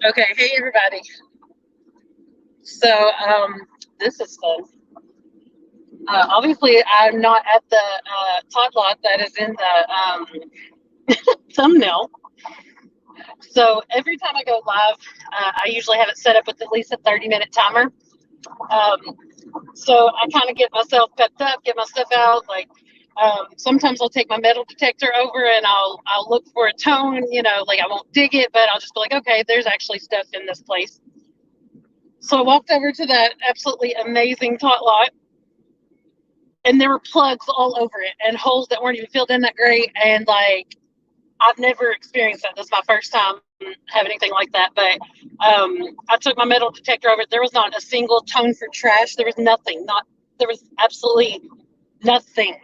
Okay, hey everybody. So, this is fun. Obviously, I'm not at the tot lot that is in the thumbnail. So every time I go live, I usually have it set up with at least a 30-minute timer. Um, so I kind of get myself pepped up, get my stuff out. Sometimes I'll take my metal detector over and I'll look for a tone. Like I won't dig it, but I'll just be like, okay, there's actually stuff in this place. So I walked over to that absolutely amazing tot lot, and there were plugs all over it and holes that weren't even filled in that great. And like, I've never experienced that. This is my first time having anything like that. But I took my metal detector over it. There was not a single tone for trash. There was nothing. There was absolutely nothing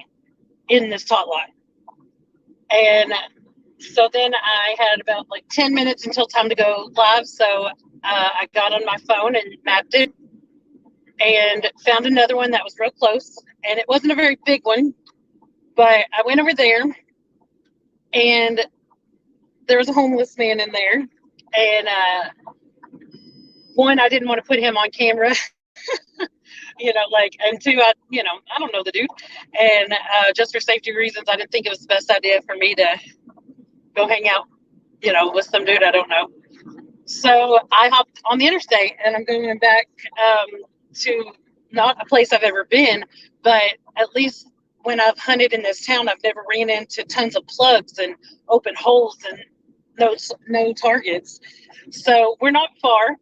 in this tot lot. And so then I had about like 10 minutes until time to go live. So I got on my phone and mapped it and found another one that was real close. And it wasn't a very big one, but I went over there and there was a homeless man in there. And one, I didn't want to put him on camera, and two, I don't know the dude. And just for safety reasons, I didn't think it was the best idea for me to go hang out, with some dude I don't know. So I hopped on the interstate and I'm going back to not a place I've ever been, but at least when I've hunted in this town, I've never ran into tons of plugs and open holes and no targets. So we're not far.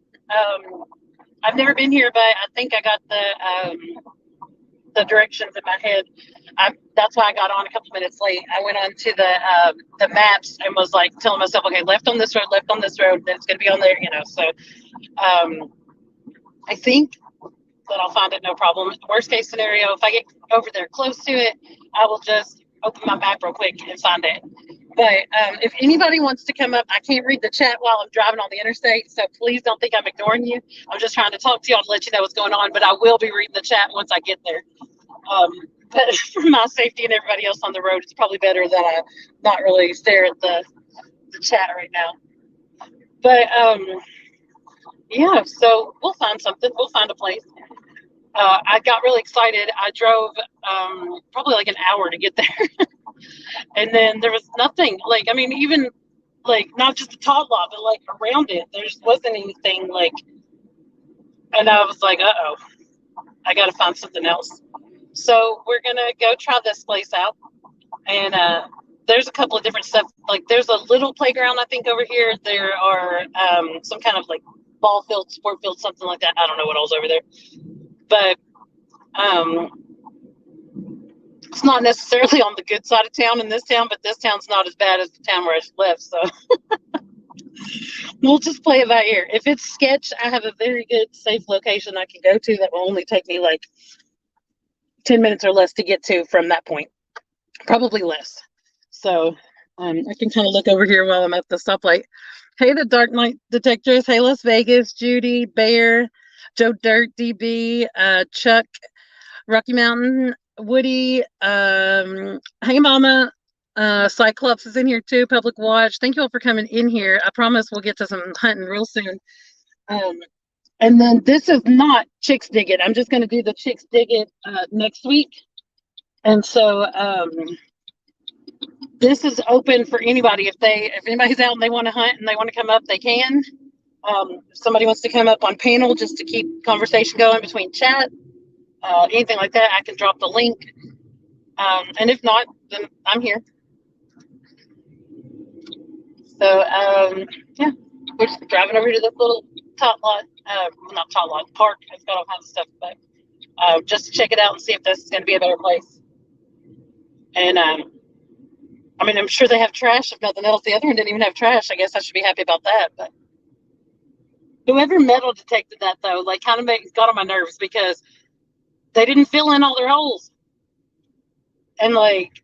I've never been here, but I think I got the directions in my head. That's why I got on a couple minutes late. I went on to the maps and was like telling myself, okay, left on this road, left on this road, then it's going to be on there. So I think that I'll find it no problem. Worst case scenario, if I get over there close to it, I will just open my map real quick and find it. But if anybody wants to come up, I can't read the chat while I'm driving on the interstate, so please don't think I'm ignoring you. I'm just trying to talk to y'all to let you know what's going on, but I will be reading the chat once I get there. But for my safety and everybody else on the road, it's probably better that I not really stare at the chat right now. But yeah, so we'll find something. We'll find a place. I got really excited. I drove probably like an hour to get there. And then there was nothing. Like, I mean, even like not just the tot lot, but like around it, there just wasn't anything like. And I was like, oh, I got to find something else. So we're gonna go try this place out. And there's a couple of different stuff. Like, there's a little playground I think over here. There are some kind of like ball field, sport field, something like that. I don't know what all's over there, but um, it's not necessarily on the good side of town in this town, but this town's not as bad as the town where I left. So we'll just play it by ear. If it's sketch, I have a very good safe location I can go to that will only take me like 10 minutes or less to get to from that point. Probably less. So I can kind of look over here while I'm at the stoplight. Hey, the Dark Knight Detectors. Hey, Las Vegas, Judy, Bear, Joe Dirt, DB, Chuck, Rocky Mountain, Woody, Hey Mama, Cyclops is in here too, Public Watch. Thank you all for coming in here. I promise we'll get to some hunting real soon. And then this is not Chicks Dig It. I'm just going to do the Chicks Dig It next week. And so this is open for anybody. If anybody's out and they want to hunt and they want to come up, they can. If somebody wants to come up on panel just to keep conversation going between chat, anything like that, I can drop the link. And if not, then I'm here. So yeah, we're just driving over to this little tot lot, not tot lot, park. It's got all kinds of stuff, but just to check it out and see if this is going to be a better place. And I mean, I'm sure they have trash, if nothing else. The other one didn't even have trash. I guess I should be happy about that. But whoever metal detected that, though, like, kind of got on my nerves because they didn't fill in all their holes. And like,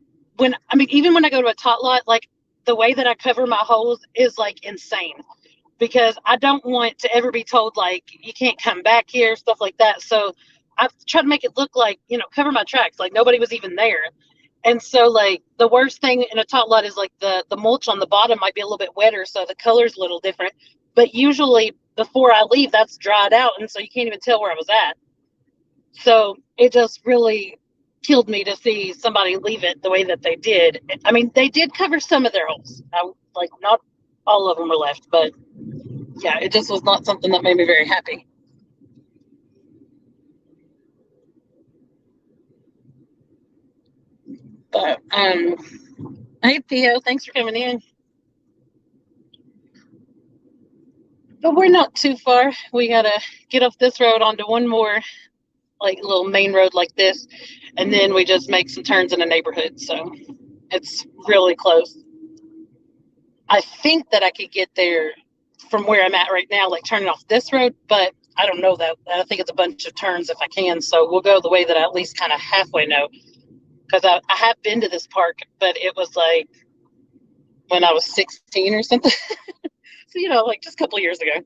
even when I go to a tot lot, like, the way that I cover my holes is like insane because I don't want to ever be told like you can't come back here, stuff like that. So I've tried to make it look like, cover my tracks, like nobody was even there. And so like the worst thing in a tot lot is like the mulch on the bottom might be a little bit wetter, so the color's a little different. But usually before I leave, that's dried out, and so you can't even tell where I was at. So it just really killed me to see somebody leave it the way that they did. I mean, they did cover some of their holes. Like not all of them were left, but yeah, it just was not something that made me very happy. But hey Theo, thanks for coming in. But we're not too far. We gotta get off this road onto one more like little main road like this, and then we just make some turns in a neighborhood. So it's really close. I think that I could get there from where I'm at right now, like turning off this road, but I don't know that. I think it's a bunch of turns if I can. So we'll go the way that I at least kind of halfway know. Because I have been to this park, but it was like when I was 16 or something. So, like just a couple of years ago.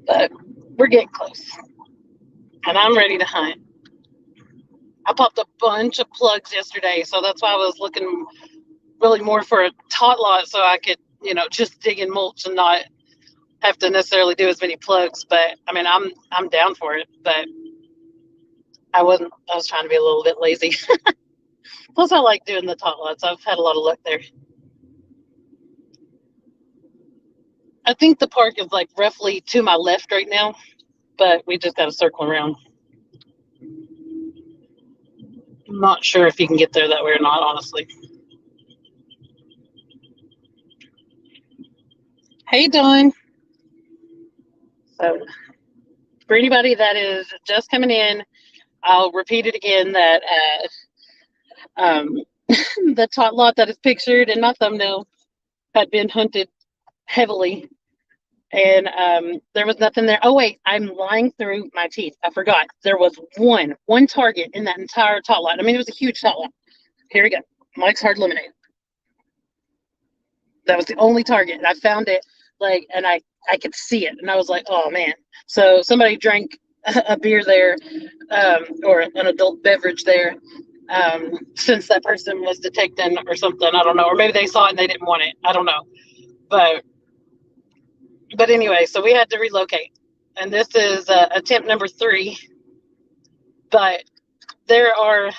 But we're getting close. And I'm ready to hunt. I popped a bunch of plugs yesterday, so that's why I was looking really more for a tot lot so I could, just dig in mulch and not have to necessarily do as many plugs. But I mean, I'm down for it, but I was trying to be a little bit lazy. Plus I like doing the tot lots. I've had a lot of luck there. I think the park is like roughly to my left right now, but we just got to circle around. I'm not sure if you can get there that way or not, honestly. Hey, Dawn. So, for anybody that is just coming in, I'll repeat it again that the tot lot that is pictured in my thumbnail had been hunted heavily, and there was nothing there. Oh wait, I'm lying through my teeth. I forgot. There was one target in that entire tot lot. I mean, it was a huge tot lot. Here we go. Mike's Hard Lemonade. That was the only target. I found it and I could see it, and I was like, oh man. So somebody drank a beer there, or an adult beverage there, since that person was detecting or something. I don't know, or maybe they saw it and they didn't want it. I don't know, but anyway, so we had to relocate, and this is attempt number 3. But there are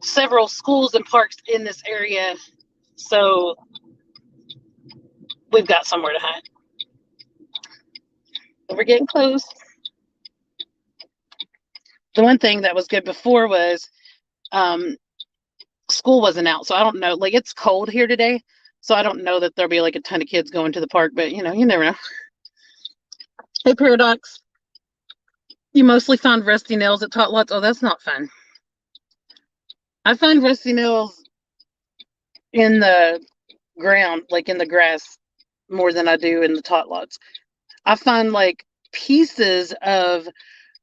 several schools and parks in this area, so we've got somewhere to hunt. We're getting close. The one thing that was good before was school wasn't out, so I don't know. Like, it's cold here today, so I don't know that there'll be like a ton of kids going to the park, but you never know. Hey, Paradox. You mostly find rusty nails at tot lots. Oh, that's not fun. I find rusty nails in the ground, like in the grass, more than I do in the tot lots. I find like pieces of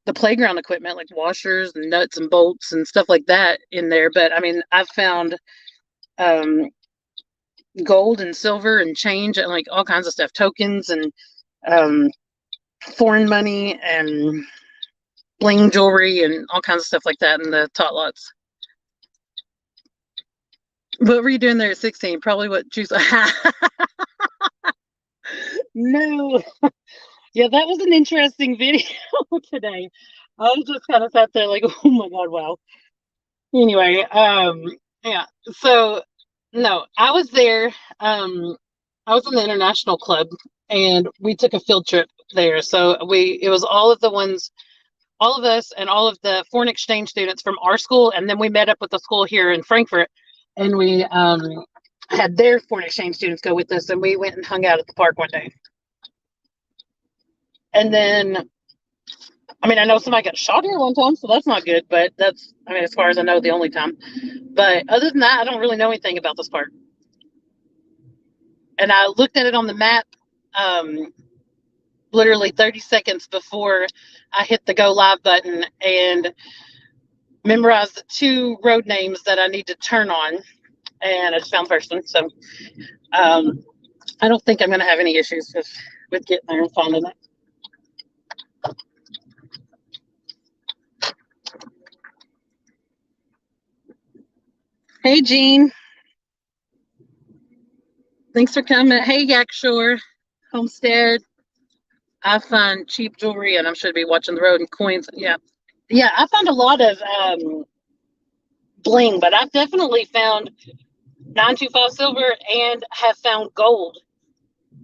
the playground equipment, like washers and nuts and bolts and stuff like that in there. But I mean, I've found gold and silver and change and like all kinds of stuff, tokens and foreign money and bling jewelry and all kinds of stuff like that in the tot lots. What were you doing there at 16? Probably what juice. No. Yeah, that was an interesting video today. I was just kind of sat there like, oh my God, wow. Anyway, yeah. So no, I was there. I was in the international club and we took a field trip there. So it was all of us and all of the foreign exchange students from our school. And then we met up with the school here in Frankfurt, and we had their foreign exchange students go with us, and we went and hung out at the park one day. And then, I mean, I know somebody got shot here one time, so that's not good, but that's, I mean, as far as I know, the only time. But other than that, I don't really know anything about this park. And I looked at it on the map literally 30 seconds before I hit the go live button and memorized the 2 road names that I need to turn on. And I just found the first one. So I don't think I'm going to have any issues with getting there and finding it. Hey, Jean. Thanks for coming. Hey, Yak Shore, Homestead. I find cheap jewelry, and I should be watching the road and coins. Yeah, yeah. I found a lot of bling, but I've definitely found 925 silver and have found gold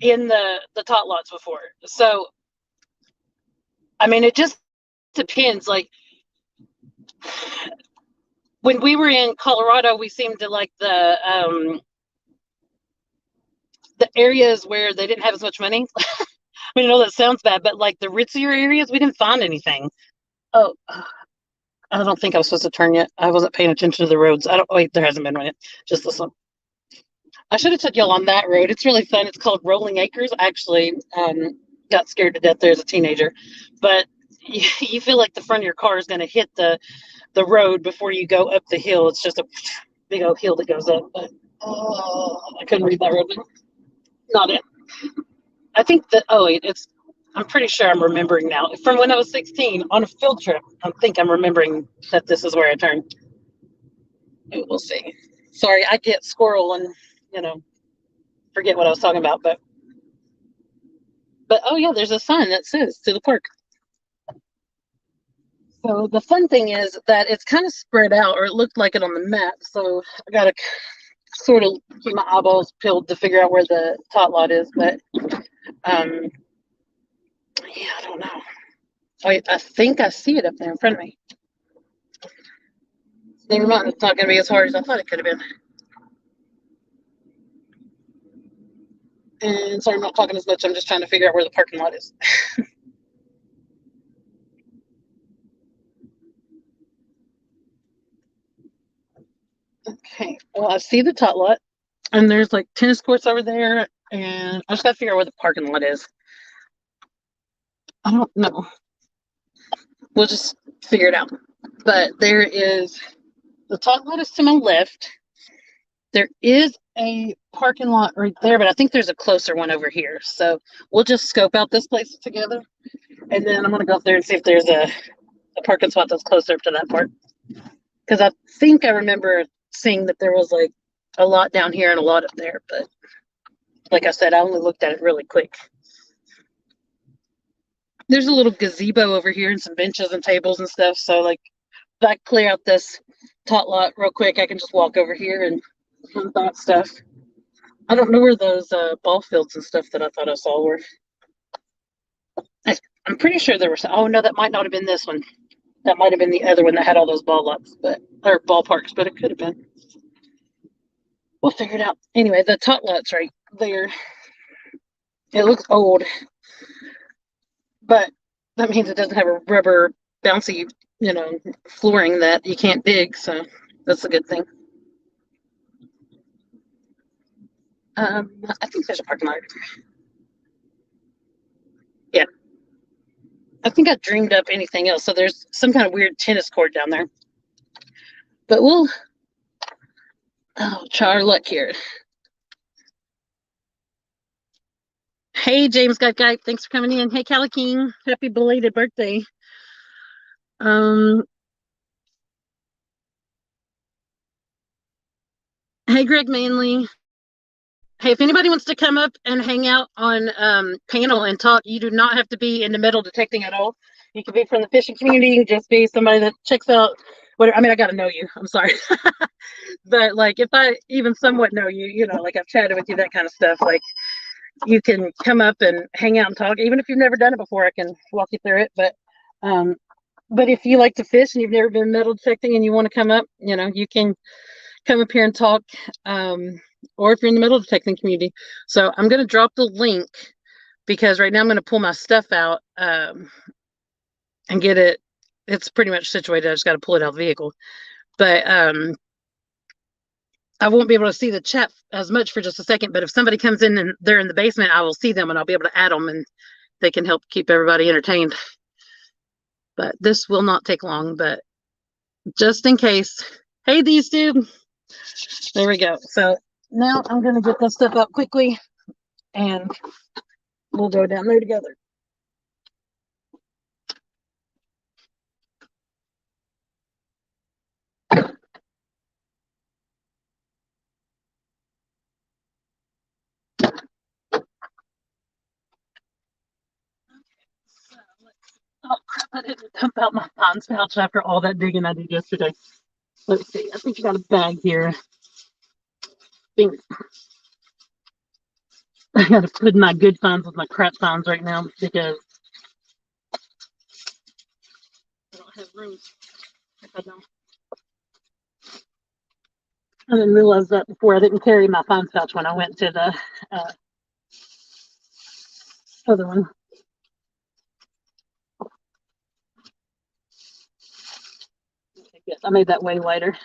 in the tot lots before. So, I mean, it just depends. Like when we were in Colorado, we seemed to like the areas where they didn't have as much money. I mean, I know that sounds bad, but like the ritzier areas, we didn't find anything. Oh, I don't think I was supposed to turn yet. I wasn't paying attention to the roads. I don't. Wait, there hasn't been one yet. Just this one. I should have took y'all on that road. It's really fun. It's called Rolling Acres. I actually got scared to death there as a teenager, but you feel like the front of your car is going to hit the road before you go up the hill. It's just a big old hill that goes up. But I couldn't read that road. Not it. I think that. Oh, wait, it's. I'm pretty sure I'm remembering now. From when I was 16 on a field trip, I think I'm remembering that this is where I turned. We'll see. Sorry, I get squirrel and you know forget what I was talking about, but oh yeah, there's a sign that says to the park. So the fun thing is that it's kind of spread out, or it looked like it on the map. So I gotta sort of keep my eyeballs peeled to figure out where the tot lot is. But um, yeah, I don't know. Wait, I think I see it up there in front of me. Never mind, it's not gonna be as hard as I thought it could have been. And sorry, I'm not talking as much. I'm just trying to figure out where the parking lot is. Okay, well, I see the tot lot, and there's like tennis courts over there, and I just gotta figure out where the parking lot is. I don't know. We'll just figure it out. But there is the tot lot is to my left. There is a parking lot right there, but I think there's a closer one over here. So we'll just scope out this place together, and then I'm gonna go up there and see if there's a parking spot that's closer to that part. Because I think I remember seeing that there was like a lot down here and a lot up there, but like I said, I only looked at it really quick. There's a little gazebo over here and some benches and tables and stuff. So like if I clear out this tot lot real quick, I can just walk over here and hunt that stuff. I don't know where those ball fields and stuff that I thought I saw were. I'm pretty sure there were some. Oh no, that might not have been this one. That might have been the other one that had all those ball lots, but or ballparks, but it could have been. We'll figure it out. Anyway, the tot lot's right there. It looks old, but that means it doesn't have a rubber bouncy, flooring that you can't dig. So that's a good thing. I think there's a parking lot. Yeah, I think I dreamed up anything else. So there's some kind of weird tennis court down there. But we'll try our luck here. Hey, James Guy, thanks for coming in. Hey, Callie King, happy belated birthday. Hey, Greg Manley. Hey, if anybody wants to come up and hang out on panel and talk, you do not have to be into metal detecting at all. You can be from the fishing community. You can just be somebody that checks out whatever. I mean, I got to know you. I'm sorry. But like, if I even somewhat know you, like I've chatted with you, that kind of stuff, like you can come up and hang out and talk. Even if you've never done it before, I can walk you through it. But if you like to fish and you've never been metal detecting and you want to come up, you can come up here and talk. Or if you're in the metal detecting community. So I'm going to drop the link because right now I'm going to pull my stuff out and get it. It's pretty much situated. I just got to pull it out of the vehicle. But I won't be able to see the chat as much for just a second. But if somebody comes in and they're in the basement, I will see them and I'll be able to add them and they can help keep everybody entertained. But this will not take long. But just in case. Hey, these two. There we go. So now I'm going to get this stuff out quickly and we'll go down there together. I didn't dump out my pines pouch after all that digging I did yesterday. Let's see. I think I got a bag here. Think I got to put in my good finds with my crap finds right now because I don't have room if I don't. I didn't realize that before. I didn't carry my finds pouch when I went to the other one. Yes, I made that way wider.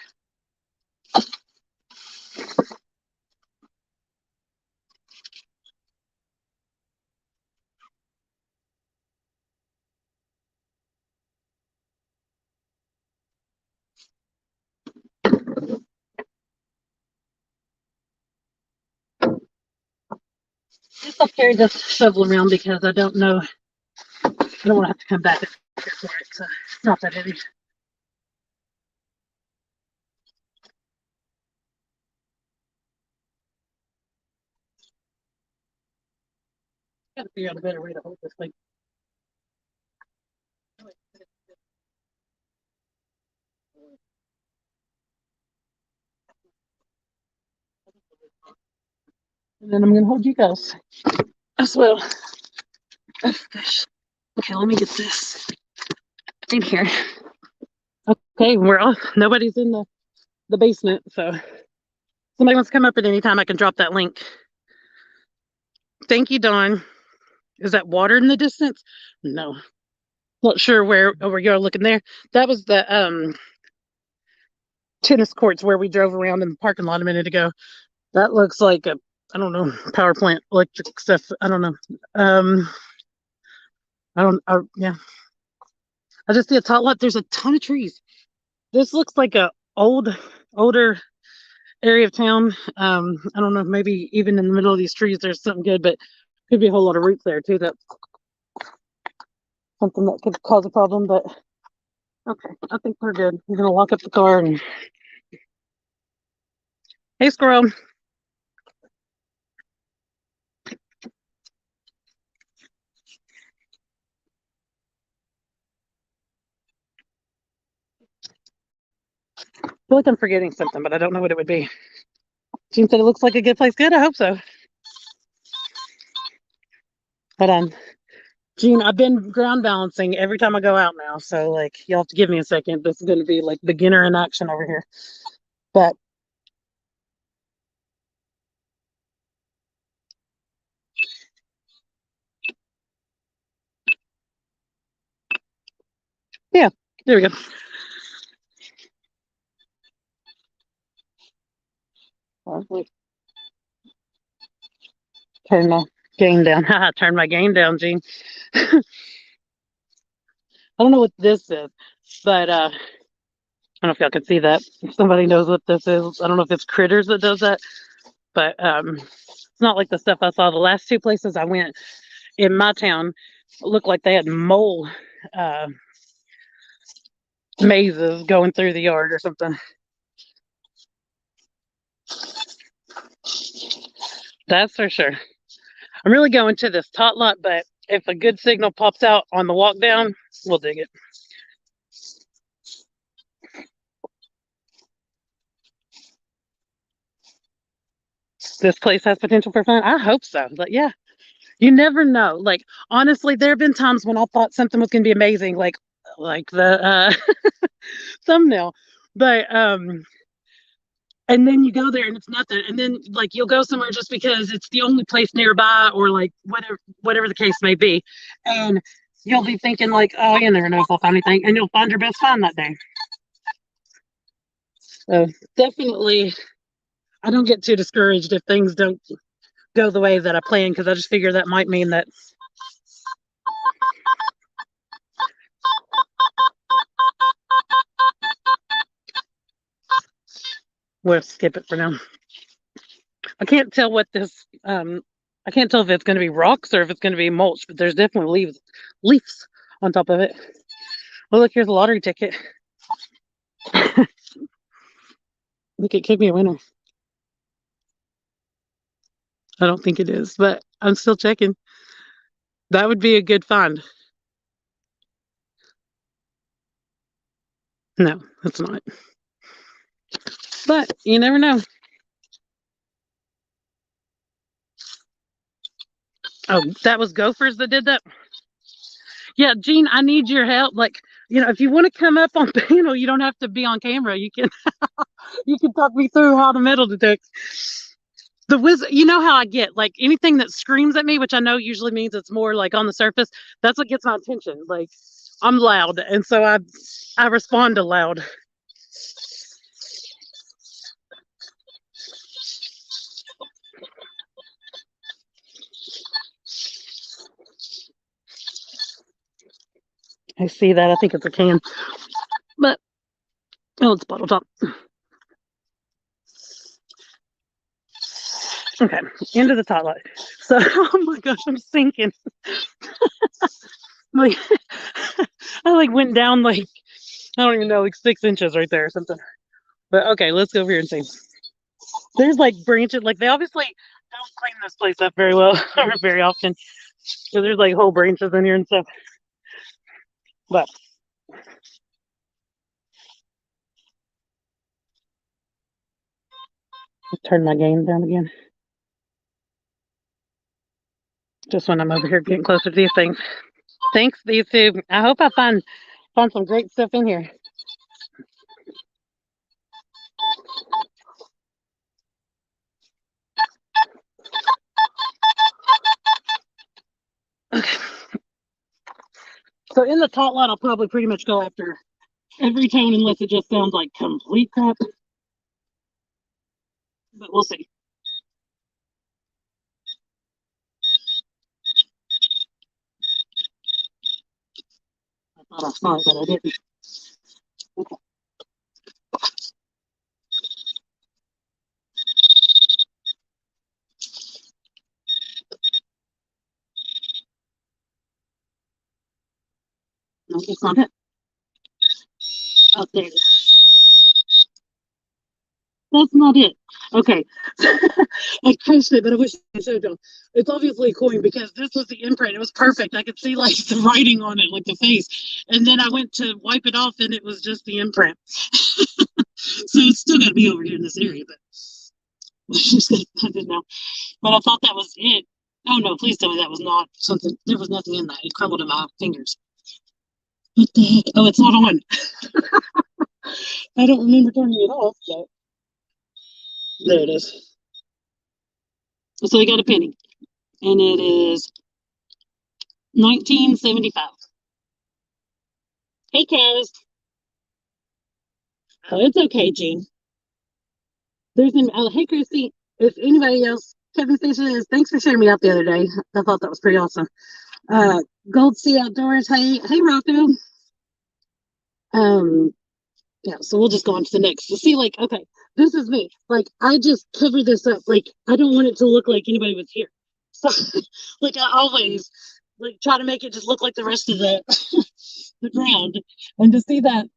I'll carry this shovel around because I don't know. I don't want to have to come back for it. So it's not that heavy. Got to figure out a better way to hold this thing. And then I'm going to hold you guys as well. Oh, gosh. Okay, let me get this in here. Okay, we're off. Nobody's in the basement, so somebody wants to come up at any time, I can drop that link. Thank you, Dawn. Is that water in the distance? No. Not sure where you're looking there. That was the tennis courts where we drove around in the parking lot a minute ago. That looks like a, I don't know, power plant, electric stuff. I don't know. Yeah. I just see a tot lot. There's a ton of trees. This looks like a older area of town. I don't know, maybe even in the middle of these trees there's something good, but could be a whole lot of roots there too. That's something that could cause a problem, but okay, I think we're good. I'm gonna lock up the car and hey, squirrel. I feel like I'm forgetting something, but I don't know what it would be. Jean said it looks like a good place. Good, I hope so. But Jean, I've been ground balancing every time I go out now, so like you'll have to give me a second. This is gonna be like beginner in action over here. But yeah, there we go. Turn my gain down. Turn my gain down, Jean. I don't know what this is, but I don't know if y'all can see that. If somebody knows what this is, I don't know if it's Critters that does that, but it's not like the stuff I saw the last two places I went in my town. Looked like they had mole mazes going through the yard or something. That's for sure. I'm really going to this tot lot, but if a good signal pops out on the walk down, we'll dig it. This place has potential for fun. I hope so. But yeah, you never know. Like honestly, there have been times when I thought something was going to be amazing, like the thumbnail, but and then you go there and it's nothing, and then like you'll go somewhere just because it's the only place nearby, or like whatever the case may be, and you'll be thinking like, oh, you never know if I'll find anything, and you'll find your best find that day. So definitely, I don't get too discouraged if things don't go the way that I plan, because I just figure that might mean that we'll skip it for now. I can't tell what this I can't tell if it's going to be rocks or if it's going to be mulch, but there's definitely leaves on top of it. Well, look, here's a lottery ticket. Look, it could be a winner. I don't think it is, but I'm still checking. That would be a good find. No, it's not. But you never know. Oh, that was Gophers that did that? Yeah, Gene, I need your help. Like, if you want to come up on panel, you don't have to be on camera. You can talk me through how the metal detects. The whiz, you know how I get like anything that screams at me, which I know usually means it's more like on the surface. That's what gets my attention. Like I'm loud, and so I respond to loud. I see that. I think it's a can, but oh, it's bottle top. Okay, into the top light. So, oh my gosh, I'm sinking. Like, I like went down like I don't even know, like 6 inches right there or something. But okay, let's go over here and see. There's like branches, like they obviously don't clean this place up very well or very often. So there's like whole branches in here and stuff. But turn my gain down again. Just when I'm over here getting closer to these things. Thanks, YouTube. I hope I find some great stuff in here. Okay. So in the top line, I'll probably pretty much go after every tone unless it just sounds like complete crap. But we'll see. I thought I saw it, but I didn't. Okay. No, it's not it. Oh, there it is. That's not it. Okay. I crushed it, but I wish I showed y'all. It's obviously a coin because this was the imprint. It was perfect. I could see like the writing on it, like the face. And then I went to wipe it off and it was just the imprint. So it's still gotta be over here in this area, but just gonna find it now. But I thought that was it. Oh no, please tell me that was not something. There was nothing in that. It crumbled in my fingers. What the heck? Oh, it's not on. I don't remember turning it off, but there it is. So I got a penny. And it is 1975. Hey, Kaz. Oh, it's okay, Gene. There's an hey, Christy. If anybody else, Kevin Fisher, thanks for sharing me out the other day. I thought that was pretty awesome. Gold Sea Outdoors. Hey, Rocco. Um, yeah. So we'll just go on to the next. So see, like, okay, this is me. Like, I just cover this up. Like, I don't want it to look like anybody was here. So, like, I always like try to make it just look like the rest of the the ground. And to see that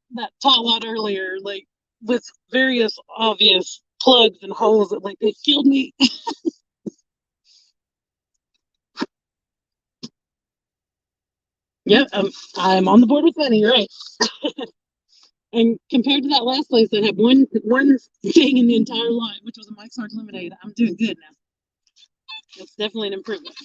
tot lot earlier, like with various obvious plugs and holes that like they killed me. Yep, I'm on the board with Benny, right? And compared to that last place that had one thing in the entire line, which was a Mike's Hard Lemonade, I'm doing good now. It's definitely an improvement.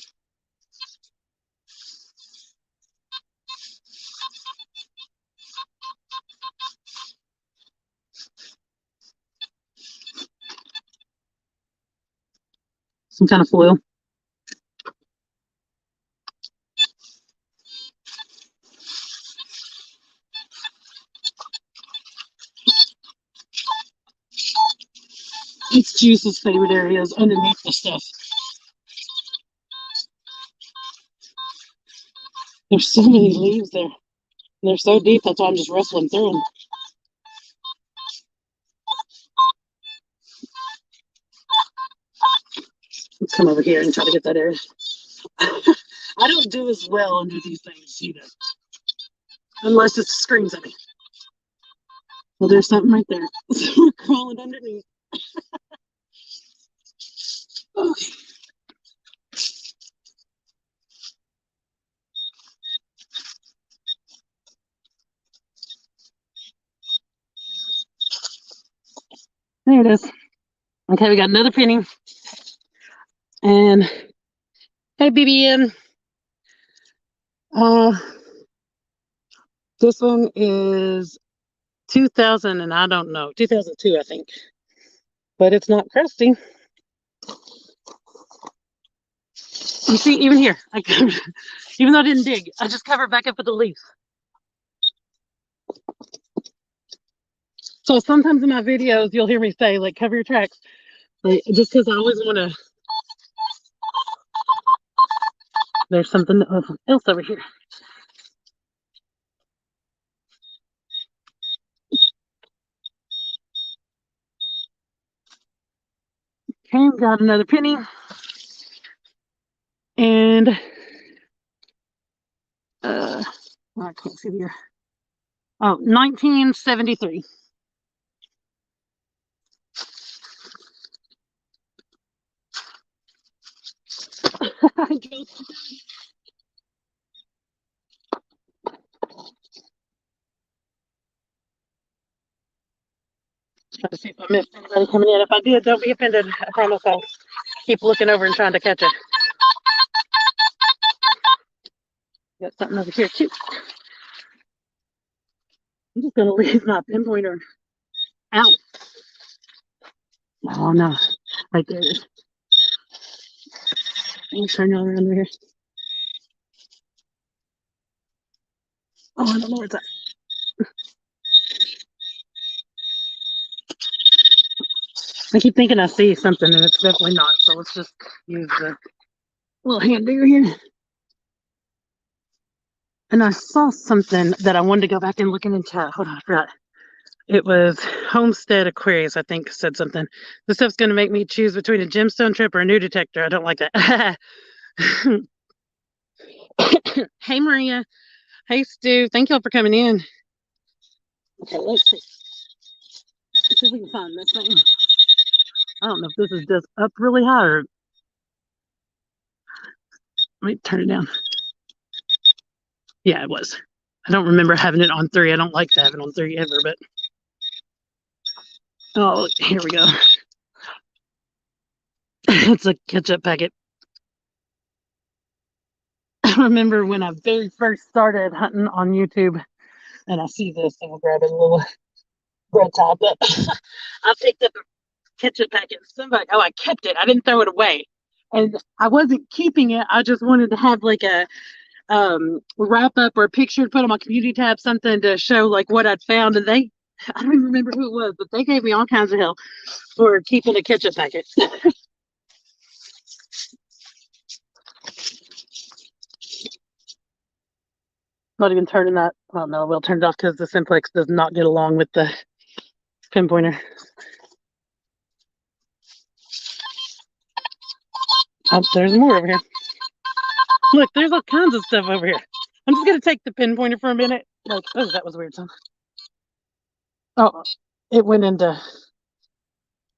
Some kind of foil. It's Juice's favorite areas underneath the stuff. There's so many leaves there. They're so deep, that's why I'm just rustling through them. Let's come over here and try to get that area. I don't do as well under these things either. Unless it screams at me. Well, there's something right there. So we're crawling underneath. Okay. There it is. Okay, we got another penny. And hey, BBM. This one is 2000, and I don't know, 2002, I think. But it's not crusty. You see, even here, even though I didn't dig, I just covered back up with the leaf. So sometimes in my videos, you'll hear me say, like, cover your tracks. Like, just because I always want to. There's something else over here. Okay, got another penny. And I can't see here. Oh, 1973. Trying to see if I missed anybody coming in. If I did, don't be offended. I promise I'll keep looking over and trying to catch it. Got something over here too. I'm just gonna leave my pinpointer out. Oh no, right there it is. Let me turn y'all around over here. Oh, I don't know where it's at. I keep thinking I see something and it's definitely not. So let's just use the little hand digger here. And I saw something that I wanted to go back and look in chat. Hold on, I forgot. It was Homestead Aquarius, I think, said something. This stuff's going to make me choose between a gemstone trip or a new detector. I don't like that. Hey, Maria. Hey, Stu. Thank y'all for coming in. Okay, let's see. Let's see if we can find this thing. I don't know if this is just up really high or. Let me turn it down. Yeah, it was. I don't remember having it on 3. I don't like to have it on 3 ever, but. Oh, here we go. It's a ketchup packet. I remember when I very first started hunting on YouTube, and I see this, and we'll grab a little bread top. But I picked up a ketchup packet. I kept it. I didn't throw it away, and I wasn't keeping it. I just wanted to have like a wrap up or a picture to put on my community tab, something to show like what I'd found. And I don't even remember who it was, but they gave me all kinds of hell for keeping a ketchup packet. Not even turning that. Oh no, we'll turn it off because the Simplex does not get along with the pinpointer. Oh, there's more over here. Look, there's all kinds of stuff over here. I'm just gonna take the pinpointer for a minute. Like, oh, that was weird. Oh, it went into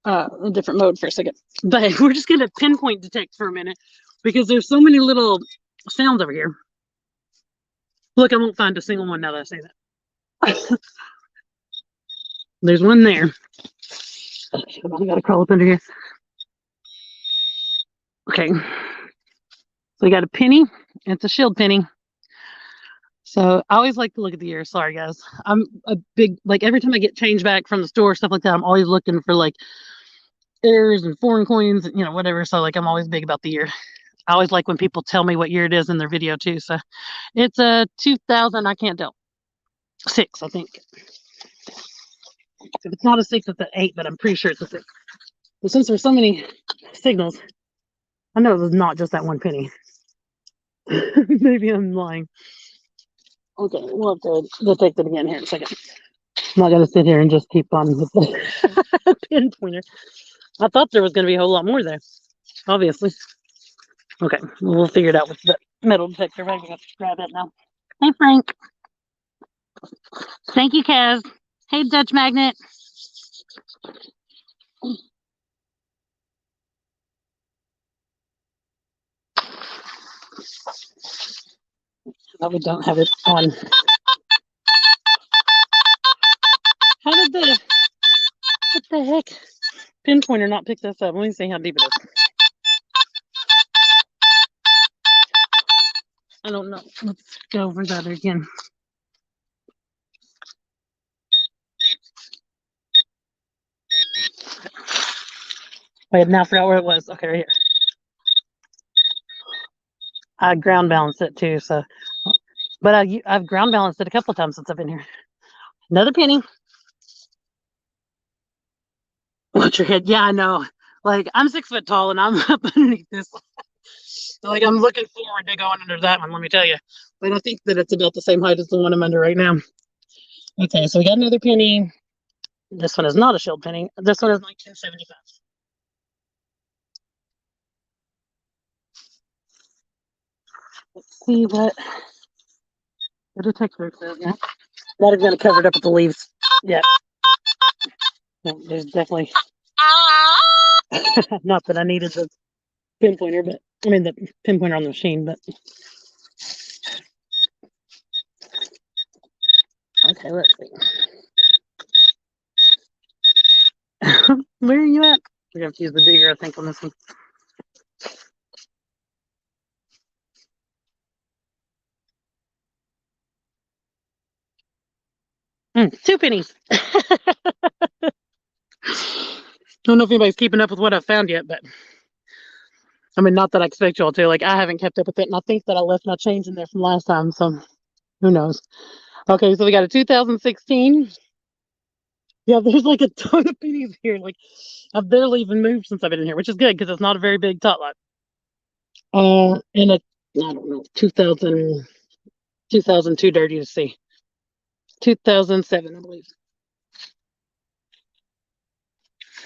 a different mode for a second. But we're just gonna pinpoint detect for a minute because there's so many little sounds over here. Look, I won't find a single one now that I say that. There's one there. I gotta crawl up under here. Okay. So we got a penny. It's a shield penny. So I always like to look at the ears. Sorry, guys. I'm a big, like every time I get change back from the store, stuff like that, I'm always looking for like ears and foreign coins, you know, whatever. So like I'm always big about the year. I always like when people tell me what year it is in their video too. So it's a 2000, I can't tell. 6, I think. If it's not a 6, it's an 8, but I'm pretty sure it's a 6. But since there's so many signals, I know it was not just that one penny. Maybe I'm lying. Okay, we'll have to detect it again here in a second. I'm not gonna sit here and just keep on with the pinpointer. I thought there was gonna be a whole lot more there, obviously. Okay, we'll figure it out with the metal detector. I'm gonna grab it now. Hey, Frank. Thank you, Kaz. Hey, Dutch Magnet. We don't have it on. How did what the heck? pinpointer not pick this up? Let me see how deep it is. I don't know. Let's go over that again. Wait, now I forgot where it was. Okay, right here. I ground balanced it too, so. But I've ground balanced it a couple of times since I've been here. Another penny. Watch your head. Yeah, I know. Like, I'm 6 foot tall and I'm up underneath this. So, like, I'm looking forward to going under that one, let me tell you. But I think that it's about the same height as the one I'm under right now. Okay, so we got another penny. This one is not a shield penny. This one is 1975. Let's see what the detector says now. Not even going to cover it up with the leaves yet. No, there's definitely not that I needed the pinpointer, but I mean the pinpointer on the machine, but okay, let's see. Where are you at? We're gonna have to use the digger, I think, on this one. Two pennies. Don't know if anybody's keeping up with what I've found yet, but I mean, not that I expect y'all to. Like, I haven't kept up with it, and I think that I left my change in there from last time, so who knows? Okay, so we got a 2016. Yeah, there's like a ton of pennies here. Like, I've barely even moved since I've been in here, which is good because it's not a very big tot lot. And I don't know, 2002, dirty to see. 2007, I believe.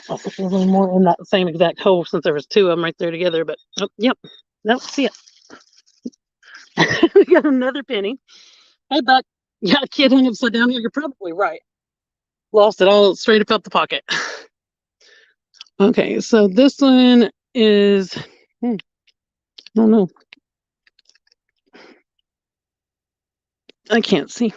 I'll put a little more in that same exact hole since there was two of them right there together. But oh, yep, that's see it. We got another penny. Hey, Buck, you got a kid hung upside down here. You're probably right. Lost it all straight up out the pocket. Okay, so this one is, I don't know. I can't see.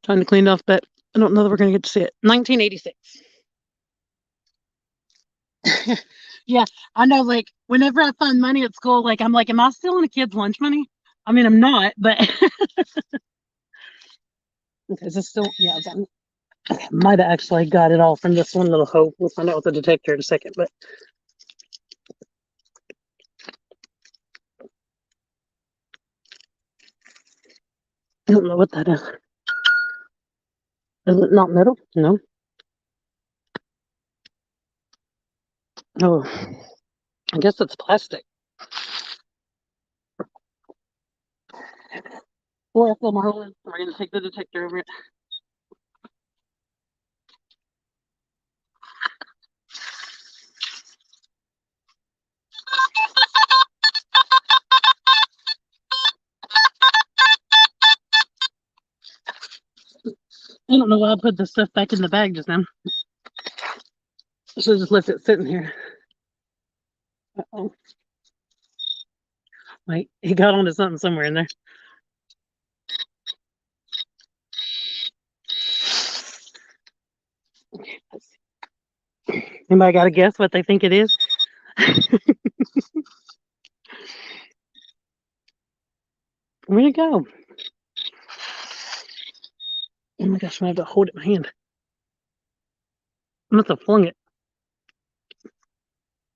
Trying to clean it off, but I don't know that we're going to get to see it. 1986. Yeah, I know. Like, whenever I find money at school, like, I'm like, am I stealing a kid's lunch money? I mean, I'm not, but okay, is this still, yeah, I might have actually got it all from this one little hole. We'll find out with the detector in a second, but I don't know what that is. Is it not metal? No. Oh, I guess it's plastic. Or I fill my hole in. We're going to take the detector over it. I don't know why I put the stuff back in the bag just now. I should have just left it sitting here. Uh-oh. Wait, he got onto something somewhere in there. Anybody got a guess what they think it is? Where'd it go? Oh my gosh, I have to hold it in my hand. I must have flung it.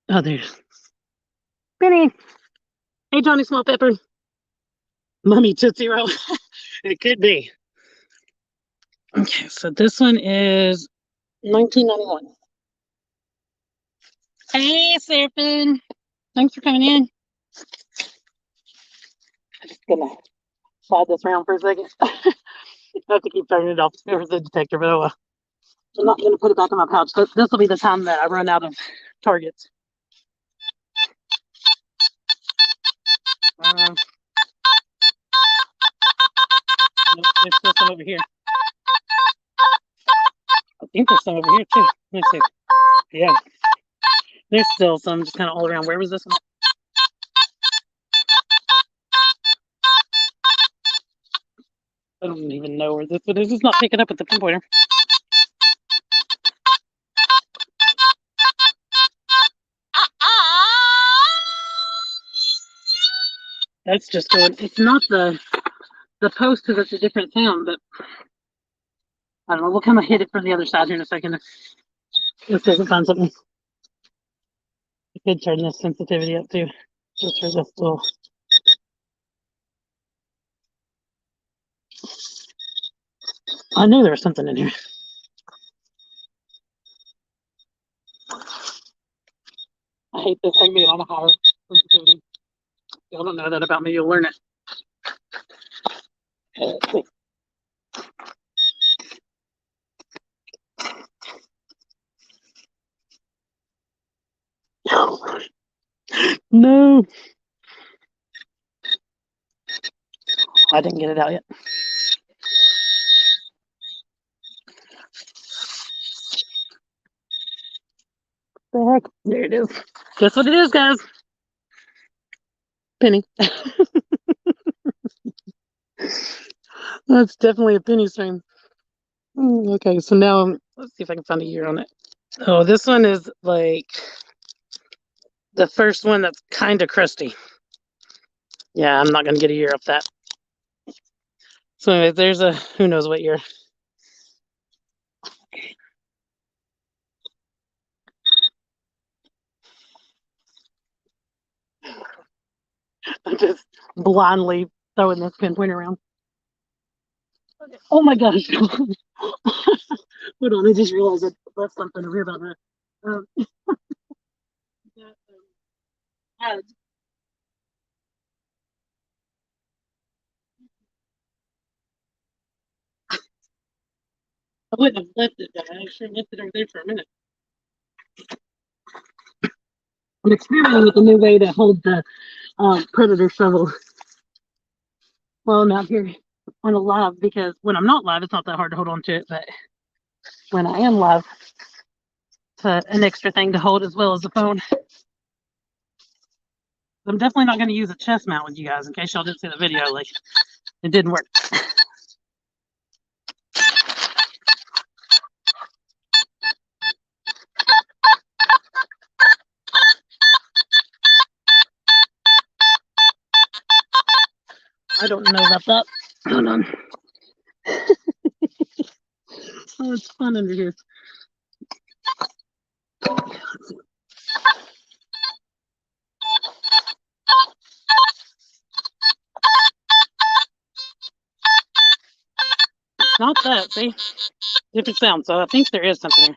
Oh, there's Benny. Hey, Johnny Small Pepper. Mummy Tootsie Roll. It could be. Okay, so this one is 1991. Hey, Seraphin. Thanks for coming in. I'm just gonna slide this around for a second. I have to keep turning it off for the detector, but I'm not gonna put it back in my pouch. But this will be the time that I run out of targets. Nope, there's still some over here. I think there's some over here too. Let me see. Yeah. There's still some just kind of all around. Where was this one? I don't even know where this one is. It's not picking up with the pinpointer. That's just going. It's not the post because it's a different sound, but I don't know. We'll kind of hit it from the other side here in a second. If doesn't find something. I could turn this sensitivity up too. Just for this little. I knew there was something in here. I hate this thing being on a higher sensitivity. Y'all don't know that about me. You'll learn it. Let's see. No. I didn't get it out yet. The heck? There it is. Guess what it is, guys? Penny. That's definitely a penny stream. Okay, so now let's see if I can find a year on it. Oh, this one is like the first one that's kind of crusty. Yeah, I'm not going to get a year off that. So anyway, there's a who knows what year. I'm just blindly throwing this pinpoint around. Oh my gosh. Hold on, I just realized I left something over here about that. I wouldn't have left it, but I sure left it over there for a minute. I'm experimenting with a new way to hold the Predator shovel. Well, I'm out here on a live because when I'm not live, it's not that hard to hold on to it. But when I am live, it's an extra thing to hold as well as the phone. I'm definitely not going to use a chest mount with you guys in case y'all didn't see the video. Like, it didn't work. I don't know about that. Hold on. Oh, it's fun under here. It's not that, see? Different sound, so I think there is something here.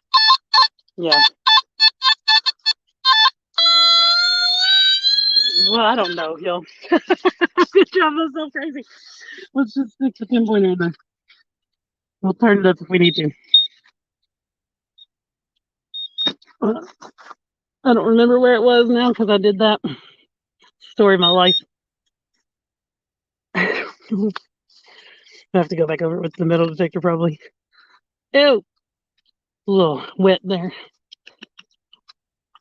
Yeah. Well, I don't know, yo. Good job, that's so crazy. Let's just stick the pinpointer in there. We'll turn it up if we need to. I don't remember where it was now because I did that. Story of my life. I have to go back over it with the metal detector probably. Ew. A little wet there.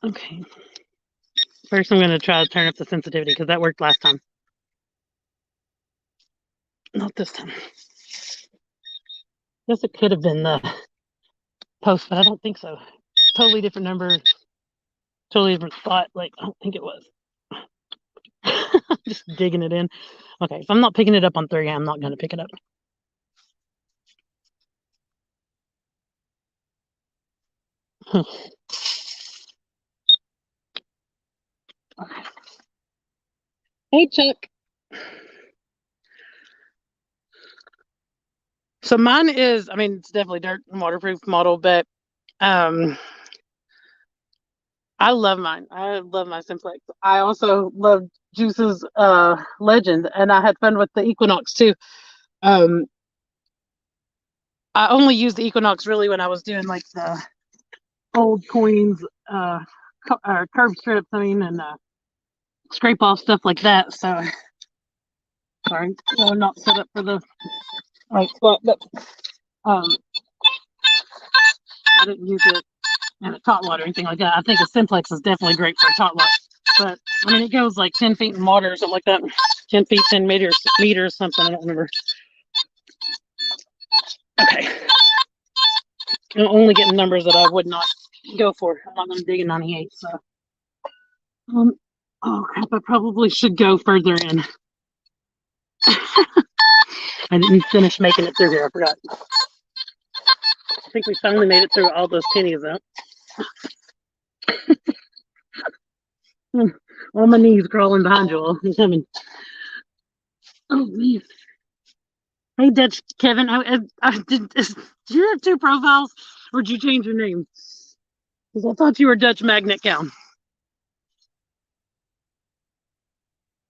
Okay. First, I'm going to try to turn up the sensitivity because that worked last time. Not this time. Guess it could have been the post, but I don't think so. Totally different number. Totally different spot. Like, I don't think it was. Just digging it in. Okay, if I'm not picking it up on 3, I'm not going to pick it up. Okay. Hey, Chuck. So mine is, I mean, it's definitely dirt and waterproof model, but I love mine. I love my Simplex. I also love Juice's Legend, and I had fun with the Equinox too. I only used the Equinox really when I was doing like the old coins, curb strips, and scrape off stuff like that. So, sorry, not set up for the right spot, but I didn't use it in a tot lot or anything like that. I think a Simplex is definitely great for a tot lot, but I mean, it goes like 10 feet in water or something like that. 10 feet, 10 meters, something. I don't remember. Okay. I'm only getting numbers that I would not go for. I'm not going to dig a 98. So, oh crap! I probably should go further in. I didn't finish making it through here. I forgot. I think we finally made it through all those pennies up. On my knees, crawling behind you all. I'm coming. Oh man. Hey, Dutch Kevin. Did you have two profiles, or did you change your name? Because I thought you were Dutch Magnet Cow.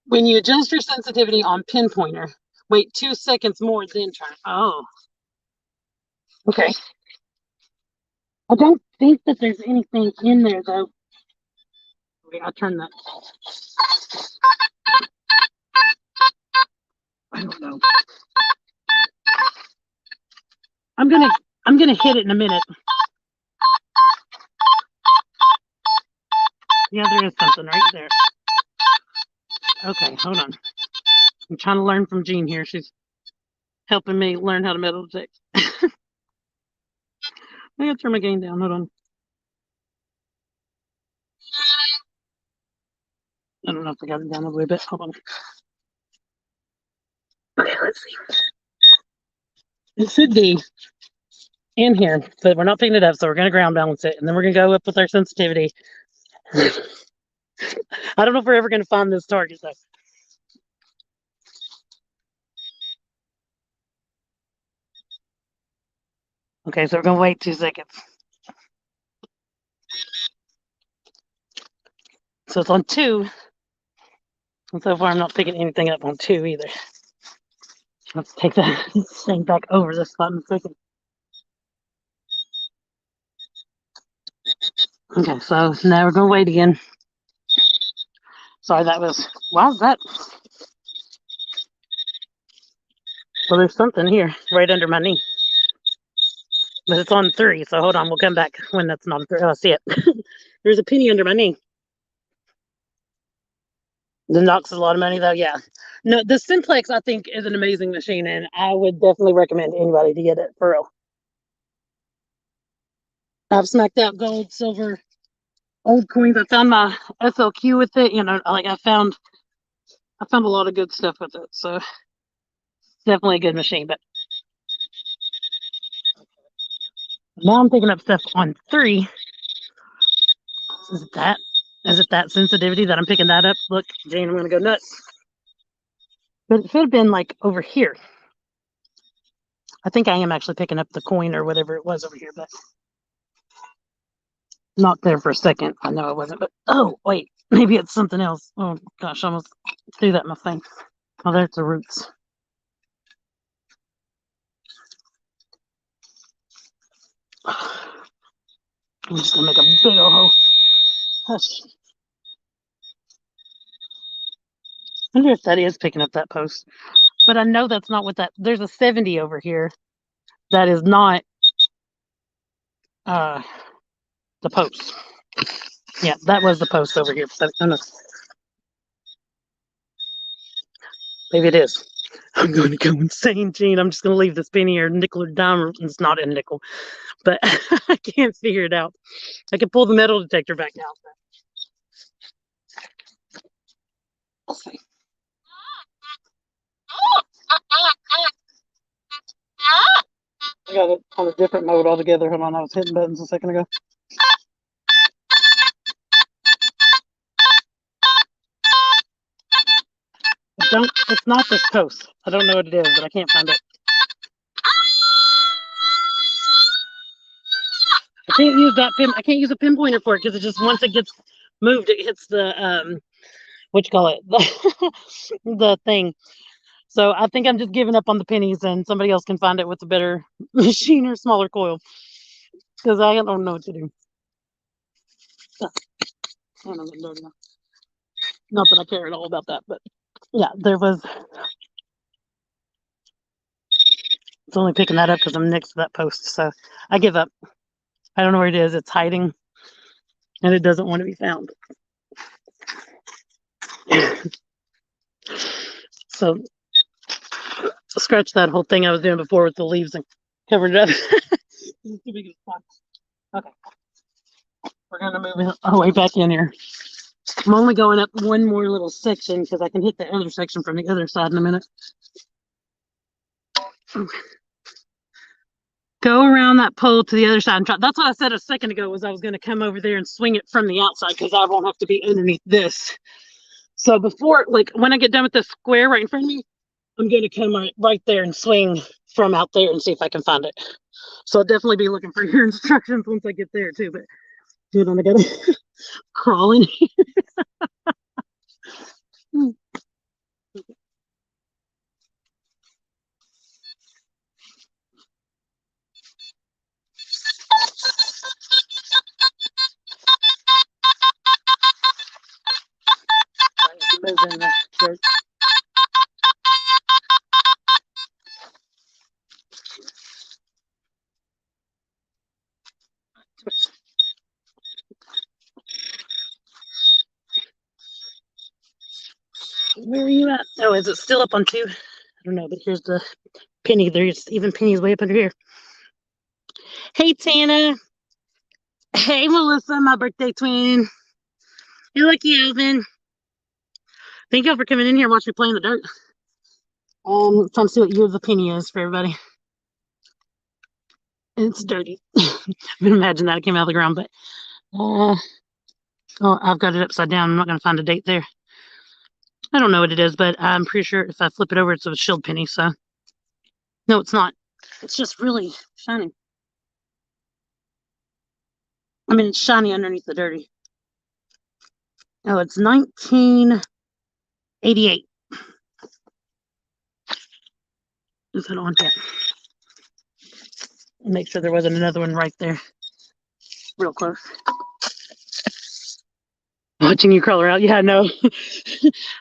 When you adjust your sensitivity on pinpointer, wait 2 seconds more, then turn. Oh. Okay. I don't think that there's anything in there though. Okay, I'll turn that. I don't know. I'm gonna hit it in a minute. Yeah, there is something right there. Okay, hold on. I'm trying to learn from Jean here. She's helping me learn how to metal detect. I gotta turn my gain down. Hold on. I don't know if I got it down a little bit. Hold on. Okay, let's see. It should be in here, but we're not picking it up, so we're gonna ground balance it, and then we're gonna go up with our sensitivity. I don't know if we're ever gonna find this target though. Okay, so we're gonna wait 2 seconds. So it's on 2. And so far I'm not picking anything up on 2 either. Let's take that thing back over this spot in a second. Okay, so now we're gonna wait again. Sorry, that was, why is that? Well, there's something here right under my knee. But it's on 3, so hold on, we'll come back when that's not on 3. Oh, I see it. There's a penny under my knee. The knocks a lot of money though, yeah. No, the Simplex I think is an amazing machine, and I would definitely recommend anybody to get it for real. I've smacked out gold, silver, old coins. I found my SLQ with it. You know, like I found a lot of good stuff with it. So definitely a good machine. But now I'm picking up stuff on 3. Is it that sensitivity that I'm picking that up? Look, Jane, I'm gonna go nuts. But it should have been like over here. I think I am actually picking up the coin or whatever it was over here, but not there for a second. I know I wasn't, but oh wait, maybe it's something else. Oh gosh, I almost threw that in my thing. Oh, there's the roots. I'm just gonna make a big old hole. Hush. I wonder if that is picking up that post. But I know that's not what that, there's a 70 over here that is not the post. Yeah, that was the post over here. But I don't know. Maybe it is. I'm going to go insane, Gene. I'm just going to leave this penny or nickel or dime. It's not a nickel, but I can't figure it out. I can pull the metal detector back now. We'll see. I got it on a different mode altogether. Hold on, I was hitting buttons a second ago. It's not this post. I don't know what it is, but I can't find it. I can't use that pin. I can't use a pinpointer for it because it just, once it gets moved, it hits the what you call it, the thing. So I think I'm just giving up on the pennies, and somebody else can find it with a better machine or smaller coil, because I don't know what to do. Not that I care at all about that, but yeah, there was. It's only picking that up because I'm next to that post, so I give up. I don't know where it is. It's hiding, and it doesn't want to be found. So scratch that whole thing I was doing before with the leaves and covered it up. Too big of a spot. Okay, we're gonna move our way back in here. I'm only going up one more little section because I can hit the other section from the other side in a minute. Go around that pole to the other side and try. That's what I said a second ago was I was going to come over there and swing it from the outside because I won't have to be underneath this. So before, like when I get done with the square right in front of me, I'm going to come right there and swing from out there and see if I can find it. So I'll definitely be looking for your instructions once I get there too. But dude, I'm gonna crawl in here. Where are you at? Oh, is it still up on 2? I don't know, but here's the penny. There's even pennies way up under here. Hey, Tana. Hey, Melissa, my birthday twin. Hey, lucky Alvin. Thank y'all for coming in here and watching me play in the dirt. Trying to see what year the penny is for everybody. It's dirty. I can imagine that it came out of the ground, but oh, I've got it upside down. I'm not going to find a date there. I don't know what it is, but I'm pretty sure if I flip it over, it's a shield penny. So no, it's not. It's just really shiny. I mean, it's shiny underneath the dirty. Oh, it's 1988. Is it on yet? Make sure there wasn't another one right there. Real close. Watching you crawl around. Yeah, no.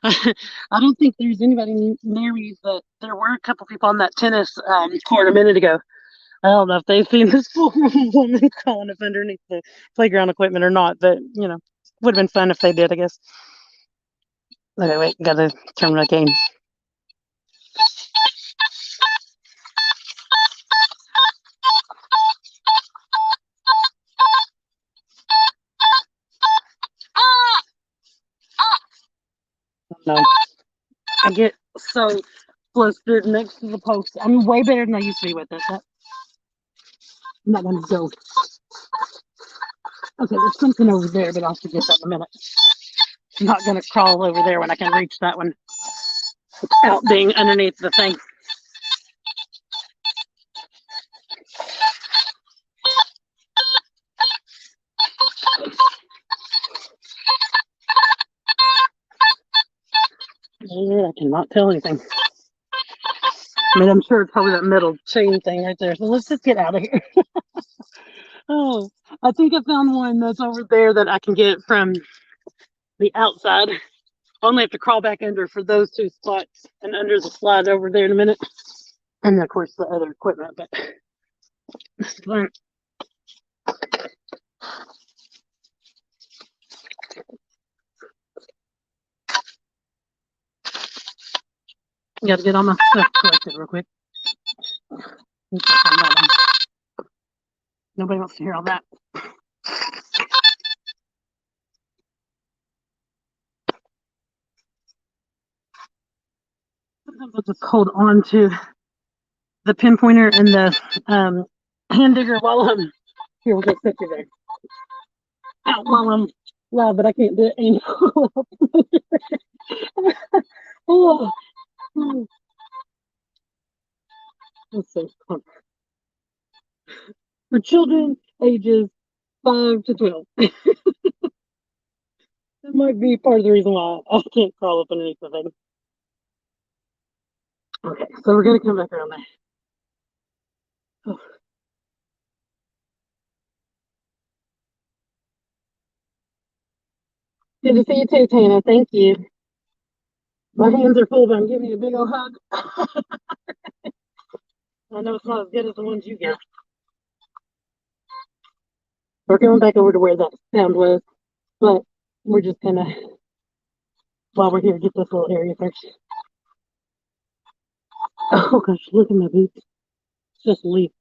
I don't think there's anybody near me, but there were a couple people on that tennis court a minute ago. I don't know if they've seen this poor woman crawling up underneath the playground equipment or not, but you know, would have been fun if they did, I guess. Okay, wait, gotta turn my game. No, I get so flustered next to the post. I'm way better than I used to be with it. I'm not gonna go. Okay, there's something over there, but I'll forget that in a minute. I'm not gonna crawl over there when I can reach that one without being underneath the thing. I cannot tell anything. I mean, I'm sure it's probably that metal chain thing right there. So let's just get out of here. Oh, I think I found one that's over there that I can get from the outside. Only have to crawl back under for those 2 spots and under the slide over there in a minute. And of course the other equipment, but this is fun. Got to get all my stuff collected real quick. Nobody wants to hear all that. Sometimes I'll just hold on to the pinpointer and the hand digger while I'm here. We'll get sit there. While I'm loud, but I can't do it anymore. Oh. That's so fun. For children ages 5 to 12. That might be part of the reason why I can't crawl up underneath the thing. Okay, so we're gonna come back around there. Oh. Good to see you too, Tana. Thank you. My hands are full, but I'm giving you a big old hug. I know it's not as good as the ones you get. We're going back over to where that sound was, but we're just gonna, while we're here, get this little area first. Oh gosh, look at my boots. It's just leaves.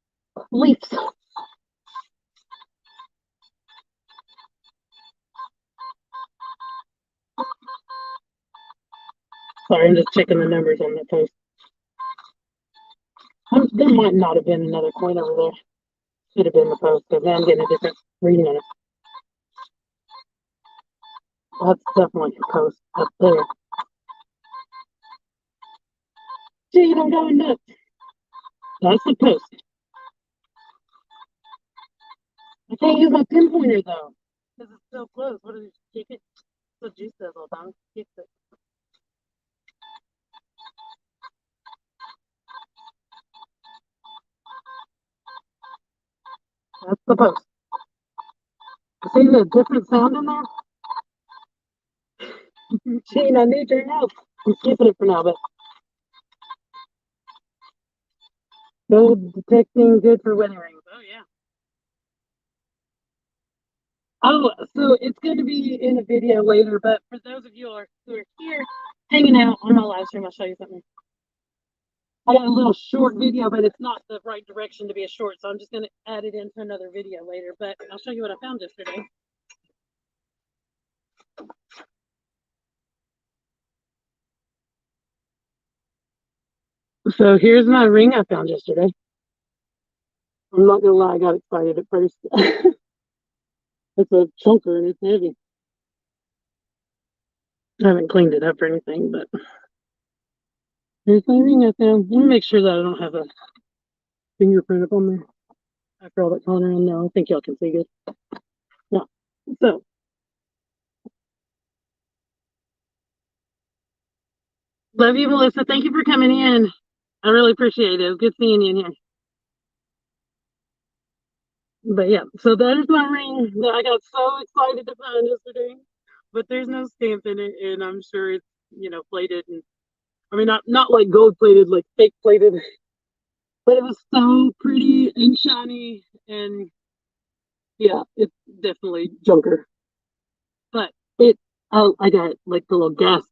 Sorry, I'm just checking the numbers on the post. I'm there might not have been another coin over there. Should have been the post, because now I'm getting a different reading on it. That's definitely a post up there. Gee, I'm going nuts. That's the post. I can't use my pinpointer though, because it's so close. What is it? Kick it? That's what Juice says all the time. Kick it. That's the post. See the different sound in there? Gene, I need your help. I'm skipping it for now, but gold detecting, good for wedding rings. Oh yeah. Oh, so it's going to be in a video later, but for those of you who are here hanging out on my live stream, I'll show you something. I got a little short video, but it's not the right direction to be a short, so I'm just going to add it into another video later, but I'll show you what I found yesterday. So here's my ring I found yesterday. I'm not going to lie, I got excited at first. It's a chunker and it's heavy. I haven't cleaned it up or anything, but here's my ring I found. Let me make sure that I don't have a fingerprint up on there. After all that calling around now, I think y'all can see good. Yeah. So love you, Melissa. Thank you for coming in. I really appreciate it. It was good seeing you in here. But yeah, so that is my ring that I got so excited to find yesterday. But there's no stamp in it, and I'm sure it's plated, and I mean not like gold plated, like fake plated. But it was so pretty and shiny, and yeah, it's definitely junker. But I got like the little gasp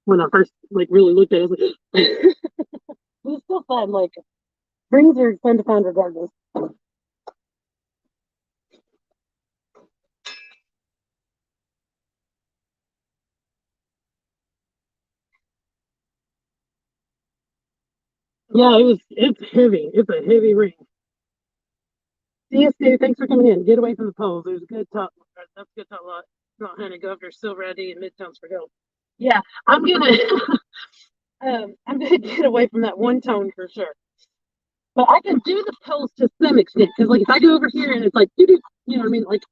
when I first like really looked at it. I was like, but it's still fun. Like rings are fun to find regardless. Yeah, it's heavy. It's a heavy ring. CSK, thanks for coming in. Get away from the poles. There's a good top. That's a good top lot. Not going to go after Silver ID and Midtones for gold. Yeah, I'm gonna I'm gonna get away from that one tone for sure. But I can do the poles to some extent because like if I go over here and it's like you know what I mean? Like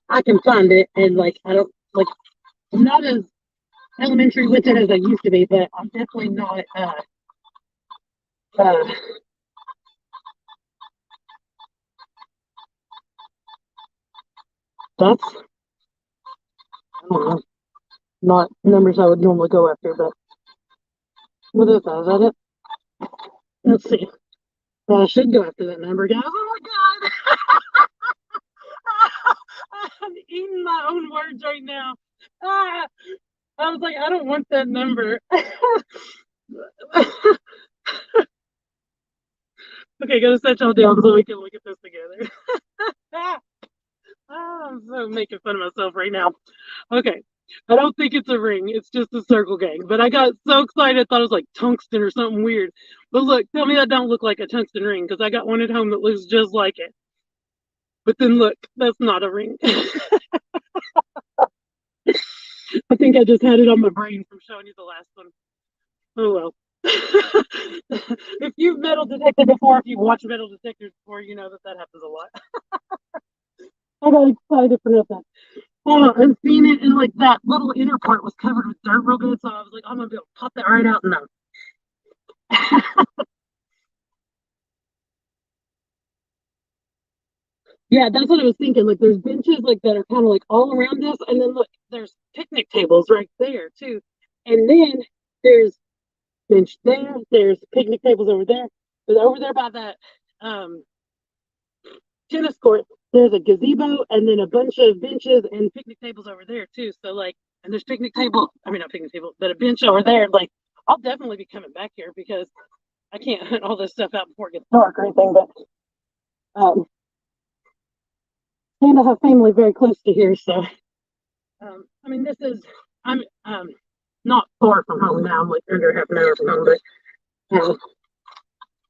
I can find it and like I don't like I'm not as elementary with it as I used to be, but I'm definitely not uh that's I don't know. Not numbers I would normally go after, but what is that? Is that it? Let's see. Well, I should go after that number, guys. Oh my god! I'm eating my own words right now. Ah, I was like, I don't want that number. Okay, gotta set y'all down so we can look at this together. I'm so making fun of myself right now. Okay. I don't think it's a ring. It's just a circle gang. But I got so excited. I thought it was like tungsten or something weird. But look, tell me that don't look like a tungsten ring because I got one at home that looks just like it. But then look, that's not a ring. I think I just had it on my brain from showing you the last one. Oh well. If you've metal detected before, if you've watched metal detectors before, you know that happens a lot. I got excited for nothing. Oh, and seeing it, and like that little inner part was covered with dirt real good, so I was like, I'm gonna be able to pop that right out now. Yeah, that's what I was thinking. Like, there's benches like that are kind of like all around us, and then look, there's picnic tables right there too, and then there's bench there. There's picnic tables over there. But over there by that um, tennis court, there's a gazebo, and then a bunch of benches and picnic tables over there too. So like, and there's picnic table. I mean, not picnic table, but a bench over there. Like, I'll definitely be coming back here because I can't hunt all this stuff out before it gets dark or anything. But and I have family very close to here, so I mean, I'm not far from home now. I'm like under half an hour from home,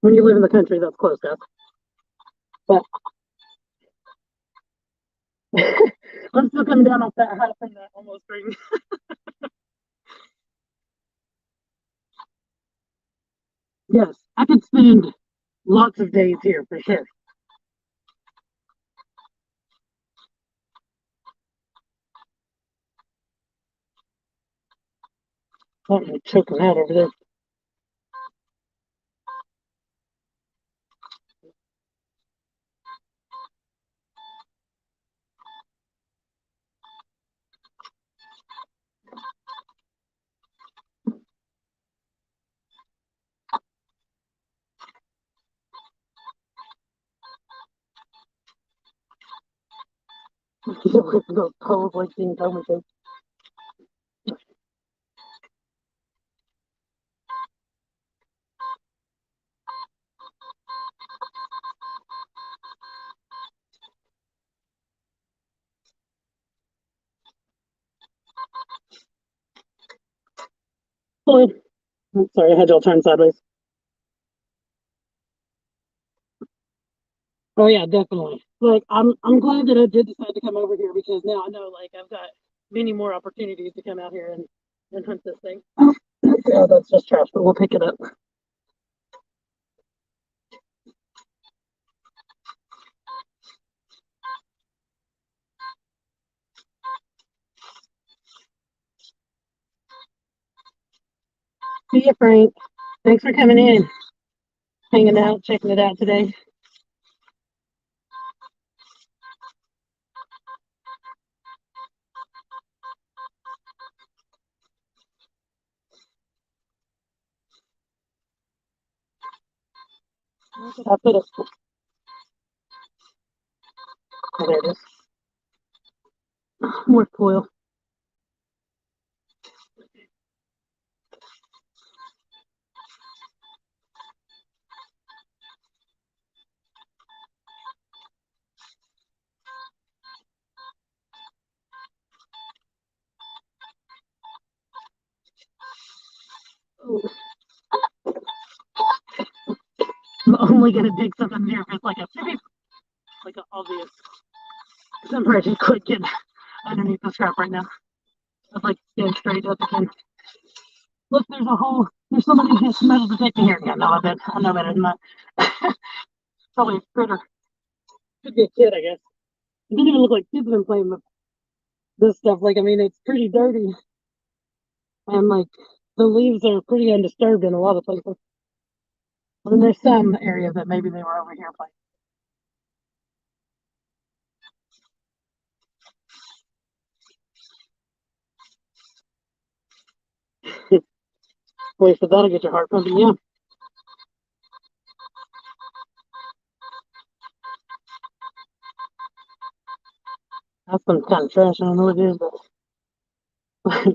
but When you live in the country, that's close, guys. But I'm still coming down off that high from that almost ring. Yes, I could spend lots of days here for sure. Something choking out over there. Those cold like things over there. Oh, I'm sorry, I had y'all turn sideways. Oh yeah, definitely. Like I'm glad that I did decide to come over here because now I know like I've got many more opportunities to come out here and hunt this thing. Oh, yeah, that's just trash, but we'll pick it up. See you, Frank. Thanks for coming in, hanging out, checking it out today. I put it. Oh, there it is. More foil. I'm only gonna dig something near if it's like an obvious. I'm ready to quit getting underneath the scrap right now. I'd like to stand straight up again. Look, there's a hole. There's somebody who's metal detecting here. Yeah, no, I know better than that. Probably a critter. Could be a kid, I guess. It didn't even look like kids have been playing with this stuff. Like, I mean, it's pretty dirty. And like the leaves are pretty undisturbed in a lot of places. And there's some areas that maybe they were over here playing. Wait for that to get your heart pumping. Yeah. That's some kind of trash. I don't know what it is, but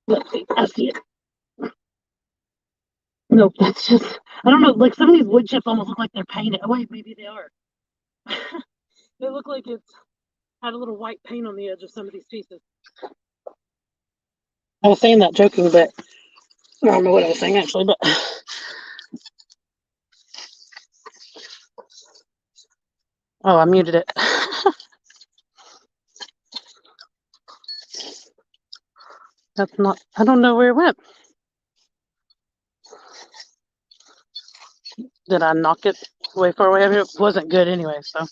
let's see. I see it. Nope, that's just, I don't know. Like some of these wood chips almost look like they're painted. Oh, wait, maybe they are. They look like it's had a little white paint on the edge of some of these pieces. I was saying that joking, but I don't know what I was saying actually, but oh, I muted it. That's not, I don't know where it went. Did I knock it way far away? I mean, it wasn't good anyway, so.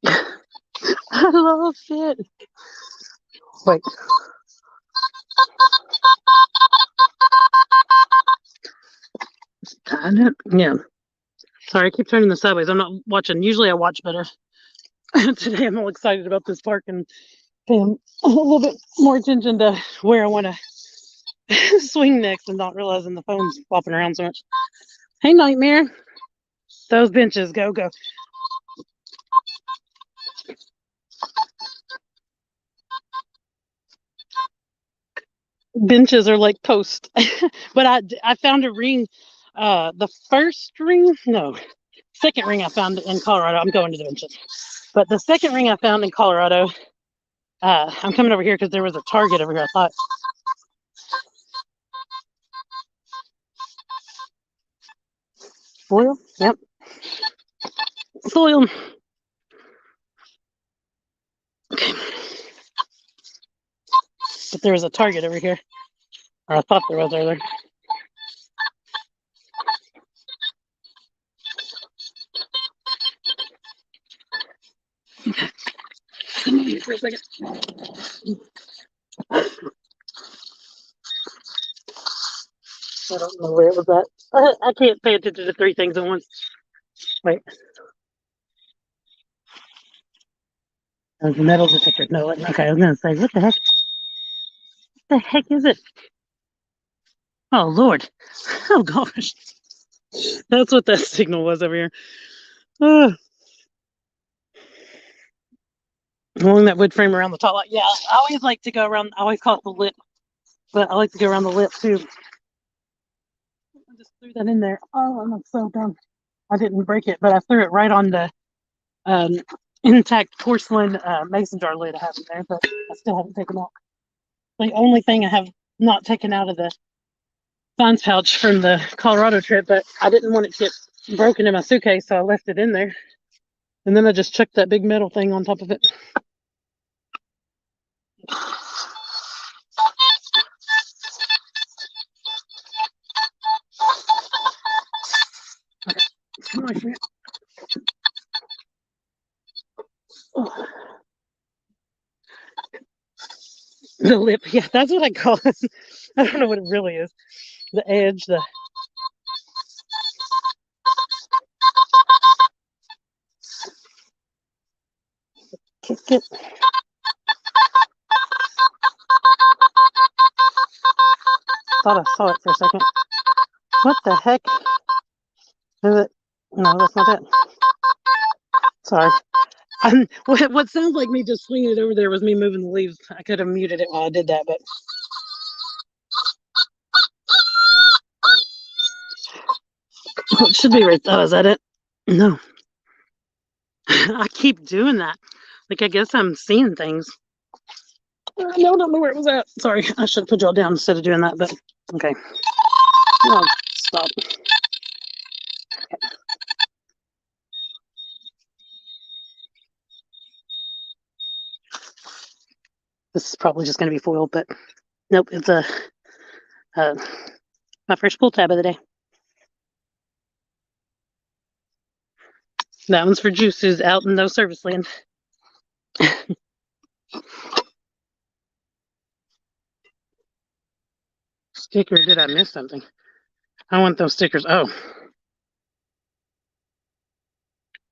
I love it. Wait. Yeah. Sorry, I keep turning the sideways. I'm not watching. Usually I watch better. Today I'm all excited about this park and paying a little bit more attention to where I want to swing next and not realizing the phone's flopping around so much. Hey, Nightmare. Those benches, go, go. Benches are like posts. But I found a ring. The first ring, no, second ring I found in Colorado. I'm going to the benches. But the second ring I found in Colorado, I'm coming over here because there was a Target over here. I thought Foil? Yep. Foil. Okay. But there was a target over here. Or I thought there was earlier. Okay. For a second. I don't know where it was at. I can't pay attention to three things at once. Wait. The metal detector. No, okay, I was gonna say, what the heck? What the heck is it? Oh Lord. Oh gosh. That's what that signal was over here. Along that wood frame around the top. Yeah, I always like to go around. I always call it the lip, but I like to go around the lip too. I just threw that in there. Oh, I'm so dumb. I didn't break it, but I threw it right on the intact porcelain mason jar lid I have in there, but I still haven't taken out. The only thing I have not taken out of the finds pouch from the Colorado trip, but I didn't want it to get broken in my suitcase, so I left it in there. And then I just chucked that big metal thing on top of it. Okay. Oh. The lip, yeah, that's what I call it. I don't know what it really is. The edge, the kick it. Thought I saw it for a second. What the heck is it? No, that's not it. Sorry. What sounds like me just swinging it over there was me moving the leaves. I could have muted it while I did that, but it should be right. Oh, is that it? No. I keep doing that. Like, I guess I'm seeing things. No, I don't know where it was at. Sorry, I should have put y'all down instead of doing that, but okay. Oh, stop. Okay. This is probably just going to be foiled, but nope, it's my first pull tab of the day. That one's for Juice, who's out in no service land. Sticker, did I miss something? I want those stickers. Oh.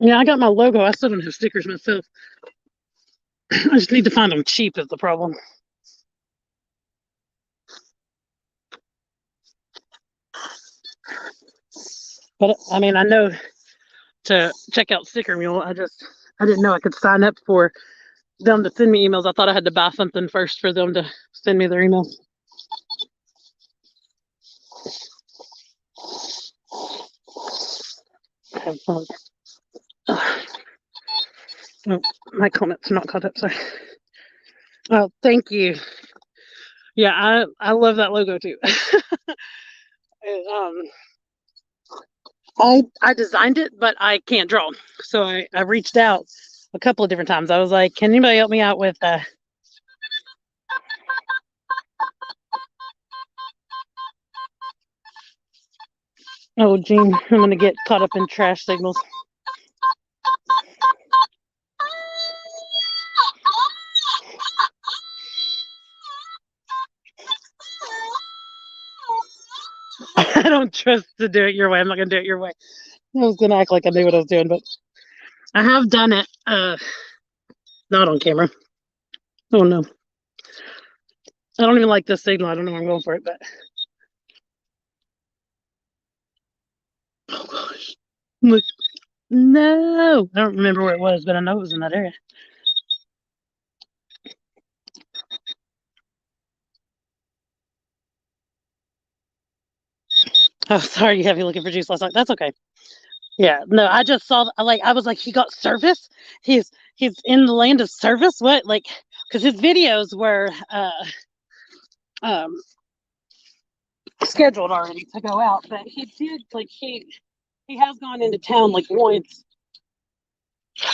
Yeah, I got my logo. I still don't have stickers myself. I just need to find them cheap is the problem. But I mean, I know to check out Sticker Mule. I didn't know I could sign up for them to send me emails. I thought I had to buy something first for them to send me their emails. Have fun. Oh, my comments are not caught up. Sorry. Oh, thank you. Yeah, I love that logo too. I designed it, but I can't draw. So I reached out a couple of different times. I was like, can anybody help me out with oh, Gene, I'm going to get caught up in trash signals. I don't trust to do it your way. I'm not going to do it your way. I was going to act like I knew what I was doing, but I have done it. Not on camera. Oh, no. I don't even like this signal. I don't know where I'm going for it, but. Oh, gosh. Look. No. I don't remember where it was, but I know it was in that area. Oh, sorry, you have me looking for Juice last night. That's okay. Yeah, no, I just saw. I was like, he got service. He's in the land of service. What, like, because his videos were scheduled already to go out, but he did he He has gone into town like once.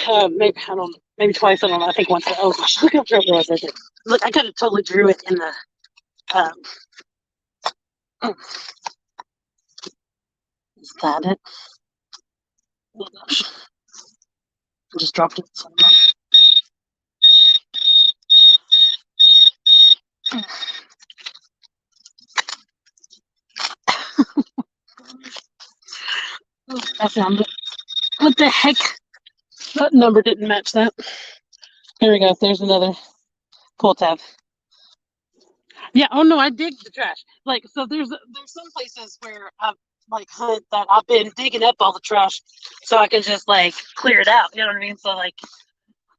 Maybe I don't know, maybe twice. I don't know. I think once. Oh gosh, look how terrible it was right there. Look, I could have totally drew it in the. Um, oh, is that it? Oh gosh, I just dropped it. I found it. What the heck? That number didn't match that. Here we go. There's another pull tab. Yeah. Oh no, I dig the trash. Like so, there's some places where I've like hunted that I've been digging up all the trash, so I can just like clear it out. You know what I mean? So like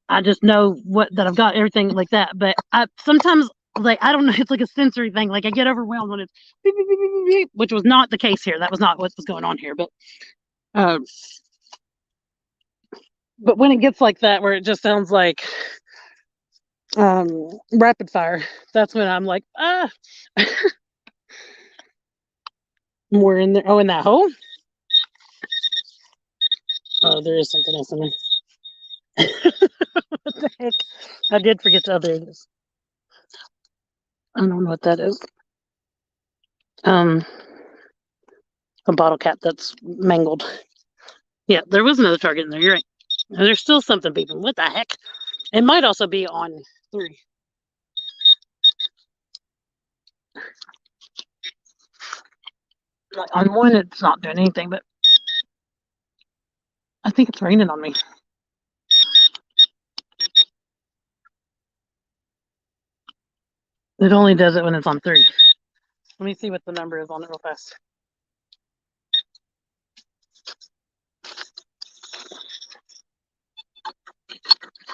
I just know what that I've got everything like that. But I sometimes like I don't know. It's like a sensory thing. Like I get overwhelmed when it's beep, beep, beep, beep, beep, which was not the case here. That was not what was going on here. Um, but when it gets like that, where it just sounds like rapid fire, that's when I'm like, ah. More in there. Oh, in that hole? Oh, there is something else in there. What the heck? I did forget the other. I don't know what that is. Um, a bottle cap that's mangled. Yeah, there was another target in there. You're right. There's still something beeping. What the heck? It might also be on 3. Like on 1, it's not doing anything, but I think it's raining on me. It only does it when it's on 3. Let me see what the number is on it real fast.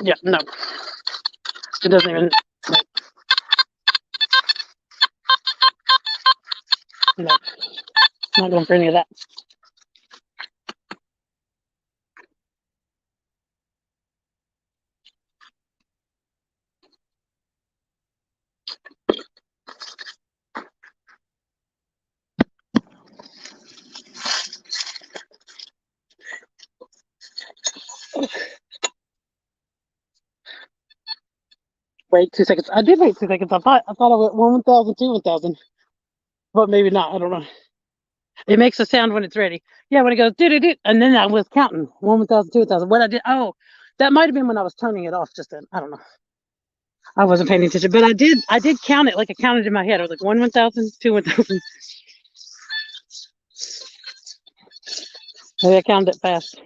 Yeah, no. It doesn't even. Like, no. Not going for any of that. Wait 2 seconds. I did wait 2 seconds. I thought I went 1,000, 1,000. But maybe not. I don't know. It makes a sound when it's ready. Yeah, when it goes do do do, and then I was counting 1,000, 2,000. What I did? Oh, that might have been when I was turning it off. Just then, I don't know. I wasn't paying attention, but I did. I did count it like I counted in my head. I was like 1,000, 2,000. Maybe I counted it fast.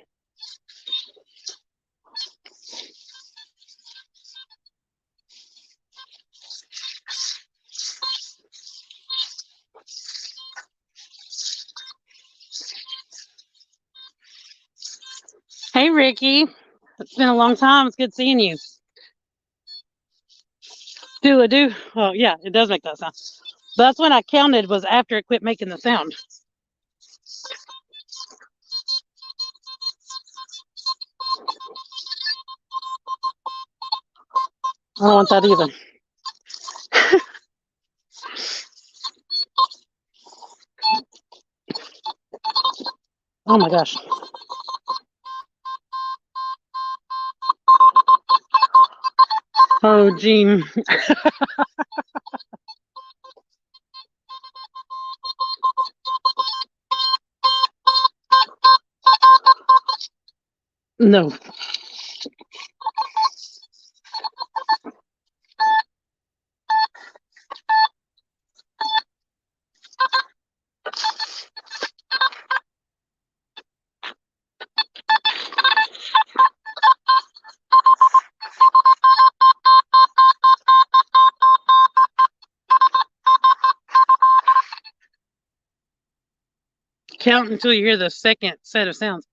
Hey, Ricky. It's been a long time. It's good seeing you. Do a do. Oh, yeah, it does make that sound. But that's when I counted was after it quit making the sound. I don't want that either. Oh my gosh. Oh, Gene. No. Count until you hear the second set of sounds.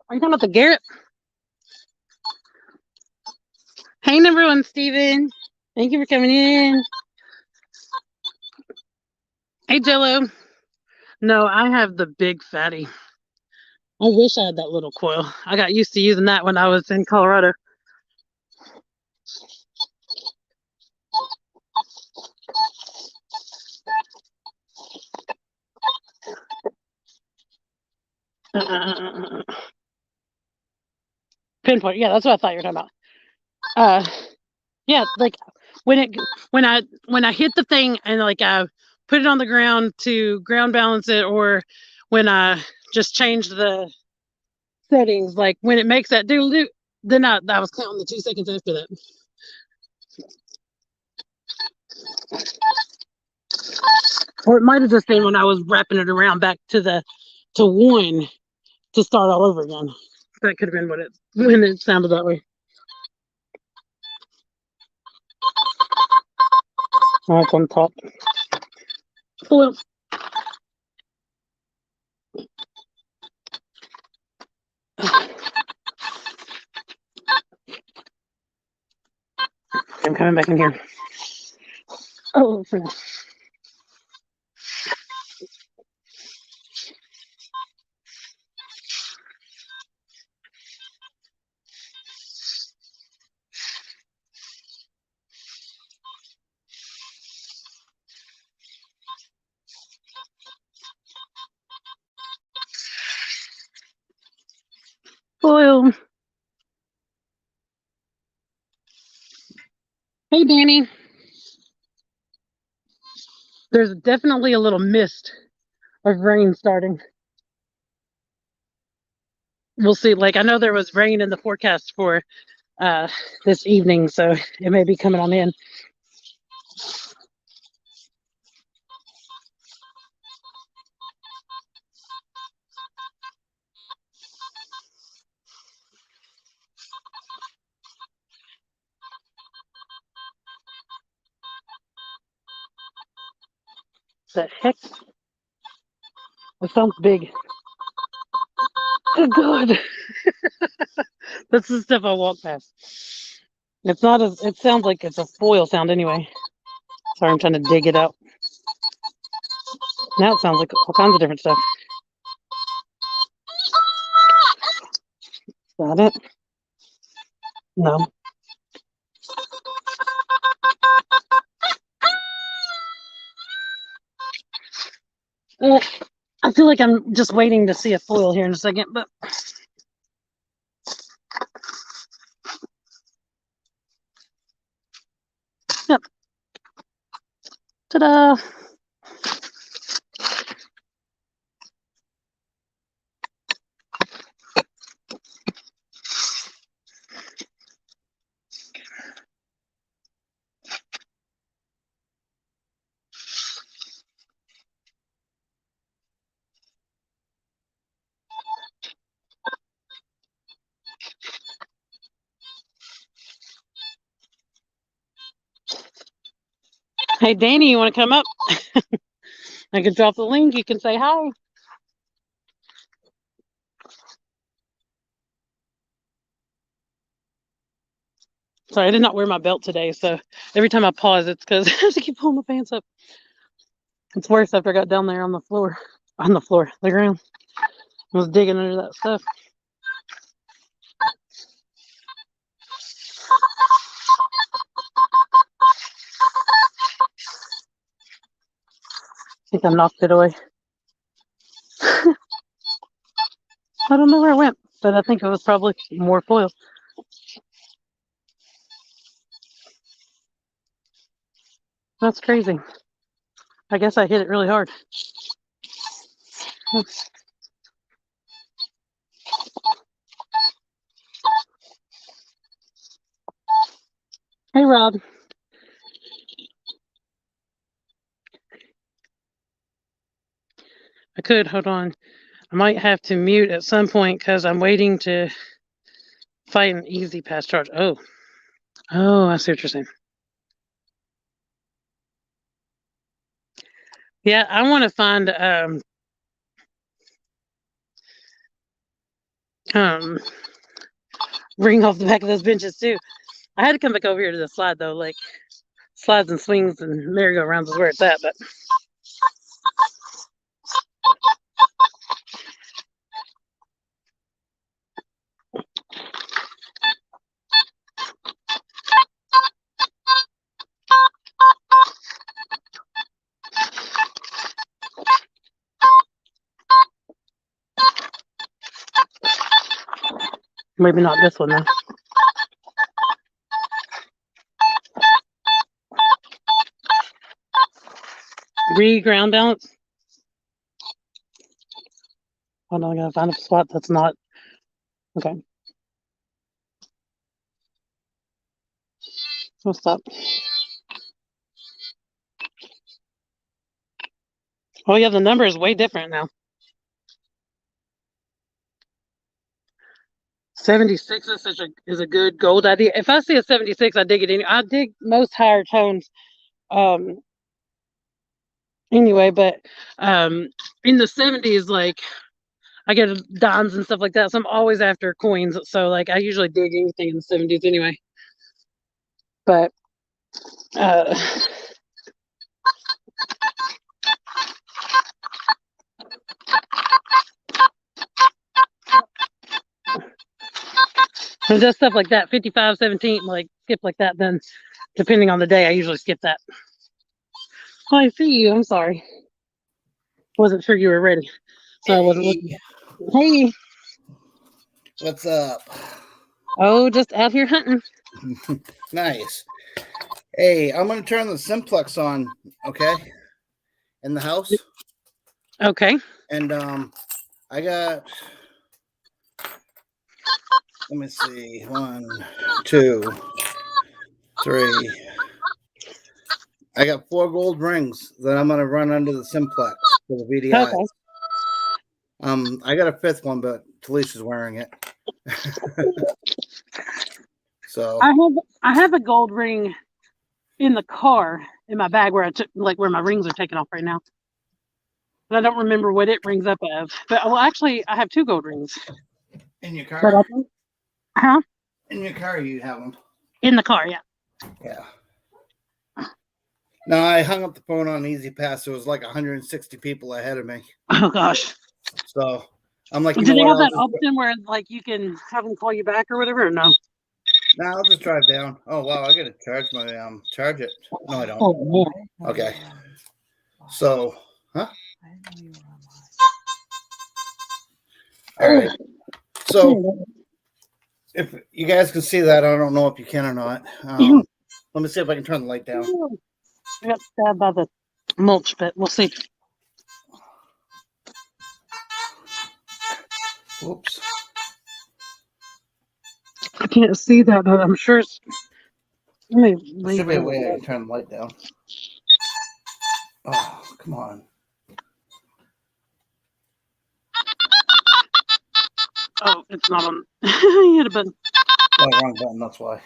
Are you talking about the Garrett? Hey, number 1, Steven. Thank you for coming in. Hey, Jello. No, I have the big fatty. I wish I had that little coil. I got used to using that when I was in Colorado. Pinpoint. Yeah, that's what I thought you were talking about. Yeah, like when I hit the thing and like I put it on the ground to ground balance it, or when I just changed the settings, like when it makes that do, then I was counting the 2 seconds after that. Or it might have just been when I was wrapping it around back to 1 to start all over again. That could have been when it sounded that way. Oh, it's on top. Well, I'm coming back in here. Oh, foil. Hey, Danny. There's definitely a little mist of rain starting. We'll see. Like, I know there was rain in the forecast for this evening, so it may be coming on in. The heck? It sounds big. Good God. That's the stuff I walk past. It's not as, it sounds like it's a foil sound anyway. Sorry, I'm trying to dig it out. Now it sounds like all kinds of different stuff. Is that it? No. I feel like I'm just waiting to see a foil here in a second, but yep. Ta-da! Hey, Danny, you want to come up? I can drop the link. You can say hi. Sorry, I did not wear my belt today, so every time I pause, it's because I have to keep pulling my pants up. It's worse after I got down there on the ground. I was digging under that stuff. I think I knocked it away. I don't know where it went, but I think it was probably more foil. That's crazy. I guess I hit it really hard. Hey, Rob. I could, hold on. I might have to mute at some point because I'm waiting to fight an easy pass charge. Oh, I see what you're saying. Yeah, I want to find ring off the back of those benches too. I had to come back over here to the slide though, like slides and swings and merry-go-rounds is where it's at, but Maybe not this one though. Ground balance. Hold on, I gotta find a spot that's not okay. What's up? Oh yeah, the number is way different now. 76 is a good gold idea. If I see a 76, I dig it. I dig most higher tones. Anyway, but in the 70s, like I get dimes and stuff like that. So I'm always after coins. So like I usually dig anything in the 70s anyway. But and just stuff like that, 55, 17, like skip like that, then depending on the day, I usually skip that. Oh, I see you. I'm sorry. Wasn't sure you were ready. So I wasn't looking. Hey. What's up? Oh, just out here hunting. Nice. Hey, I'm going to turn the simplex on, okay? In the house. Okay. And I got, let me see, 1, 2, 3. I got 4 gold rings that I'm going to run under the simplex for the VDI. Okay. I got a 5th one, but Talisha's wearing it. So I have a gold ring in the car in my bag where I took, like where my rings are taken off right now. But I don't remember what it rings up of. But well, actually, I have 2 gold rings. in your car? Huh? In your car, you have them. In the car, yeah. Yeah. No, I hung up the phone on Easy Pass. There was like 160 people ahead of me. Oh gosh. So I'm like, Do they have that option where like you can have them call you back or whatever? Or no. No, I'll just drive down. Oh wow, I gotta charge my charge it. No, I don't. Oh man. Okay. So, huh? All right. So if you guys can see that, I don't know if you can or not. Let me see if I can turn the light down. I got stabbed by the mulch, but we'll see. Whoops. I can't see that, but I'm sure it's. There should be a way I can turn the light down. Oh, come on. Oh, it's not on. You hit a button. Oh, wrong button, that's why.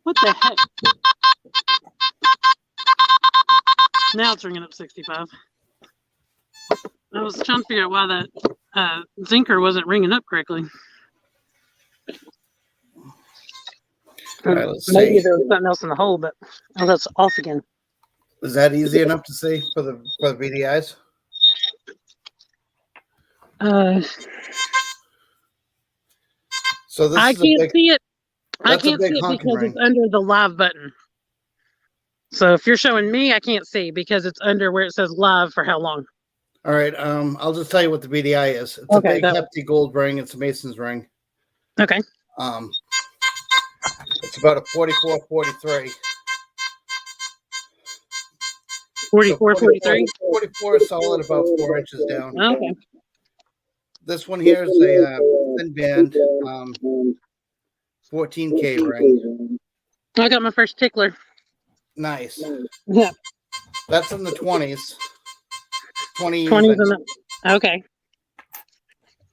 What the heck? Now it's ringing up 65. I was trying to figure out why that zinker wasn't ringing up correctly. All right, let's Maybe see. there was something else in the hole, but oh, that's off again. Is that easy enough to see for the VDIs? So this I is can't see it. I That's a can't big see it honking because ring. it's under the live button. So if you're showing me, I can't see because it's under where it says live for how long. All right. I'll just tell you what the VDI is. It's Okay, a big hefty gold ring. It's a Mason's ring. Okay. It's about a 44, 43. 44, 43. 44 solid, about 4 inches down. Okay. This one here is a thin band 14K ring. I got my first tickler. Nice. Yeah. That's in the 20s. 20 20s even. and okay.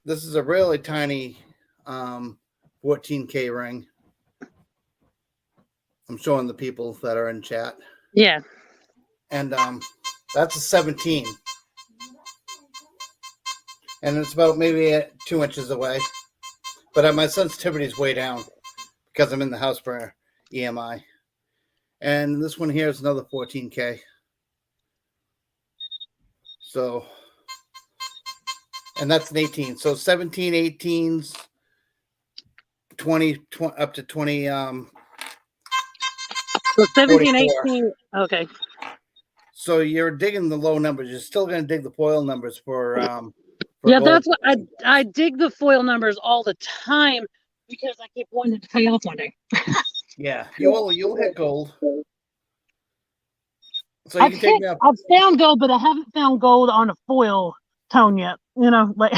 This is a really tiny 14K ring. I'm showing the people that are in chat. Yeah. And that's a 17. And it's about maybe 2 inches away. But my sensitivity is way down because I'm in the house for EMI. And this one here is another 14K. So, and that's an 18. So 17, 18s, 20 up to 20. So 17, 18. Okay. So you're digging the low numbers. You're still going to dig the foil numbers for Yeah, gold. that's what I dig the foil numbers all the time because I keep wanting to pay off one day. Yeah, you'll hit gold. So you can take me up. I've found gold, but I haven't found gold on a foil tone yet. You know, like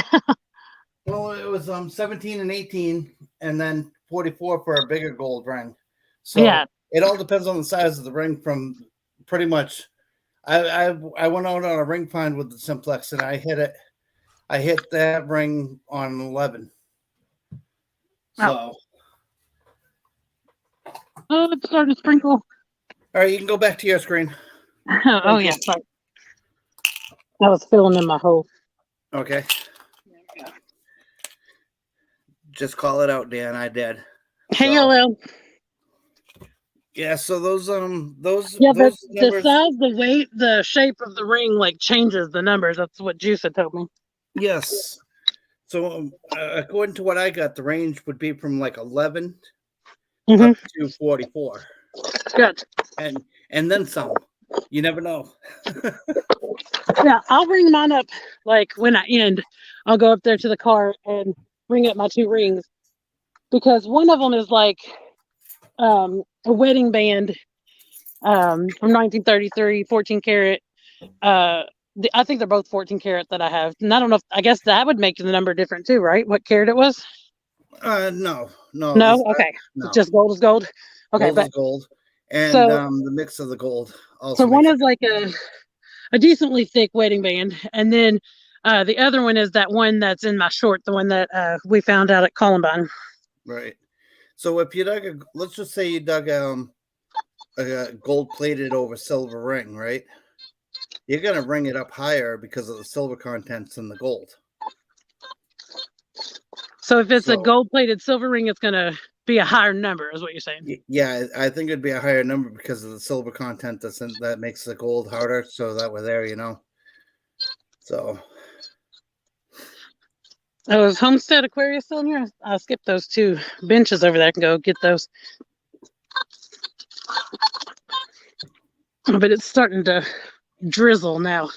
Well, it was 17 and 18, and then 44 for a bigger gold ring. So yeah. it all depends on the size of the ring. From pretty much, I went out on a ring find with the Simplex, and I hit it. I hit that ring on 11. So, Oh, it's starting to sprinkle. all right, you can go back to your screen. Oh yeah, sorry. I was filling in my hole. Okay. Just call it out, Dan. I did. Hey, So, hello. yeah. So those Yeah, but those the numbers. size, the weight, the shape of the ring like changes the numbers. That's what Juice had told me. Yes. So according to what I got, the range would be from like 11 up to 44, Good. and then some. You never know. Yeah, I'll ring mine up like when I end. I'll go up there to the car and ring up my 2 rings because one of them is like a wedding band from 1933, 14 karat. I think they're both 14 karat that I have. And I don't know I guess that would make the number different too, right? What karat it was? No. No? Okay. No. Just gold is gold. Okay, Gold but is gold, and so the mix of the gold also. so one makes is like a decently thick wedding band, and then the other one is that one that's in my short, the one that we found out at Columbine. right. So if you dug let's just say you dug a gold plated over silver ring, right? You're gonna ring it up higher because of the silver contents in the gold. So if it's a gold plated silver ring, it's gonna be a higher number, is what you're saying? Yeah, I think it'd be a higher number because of the silver content that makes the gold harder. So that we're there, So. Oh, is Homestead Aquarius still in here? I'll skip those 2 benches over there. I can go get those. But it's starting to drizzle now.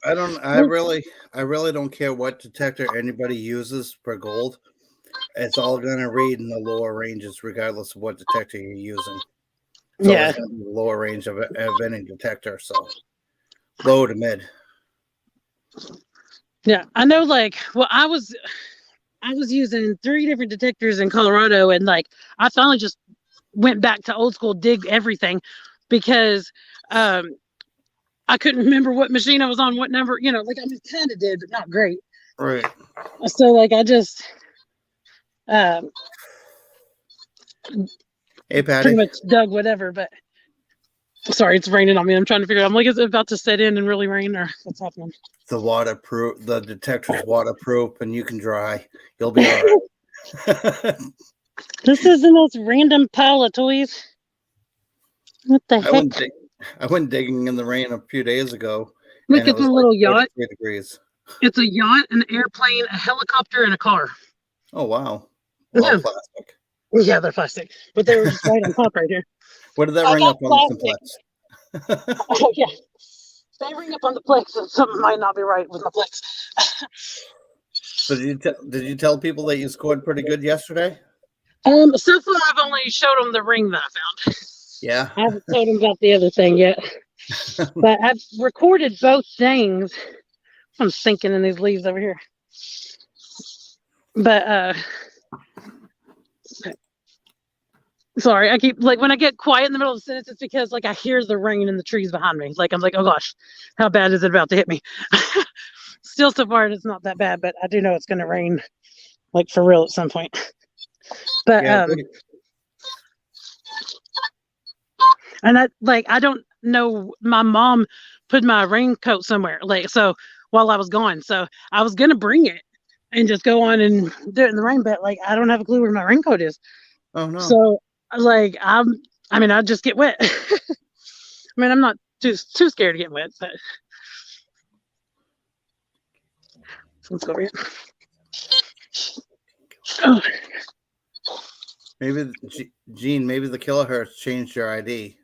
I really don't care what detector anybody uses for gold. It's all gonna read in the lower ranges, regardless of what detector you're using. It's always gonna be the lower range of any detector. So low to mid. Yeah, I know. Like, well, I was using 3 different detectors in Colorado, and like I finally just went back to old school dig everything because I couldn't remember what machine I was on, what number, like I just kind of did, but not great. Right. So like I just hey Patty, pretty much dug whatever. But sorry, it's raining on me. I'm trying to figure out. I'm like, is it about to set in and really rain, or what's happening? The detector's waterproof, and you can dry. You'll be all right. This is the most random pile of toys. What the heck? I went digging in the rain a few days ago. Look, it's a little yacht. 43 degrees. It's a yacht, an airplane, a helicopter, and a car. Oh wow! All plastic. Yeah, they're plastic, but they were just right on top right here. What did that ring up on the Simplex? Oh yeah, they ring up on the Plex, and something might not be right with my Plex. So did you tell people that you scored pretty good yesterday? So far I've only showed them the ring that I found. Yeah. I haven't told them about the other thing yet. But I've recorded both things. I'm sinking in these leaves over here. But sorry, I keep like when I get quiet in the middle of the sentence, it's because like I hear the rain in the trees behind me. Like I'm like, oh gosh, how bad is it about to hit me? Still so far it's not that bad, but I do know it's gonna rain like for real at some point. But and I don't know, my mom put my raincoat somewhere, like so while I was gone. So I was gonna bring it and just go on and do it in the rain, but like I don't have a clue where my raincoat is. Oh no. So like I just get wet. I mean, I'm not too scared to get wet, but let's go over here. Oh. Maybe Gene, maybe the kilohertz changed your ID.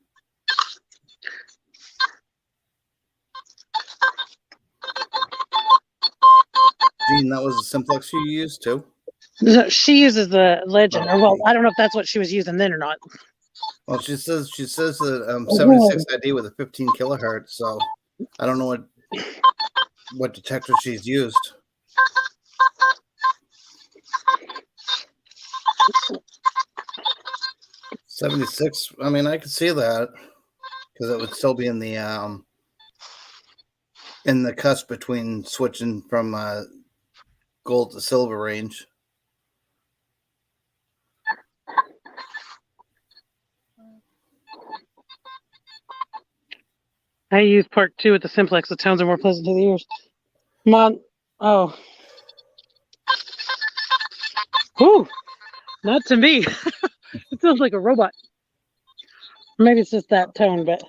Gene, that was the simplex you used too? No, she uses the Legend, or well, I don't know if that's what she was using then or not. Well, she says that 76 ID with a 15 kilohertz. So I don't know what detector she's used. $76. I mean, I could see that because it would still be in the cusp between switching from gold to silver range. I use part 2 with the simplex. The tones are more pleasant to the ears. Oh. Ooh, not to me. It sounds like a robot. Maybe it's just that tone, but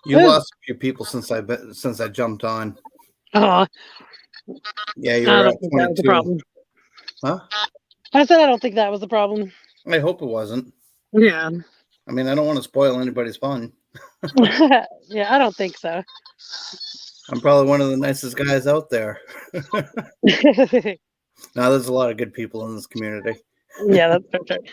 you lost a few people since I jumped on. Oh, yeah, you were at 22. That was the problem. Huh? I said I don't think that was the problem. I hope it wasn't. Yeah. I mean, I don't want to spoil anybody's fun. Yeah, I don't think so. I'm probably one of the nicest guys out there. Now, there's a lot of good people in this community. Yeah, that's perfect.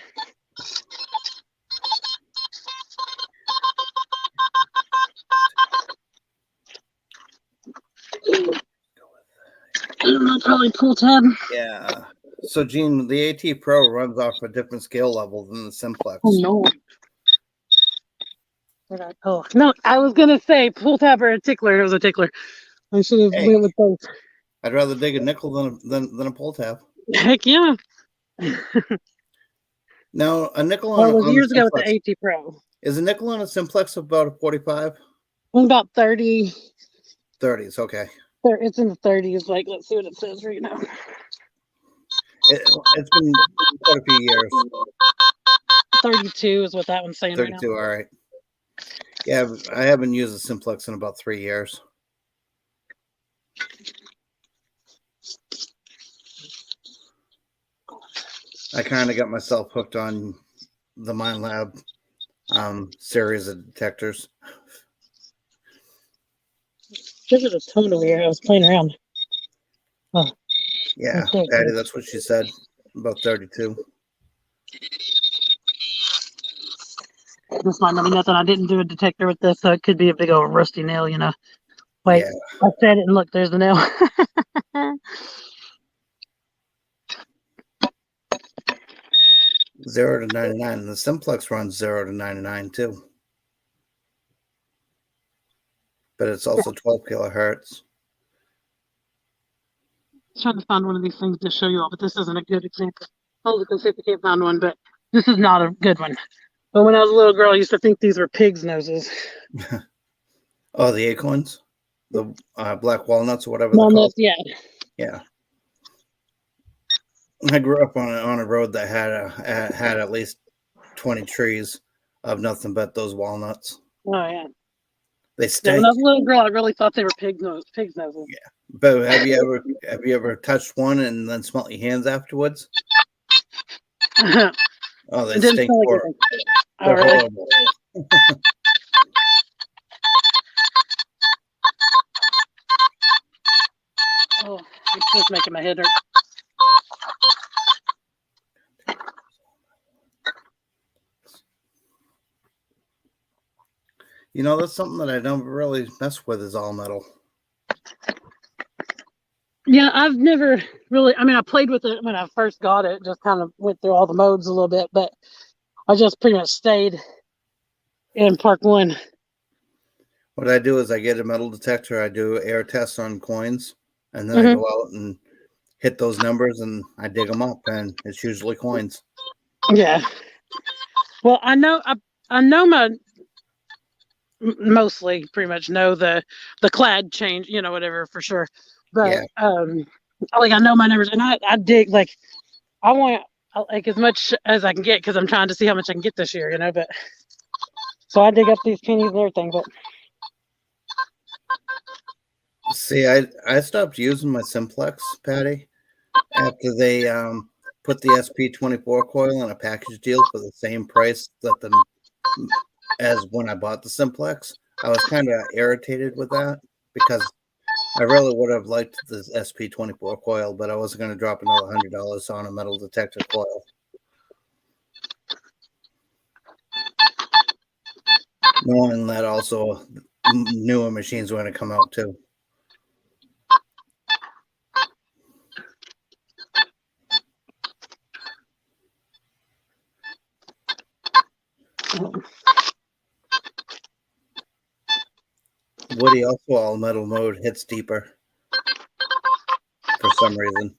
I don't know, probably pull tab. Yeah. So, Gene, the AT Pro runs off a different scale level than the Simplex. Oh, no. Oh, no, I was going to say pull tab or a tickler. It was a tickler. I should have went with both. I'd rather dig a nickel than a pull tab. Heck yeah. Now, a nickel on it was on years the ago with Simplex, the AT Pro. is a nickel on a Simplex about a 45? About 30. 30s, okay. It's in the 30s. Like, let's see what it says right now. It's been quite a few years. 32 is what that one's saying 32, right now. All right. Yeah, I haven't used a Simplex in about 3 years. I kind of got myself hooked on the Minelab series of detectors. Give it a tone over here. I was playing around. Oh, yeah, Patty, that's what she said. About 32. This might not be nothing. I didn't do a detector with this, so it could be a big old rusty nail, you know. Wait, yeah. I said it, and look, there's the nail. 0 to 99, and the Simplex runs 0 to 99 too. But it's also 12 kilohertz. I'm trying to find one of these things to show you all, but this isn't a good example. I'll look and see if I can't find one, but this is not a good one. But when I was a little girl, I used to think these were pigs' noses. Oh, the acorns? The black walnuts or whatever walnuts, they're called? Yeah. I grew up on a road that had at least 20 trees of nothing but those walnuts. Oh, yeah. They stink. When I was a little girl, I really thought they were pig's noses. Yeah. But have you ever touched one and then smelt your hands afterwards? Oh, they stink horrible. Oh, really? Horrible. Oh, it's just making my head hurt. You know, that's something that I don't really mess with is all metal. Yeah, I've never really, I mean, I played with it when I first got it, just kind of went through all the modes a little bit, but I just pretty much stayed in Park 1. What I do is I get a metal detector, I do air tests on coins, and then I go out and hit those numbers and I dig them up, and it's usually coins. Yeah. Well, I know mostly pretty much know the clad change, you know, whatever for sure. But like I know my numbers, and I dig, like I want like as much as I can get because I'm trying to see how much I can get this year, you know. But so I dig up these pennies and everything. But see, I stopped using my Simplex, Patty, after they put the SP24 coil in a package deal for the same price as when I bought the Simplex. I was kind of irritated with that because I really would have liked this SP24 coil, but I wasn't going to drop another $100 on a metal detector coil. Knowing that also newer machines were going to come out too. Woody also all metal mode hits deeper for some reason.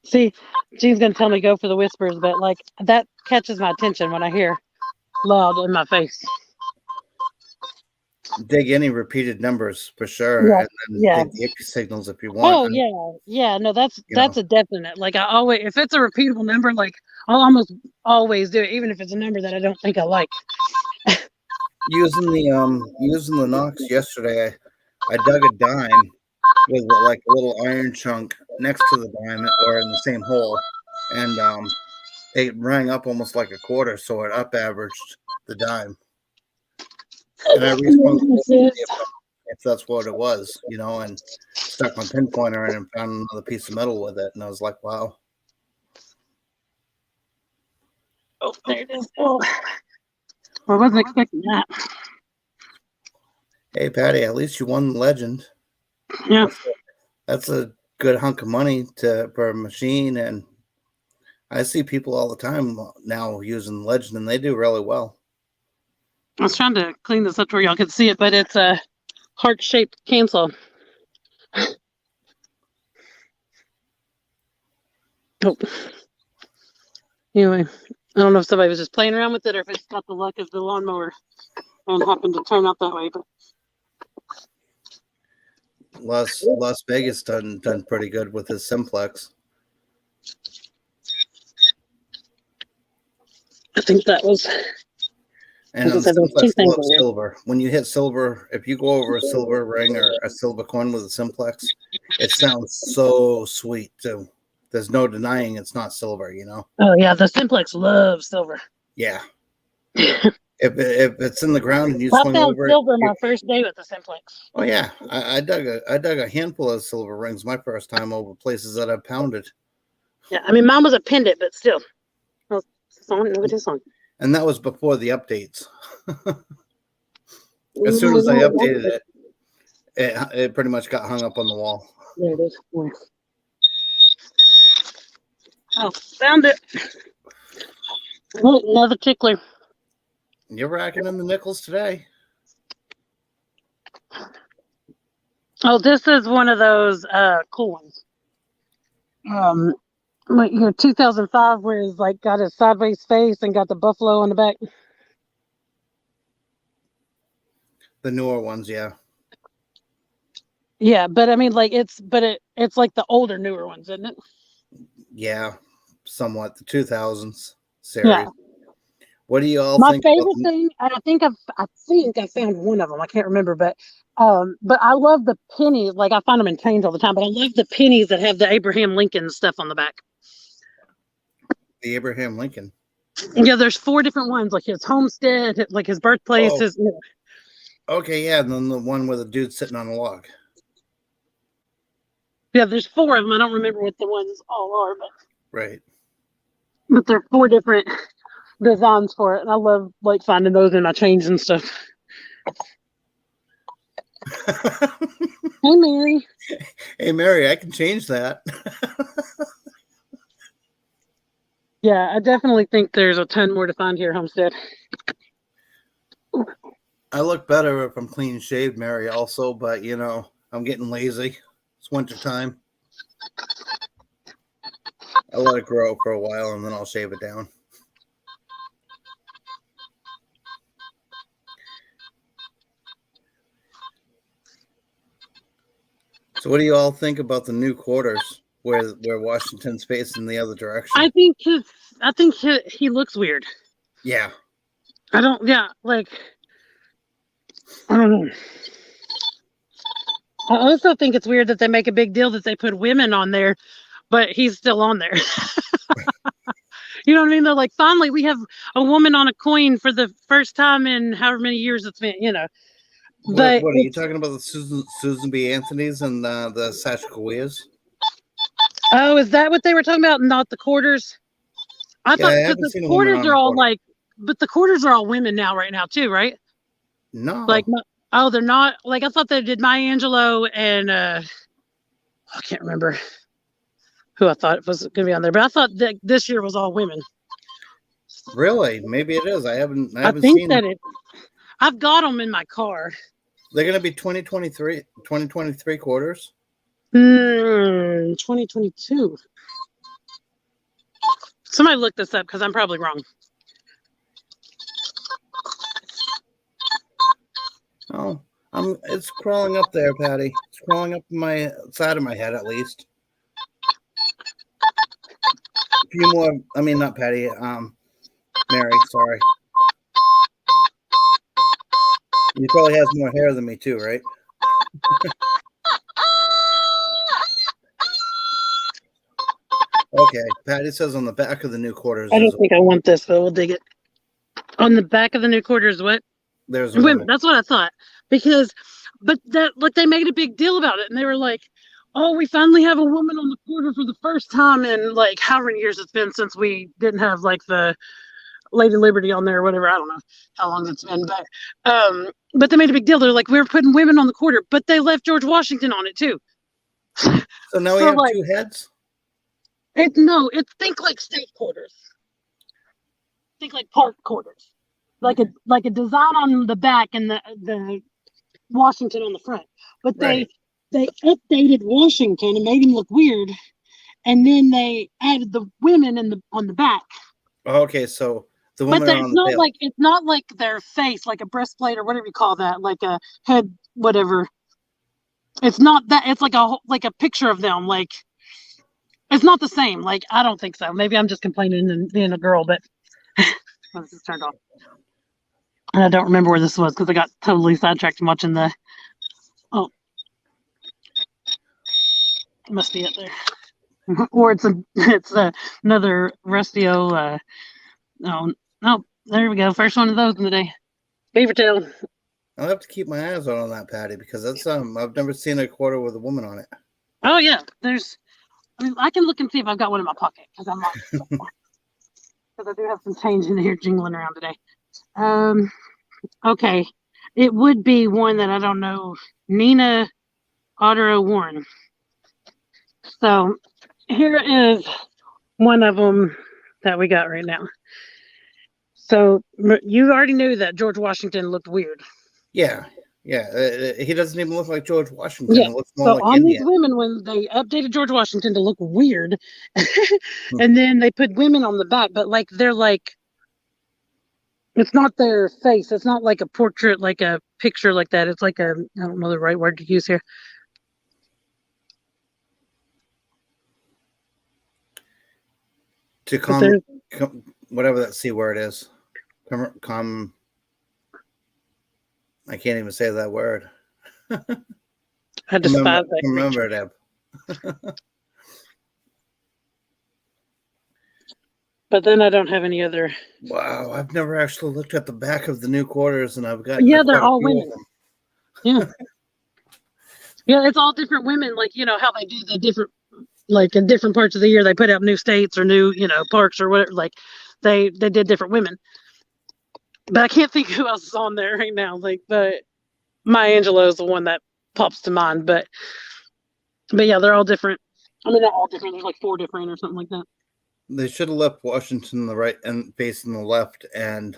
See, Gene's gonna tell me go for the whispers, but like that catches my attention when I hear loud in my face. Dig any repeated numbers for sure, Yeah, and then yeah. dig the IP signals if you want. Oh yeah. No, that's a definite. Like I always, if it's a repeatable number, like I'll almost always do it, even if it's a number that I don't think I like. Using the Knox yesterday, I dug a dime with like a little iron chunk next to the dime or in the same hole, and it rang up almost like a quarter, so it up averaged the dime. And I respun if that's what it was, and stuck my pinpointer in and found another piece of metal with it, and I was like, wow. Oh, there it is. Oh, I wasn't expecting that. Hey, Patty, at least you won the legend. Yeah. That's a good hunk of money per machine, and I see people all the time now using legend, and they do really well. I was trying to clean this up to where y'all could see it, but it's a heart-shaped cancel. Oh. Anyway, I don't know if somebody was just playing around with it or if it's got the luck of the lawnmower and happened to turn out that way. But Las Vegas done pretty good with his simplex. I think that was. And on simplex, silver. When you hit silver, if you go over a silver ring or a silver coin with a simplex, it sounds so sweet too. There's no denying it's not silver, Oh yeah, the simplex loves silver. Yeah. if it's in the ground and you swing over it. I found silver my first day with the simplex. Oh yeah, I dug a handful of silver rings my first time over places that I've pounded. Yeah, I mean mine was a pendant, but still. Oh, what is on? And that was before the updates. As soon as I updated it pretty much got hung up on the wall. There it is. Oh, found it. Oh, another tickler. You're racking in the nickels today. Oh, this is one of those cool ones. Like your 2005, where it's like got a sideways face and got the buffalo on the back. The newer ones, yeah. Yeah, but I mean, like it's like the older, newer ones, isn't it? Yeah, somewhat the 2000s series. Yeah. What do you all My think? My favorite thing, and I think I found one of them. I can't remember, but I love the pennies. Like I find them in chains all the time, but I love the pennies that have the Abraham Lincoln stuff on the back. The Abraham Lincoln. Yeah, there's 4 different ones, like his homestead, like his birthplace. Oh. Okay, yeah, and then the one with the dude sitting on a log. Yeah, there's 4 of them. I don't remember what the ones all are, but right. But there are 4 different designs for it, and I love like finding those in my chains and stuff. Hey, Mary. Hey, Mary, I can change that. Yeah, I definitely think there's a ton more to find here, Homestead. I look better if I'm clean shaved, Mary, also, but I'm getting lazy. It's winter time. I'll let it grow for a while and then I'll shave it down. So what do you all think about the new quarters where Washington's facing the other direction? I think he looks weird. Yeah. I don't know. I also think it's weird that they make a big deal that they put women on there, but he's still on there. You know what I mean? They're like, finally, we have a woman on a coin for the first time in however many years it's been, you know. But What are you talking about? The Susan B. Anthony's and the Sasha Kaweas? oh, is that what they were talking about? Not the quarters? I Yeah, I thought because haven't the seen a woman quarters on are the all quarter. like, but the quarters are all women now, right now too, right? Like, No, oh, they're not. Like I thought they did Maya Angelou and I can't remember who I thought was going to be on there, but I thought that this year was all women. really? Maybe it is. I haven't. I I haven't think seen. that I've got them in my car. They're going to be 2023 quarters. 2022. Somebody look this up because I'm probably wrong. Oh, it's crawling up there, Patty. It's crawling up my side of my head, at least. A few more. I mean, not Patty. Mary. Sorry. He probably has more hair than me too, right? Okay. Patty says on the back of the new quarters I don't think I want this, but we'll dig it. On the back of the new quarters, what? there's a Women. woman. That's what I thought. Because, but that, like, they made a big deal about it, and they were like, "Oh, we finally have a woman on the quarter for the first time in like however many years it's been since we didn't have like the Lady Liberty on there or whatever. I don't know how long it's been, but they made a big deal. They're like, we're putting women on the quarter, but they left George Washington on it too. So now we So have like, two heads. it's think like state quarters, think like park quarters, like a design on the back and the Washington on the front. But Right. they updated Washington and made him look weird, and then they added the women in the on the back. Okay, so the But women are on the tail. it's not like their face, like a breastplate or whatever you call that, like a head, whatever. It's not that. It's like a picture of them. Like it's not the same. Like I don't think so. Maybe I'm just complaining and being a girl, but this is turned off. And I don't remember where this was because I got totally sidetracked watching the. Oh, it must be it there, or it's another Rustio. No, no, there we go. First one of those in the day. Beaver tail. I'll have to keep my eyes on that, Patty, because that's I've never seen a quarter with a woman on it. Oh yeah, there's. I mean, I can look and see if I've got one in my pocket because I'm not. Because I do have some change in here jingling around today. Okay, it would be one that I don't know, Nina Otero Warren. So here is one of them that we got right now. So you already knew that George Washington looked weird. Yeah, yeah. He doesn't even look like George Washington. Yeah. It looks more So like on these Indian. women, when they updated George Washington to look weird, and then they put women on the back, but like they're like, it's not their face. It's not like a portrait, like a picture like that. It's like I don't know the right word to use here. To whatever that C word is. I can't even say that word. I despise that. Commemorative. But then I don't have any other. Wow, I've never actually looked at the back of the new quarters, and I've got They're all women. Yeah, yeah, it's all different women. Like how they do the different, like in different parts of the year, they put out new states or new parks or whatever. Like they did different women. But I can't think who else is on there right now. Like, but Maya Angelou is the one that pops to mind. But yeah, they're all different. I mean, not all different. There's like 4 different or something like that. They should have left Washington on the right and facing the left, and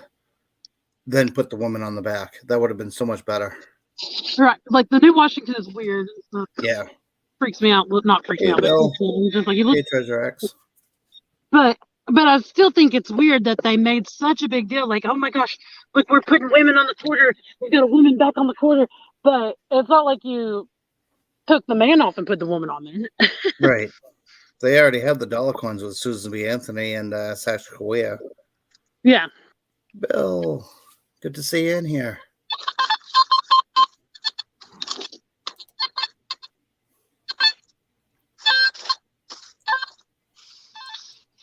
then put the woman on the back. That would have been so much better. Right, like the new Washington is weird. Yeah, freaks me out. Well, not freaks me out, Bill. but just like you look. Hey, Treasure X. But I still think it's weird that they made such a big deal. Like, oh my gosh, look, we're putting women on the quarter. We've got a woman back on the quarter. But it's not like you took the man off and put the woman on there. Right. They already have the dollar coins with Susan B. Anthony and Sasha Kaweah. Yeah. Bill, good to see you in here.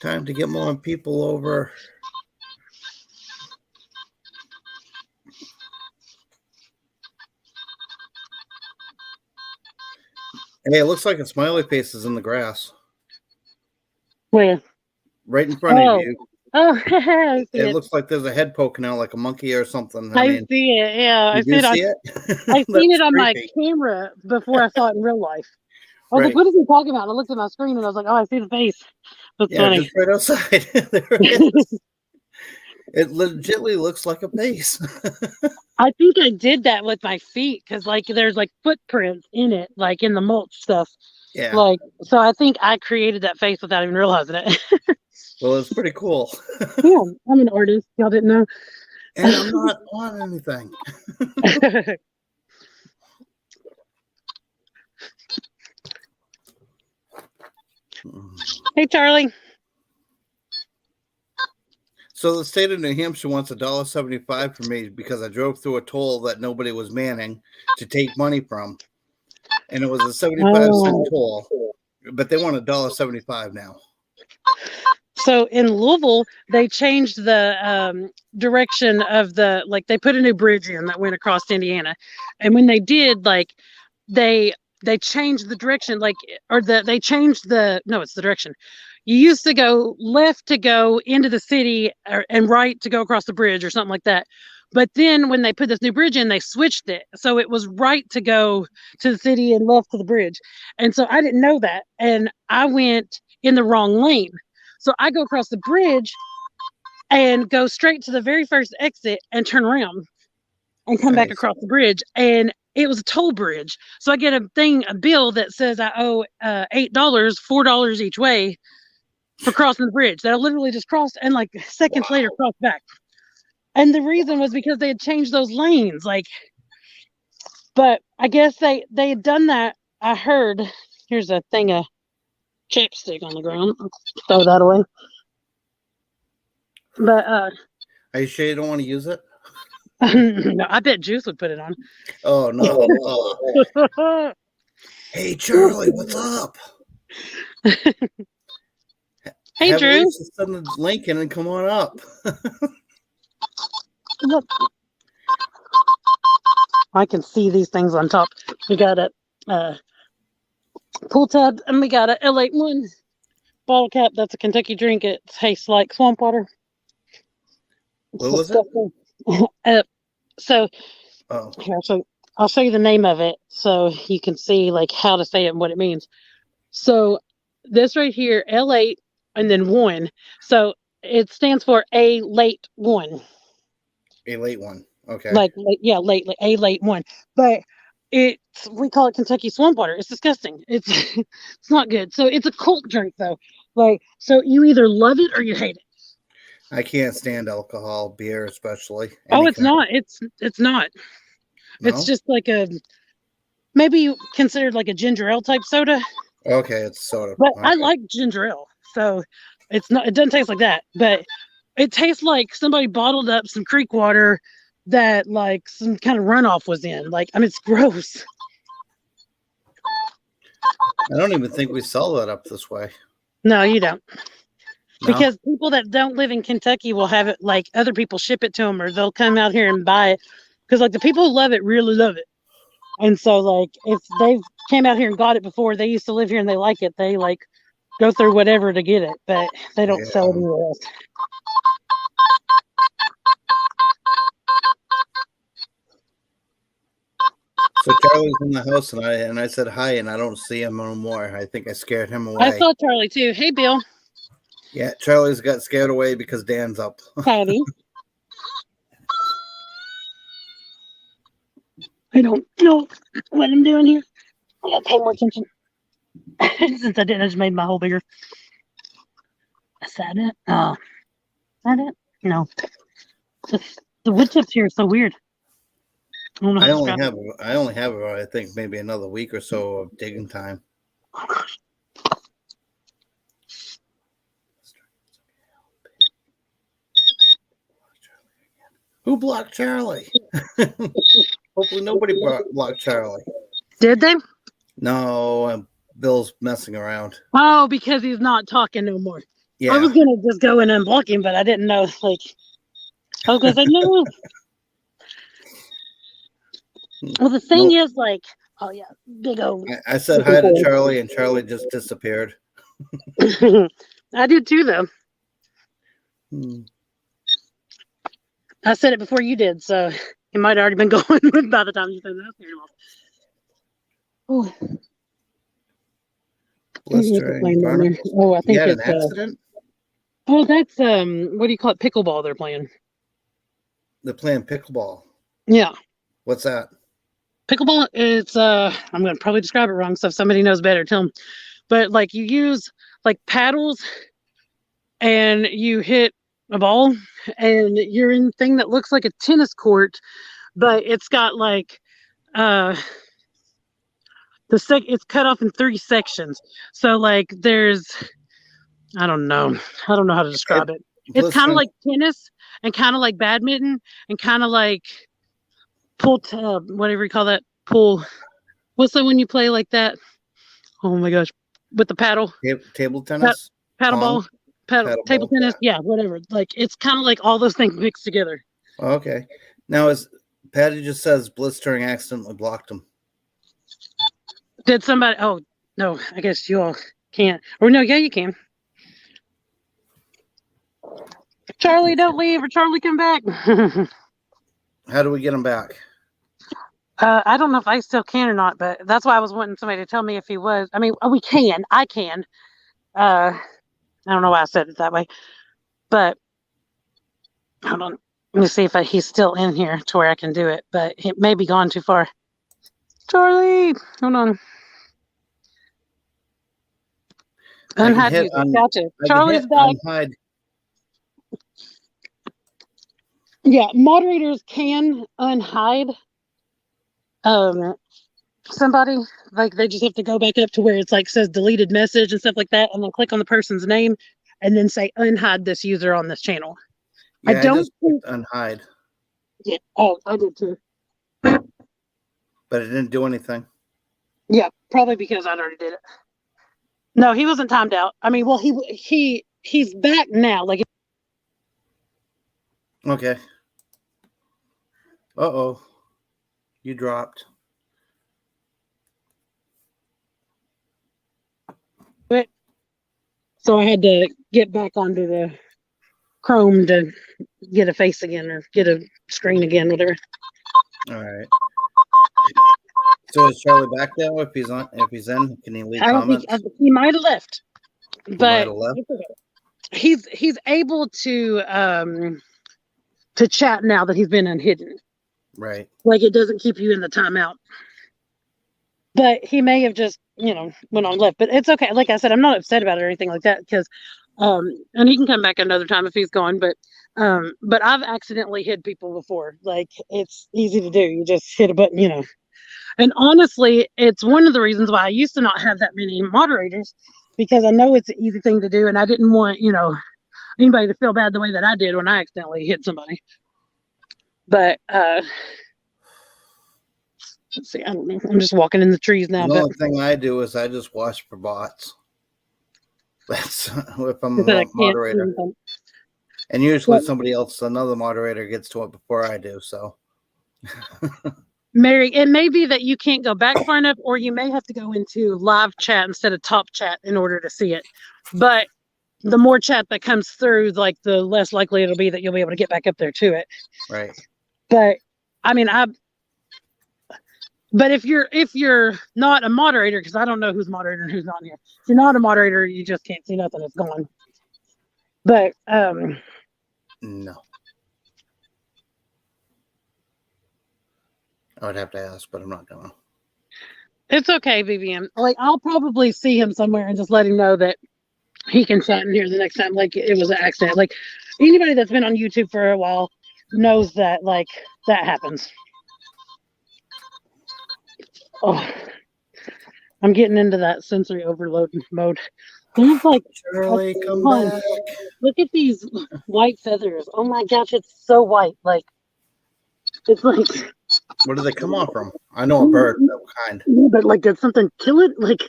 Time to get more people over. Hey, it looks like a smiley face is in the grass. Where? Right in front of you. Oh, I see It it. looks like there's a head poking out like a monkey or something. I see it. Yeah, I see it. See it? I seen it on my creepy. camera before I saw it in real life. I was Right. like, what is he talking about? I looked at my screen and I was like, oh, I see the face. That's funny. Just right outside. There it is. It legitimately looks like a face. I think I did that with my feet because like there's like footprints in it, like in the mulch stuff. Yeah. Like, so I think I created that face without even realizing it. Well, it's pretty cool. Yeah, I'm an artist. Y'all didn't know. And I'm not on anything. Hey, Charlie. So the state of New Hampshire wants $1.75 from me because I drove through a toll that nobody was manning to take money from. And it was a 75-cent toll. But they want $1.75 now. So in Louisville, they changed the direction of the, like they put a new bridge in that went across Indiana. And when they did, like they changed the direction, like, or they changed the, no, it's the direction. You used to go left to go into the city and right to go across the bridge or something like that. But then when they put this new bridge in, they switched it. So it was right to go to the city and left to the bridge. And so I didn't know that. And I went in the wrong lane. So I go across the bridge and go straight to the very first exit and turn around and come back across the bridge. And it was a toll bridge. So I get a bill that says I owe $8, $4 each way for crossing the bridge that I literally just crossed and like seconds later crossed back. And the reason was because they had changed those lanes. Like, but I guess they had done that. I heard, here's a thing of chapstick on the ground. I'll throw that away. But are you sure you don't want to use it? No, I bet Juice would put it on. Oh no. Oh. Hey Charlie, what's up? Hey Drew, send the link in and come on up. Look. I can see these things on top. We got a pull tab and we got a L81 bottle cap. That's a Kentucky drink. It tastes like swamp water. What was it? So here, I'll show you the name of it so you can see like how to say it and what it means. So this right here, L8 and then 1. So it stands for A late 1. A late one. Okay. Like A late 1. But we call it Kentucky swamp water. It's disgusting. It's it's not good. So it's a cult drink though. Like, so you either love it or you hate it. I can't stand alcohol, beer especially. Oh, it's not. It's not. No? It's just like maybe considered like a ginger ale type soda. Okay, it's soda. But okay. I like ginger ale, so it's not. It doesn't taste like that, but it tastes like somebody bottled up some creek water that like some kind of runoff was in. Like, I mean, it's gross. I don't even think we sell that up this way. No, you don't. No. Because people that don't live in Kentucky will have it, like other people ship it to them, or they'll come out here and buy it. Because like the people who love it really love it. And so like if they've came out here and got it before, they used to live here and they like it, they like go through whatever to get it, but they don't sell it anywhere else. So Charlie's in the house and I said hi and I don't see him no more. I think I scared him away. I saw Charlie too. Hey Bill. Yeah, Charlie's got scared away because Dan's up. Howdy. I don't know what I'm doing here. I gotta pay more attention. Since I didn't, I just made my hole bigger. Is that it? Is that it? No. The wood chips here are so weird. I only have I think maybe another week or so of digging time. Who blocked Charlie? Hopefully nobody blocked Charlie. Did they? No, Bill's messing around. Oh, because he's not talking no more. Yeah. I was gonna just go in and unblock him, but I didn't know. Like, I was gonna say no. Well, the thing is, like, oh yeah, big old. I said hi to Charlie, and Charlie just disappeared. I did too, though. Hmm. I said it before you did, so it might have already been going by the time you said that. Oh, Blistering. oh, I think You had it's an accident? oh, that's what do you call it? Pickleball they're playing. They're playing pickleball. Yeah. What's that? Pickleball, it's I'm gonna probably describe it wrong, so if somebody knows better, tell them. But like you use like paddles and you hit a ball and you're in thing that looks like a tennis court, but it's got like it's cut off in 3 sections. So like there's I don't know how to describe it. It's kind of like tennis and kind of like badminton and kind of like pool whatever you call that pool. What's the one you play like that? Oh my gosh, with the paddle. Table tennis. Paddle ball. Table tennis. Yeah, whatever. Like it's kind of like all those things mixed together. Okay. Now is Patty just says blistering accidentally blocked him. Did somebody? Oh no, I guess you all can't. Or no, yeah, you can. Charlie, don't leave, or Charlie, come back. How do we get him back? I don't know if I still can or not, but that's why I was wanting somebody to tell me if he was. I mean, we can. I can. I don't know why I said it that way, but hold on. Let me see if he's still in here to where I can do it, but it may be gone too far. Charlie, hold on. Unhide user. Gotcha. Charlie's back. Unhide. Yeah, moderators can unhide somebody. Like they just have to go back up to where it's like says deleted message and stuff like that, and then click on the person's name and then say unhide this user on this channel. Yeah, I don't think unhide. Yeah. Oh, I did too. But it didn't do anything. Yeah, probably because I already did it. No, he wasn't timed out. I mean, well, he's back now. Like. Okay. Uh-oh. You dropped. So I had to get back onto the Chrome to get a face again or get a screen again, whatever. All right. So is Charlie back now? If he's in, can he leave comments? He might have left, but he's able to chat now that he's been unhidden. Right. Like it doesn't keep you in the timeout. But he may have just, went on left. But it's okay. Like I said, I'm not upset about it or anything like that because, and he can come back another time if he's gone. But I've accidentally hid people before. Like it's easy to do. You just hit a button, And honestly, it's one of the reasons why I used to not have that many moderators because I know it's an easy thing to do, and I didn't want, anybody to feel bad the way that I did when I accidentally hit somebody. But let's see, I don't know. I'm just walking in the trees now. The only thing I do is I just watch for bots. That's if I'm a moderator. And usually somebody else, another moderator gets to it before I do. So, Mary, it may be that you can't go back far enough, or you may have to go into live chat instead of top chat in order to see it. But the more chat that comes through, like the less likely it'll be that you'll be able to get back up there to it. Right. But I mean, but if you're not a moderator, because I don't know who's moderator and who's not here. If you're not a moderator, you just can't see nothing. It's gone. But no. I would have to ask, but I'm not gonna. It's okay, BBM. Like I'll probably see him somewhere and just let him know that he can chat in here the next time. Like it was an accident. Like anybody that's been on YouTube for a while knows that like that happens. Oh, I'm getting into that sensory overload mode. There's like Charlie, come back. Look at these white feathers. Oh my gosh, it's so white. Like it's like. Where do they come off from? I know a bird, no kind. Yeah, but like, did something kill it? Like,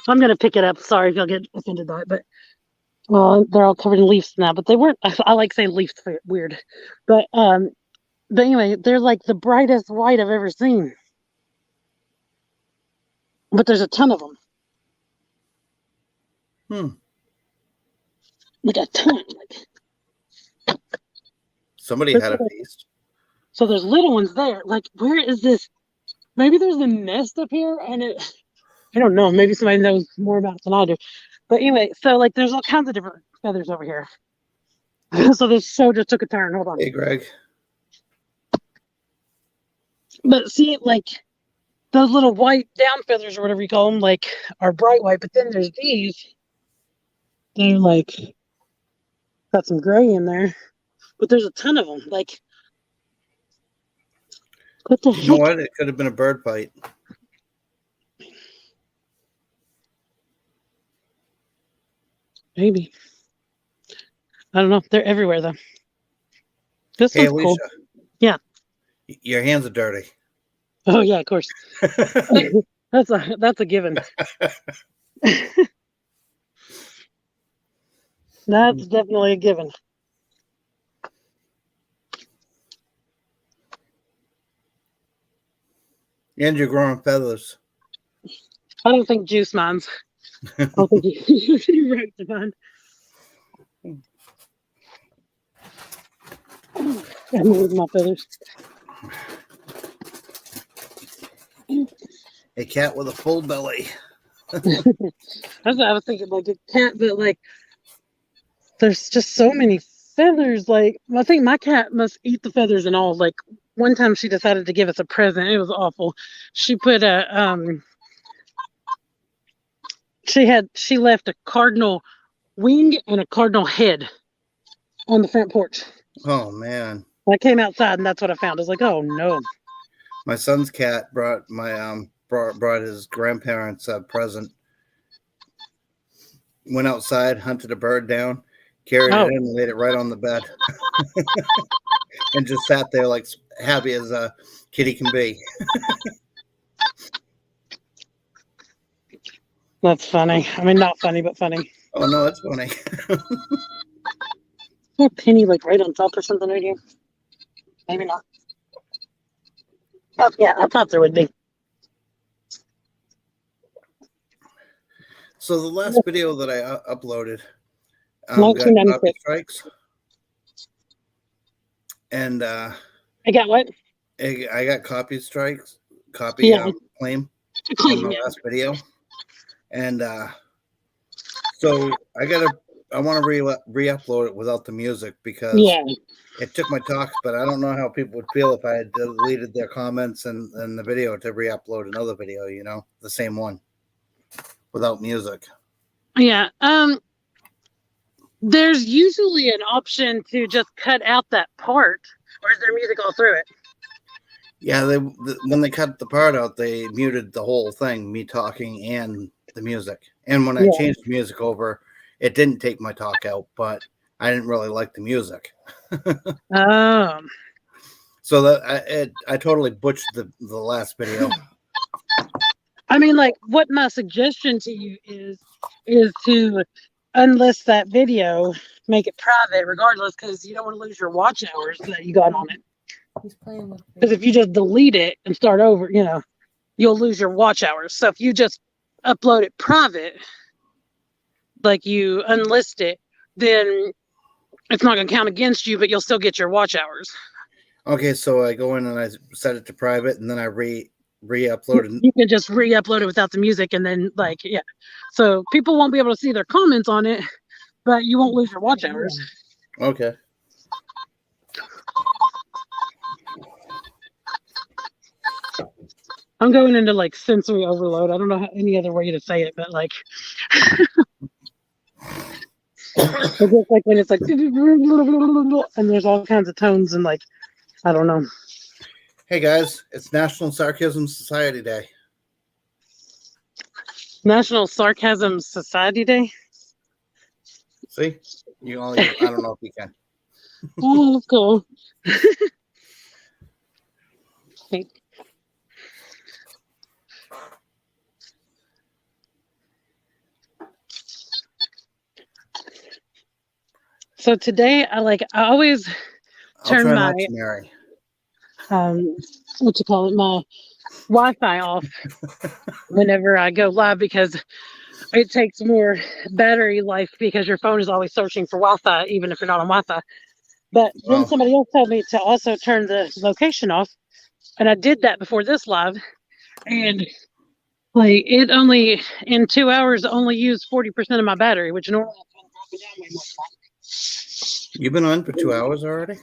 I'm gonna pick it up. Sorry if y'all get offended by it, but Well, they're all covered in leaves now, but they weren't. I like saying leaves, weird, but anyway, they're like the brightest white I've ever seen. But there's a ton of them. Like a ton. Somebody had a feast. So there's little ones there. Like, where is this? Maybe there's a nest up here, and I don't know. Maybe somebody knows more about it than I do. But anyway, so like, there's all kinds of different feathers over here. So this show just took a turn. Hold on. Hey, Greg. But see, like, those little white down feathers or whatever you call them, like, are bright white. But then there's these. They're like, got some gray in there. But there's a ton of them. Like, what the heck? You know what? It could have been a bird bite. Maybe. I don't know. They're everywhere, though. This one's cool. Yeah. Your hands are dirty. Oh, yeah, of course. That's a given. That's definitely a given. And you're growing feathers. I don't think Juice minds. I don't think you're right, Devon. I'm losing my feathers. A cat with a full belly. That's what I was thinking, like a cat, but like there's just so many feathers. Like, I think my cat must eat the feathers and all. Like, one time she decided to give us a present. It was awful. She put she left a cardinal wing and a cardinal head on the front porch. Oh man. I came outside and that's what I found. I was like, oh no. My son's cat brought his grandparents a present. Went outside, hunted a bird down, carried it in, and laid it right on the bed, and just sat there like happy as a kitty can be. That's funny. I mean, not funny, but funny. Oh no, it's funny. A penny like right on top or something right here. Maybe not. Oh yeah, I thought there would be. So the last video that I uploaded got copy strikes, and I got what? I got copy strikes, claim on the last video, and so I want to re-upload it without the music because it took my talks, but I don't know how people would feel if I had deleted their comments and the video to re-upload another video, you know, the same one without music. Yeah. There's usually an option to just cut out that part, or is there music all through it? Yeah, when they cut the part out, they muted the whole thing, me talking and the music. And when I changed the music over, it didn't take my talk out, but I didn't really like the music. So that I totally butchered the last video. I mean, like, what my suggestion to you is to unlist that video, make it private regardless, because you don't want to lose your watch hours that you got on it. Because if you just delete it and start over, you know, you'll lose your watch hours. So if you just upload it private, like you unlist it, then it's not going to count against you, but you'll still get your watch hours. Okay, so I go in and I set it to private, and then I re-upload it. You can just re-upload it without the music, and then so people won't be able to see their comments on it, but you won't lose your watch hours. Okay. I'm going into like sensory overload. I don't know any other way to say it, but like it's just like when it's like and there's all kinds of tones and like I don't know. Hey guys, it's National Sarcasm Society Day. National Sarcasm Society Day? See? I don't know if you can. Oh, that's cool. So today, I always I'll turn try my not to, Mary. what you call it, my Wi-Fi off whenever I go live because it takes more battery life because your phone is always searching for Wi-Fi, even if you're not on Wi-Fi. But then Well, somebody else told me to also turn the location off, and I did that before this live, and like it only in 2 hours only used 40% of my battery, which normally I drop it down way more. you've been on for 2 hours already?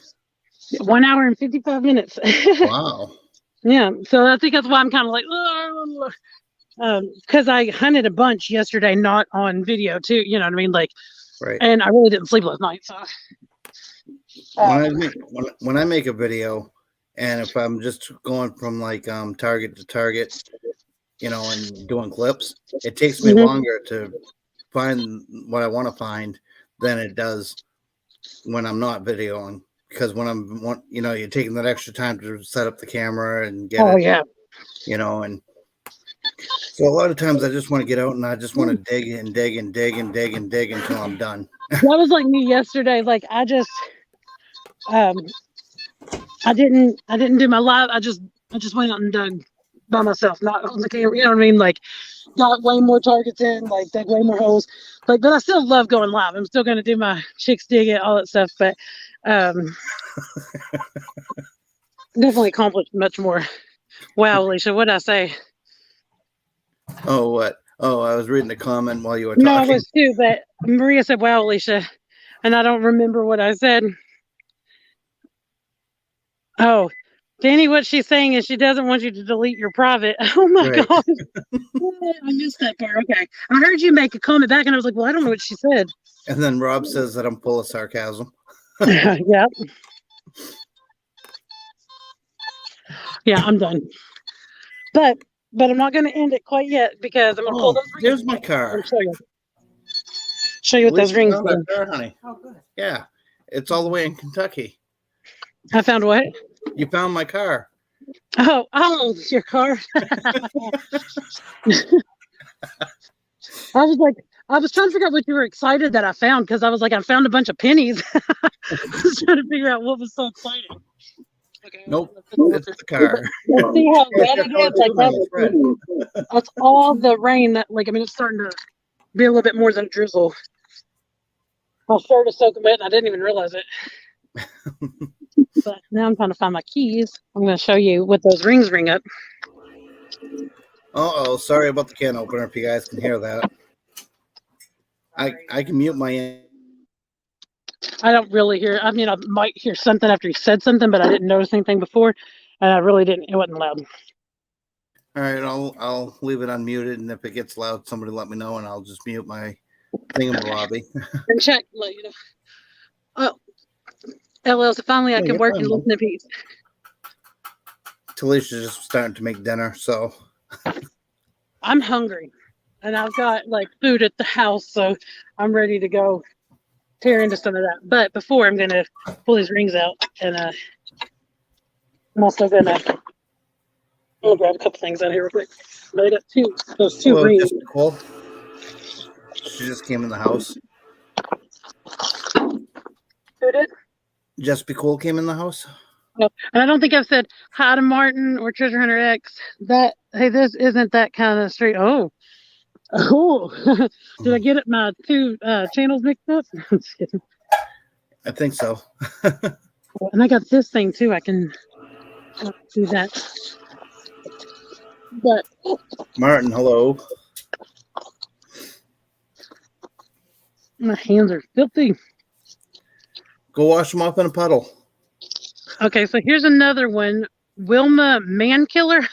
1 hour and 55 minutes. Wow. Yeah, so I think that's why I'm kind of like, because I hunted a bunch yesterday, not on video too. You know what I mean? Like, Right. and I really didn't sleep last night. So When I make a video, and if I'm just going from like target to target, and doing clips, it takes me longer to find what I want to find than it does when I'm not videoing. Because when you're taking that extra time to set up the camera and get it, yeah. and so a lot of times I just want to get out and I just want to dig and dig and dig and dig and dig until I'm done. That was like me yesterday. Like I just, I didn't do my live. I just went out and dug by myself, not on the camera. You know what I mean? Like got way more targets in, like dug way more holes. Like, but I still love going live. I'm still going to do my chicks dig it, all that stuff. But definitely accomplished much more. Wow, Alicia, what did I say? Oh, what? Oh, I was reading the comment while you were No, I talking. was too, but Maria said, wow, Alicia. And I don't remember what I said. Oh, Danny, what she's saying is she doesn't want you to delete your private. Oh my Right. God. I missed that part. Okay. I heard you make a comment back and I was like, well, I don't know what she said. And then Rob says that I'm full of sarcasm. Yeah. Yeah, I'm done. But I'm not going to end it quite yet because I'm going to pull those rings. There's my car. Show you what those rings found our car, honey. Oh, good. Yeah. It's all the way in Kentucky. I found what? You found my car. Oh, your car. I was trying to figure out what you were excited that I found because I was like, I found a bunch of pennies. I was trying to figure out what was so exciting. Okay, nope, it's the car. See how red it is? Like that's all the rain that, like, I mean, it's starting to be a little bit more than a drizzle. My shirt is soaking wet and I didn't even realize it. But now I'm trying to find my keys. I'm going to show you what those rings ring up. Uh-oh, sorry about the can opener if you guys can hear that. I can mute my... I don't really hear. I mean, I might hear something after you said something, but I didn't notice anything before, and I really didn't. It wasn't loud. All right, I'll leave it unmuted, and if it gets loud, somebody let me know, and I'll just mute my thingamabobby. And check, let you know. Oh, LL, so finally I can work and listen to peace. Talicia's just starting to make dinner, so I'm hungry, and I've got like food at the house, so I'm ready to go tear into some of that. But before, I'm gonna pull these rings out, and I'm also gonna grab a couple things out here real quick. But I got those two rings. Just cool. She just came in the house. Who did? Just Be Cool came in the house. No, and I don't think I've said hi to Martin or Treasure Hunter X. Hey, this isn't that kind of street. Oh, did I get it? My two channels mixed up? I think so. And I got this thing too. I can see that. But Martin, hello. My hands are filthy. Go wash them off in a puddle. Okay, so here's another one. Wilma Mankiller.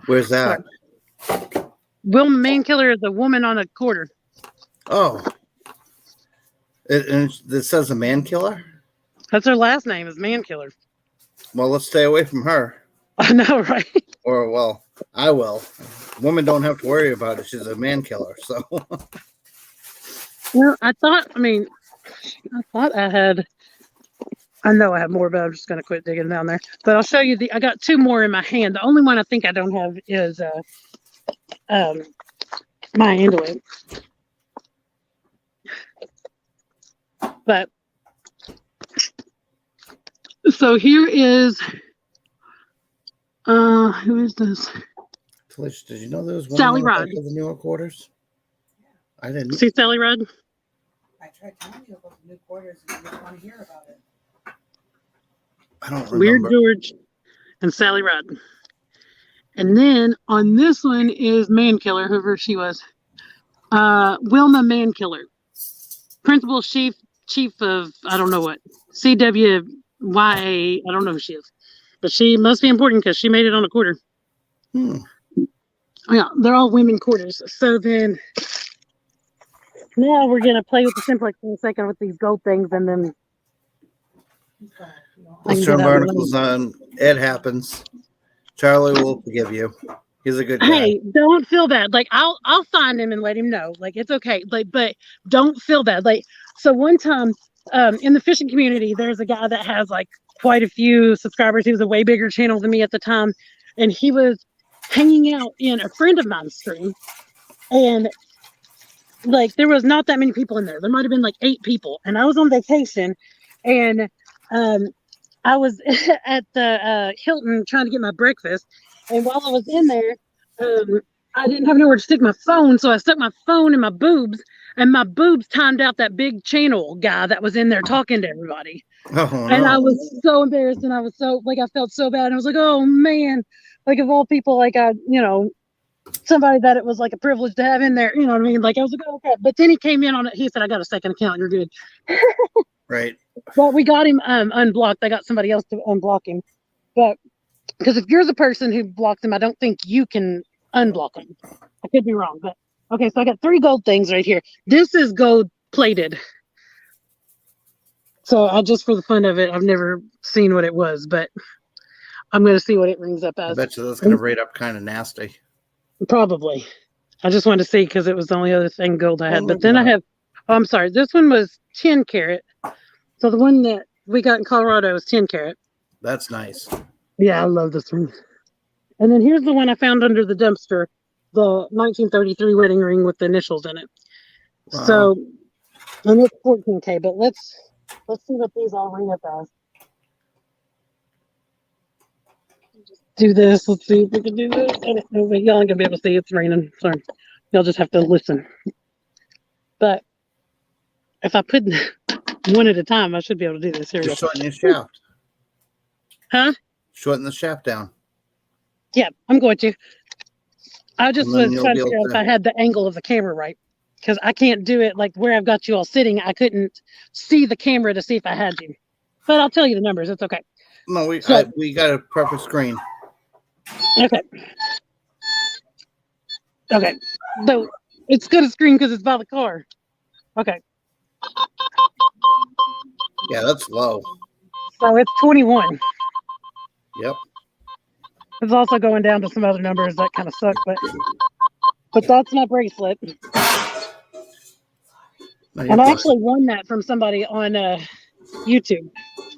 Where's that? Wilma Mankiller is a woman on a quarter. Oh. It says a man killer? That's her last name is Mankiller. Well, let's stay away from her. I know, right? Or, well, I will. Women don't have to worry about it. She's a man killer, so. Well, I thought I had. I know I have more, but I'm just going to quit digging down there. But I'll show you I got two more in my hand. The only one I think I don't have is my anduin. But so here is who is this? Felicia, did you know there was one Sally more back Rod. of the newer quarters? I didn't. See Sally Rudd? I tried telling you about the new quarters and you didn't want to hear about it. I don't Weird remember. George and Sally Rudd. And then on this one is Man Killer, whoever she was. Wilma Man Killer. Principal chief of, I don't know what, CWYA, I don't know who she is. But she must be important because she made it on a quarter. Yeah, they're all women quarters. So then now we're going to play with the simplex in a second with these gold things, and then Let's turn barnacles on. It happens. Charlie will forgive you. He's a good guy. Hey, don't feel bad. Like I'll find him and let him know. Like it's okay. Like, but don't feel bad. Like so one time in the fishing community, there's a guy that has like quite a few subscribers. He was a way bigger channel than me at the time. And he was hanging out in a friend of mine's stream. And like there was not that many people in there. There might have been like 8 people. And I was on vacation and I was at the Hilton trying to get my breakfast. And while I was in there, I didn't have nowhere to stick my phone. So I stuck my phone in my boobs, and my boobs timed out that big channel guy that was in there talking to everybody. Oh, no. And I was so embarrassed, and I was so, like, I felt so bad. And I was like, oh, man. Like, of all people, like, somebody that it was, like, a privilege to have in there. You know what I mean? Like, I was like, oh, okay. But then he came in on it. He said, I got a second account. You're good. Right. Well, we got him unblocked. I got somebody else to unblock him. But because if you're the person who blocked him, I don't think you can unblock him. I could be wrong, but okay. So I got 3 gold things right here. This is gold plated. So I just for the fun of it, I've never seen what it was, but I'm going to see what it rings up as. I bet you that's going to rate up kind of nasty. Probably. I just wanted to see because it was the only other thing gold I had. But then I have, I'm sorry, this one was 10 carat. So the one that we got in Colorado is 10 carat. That's nice. Yeah, I love this one. And then here's the one I found under the dumpster, the 1933 wedding ring with the initials in it. Wow. So, and it's 14K, but let's see what these all ring up as. Just do this. Let's see if we can do this. I don't know, but y'all ain't gonna be able to see. It's raining. Sorry. Y'all just have to listen. But if I put one at a time, I should be able to do this. Here we go. Shorten your shaft. Huh? Shorten the shaft down. Yeah, I'm going to. I just was trying to figure out if I had the angle of the camera right. Because I can't do it like where I've got you all sitting. I couldn't see the camera to see if I had you. But I'll tell you the numbers. It's okay. No, we got a proper screen. Okay. Okay. So it's got a screen because it's by the car. Okay. Yeah, that's low. So it's 21. Yep. It's also going down to some other numbers that kind of suck, but that's my bracelet. No, and I actually won that from somebody on YouTube.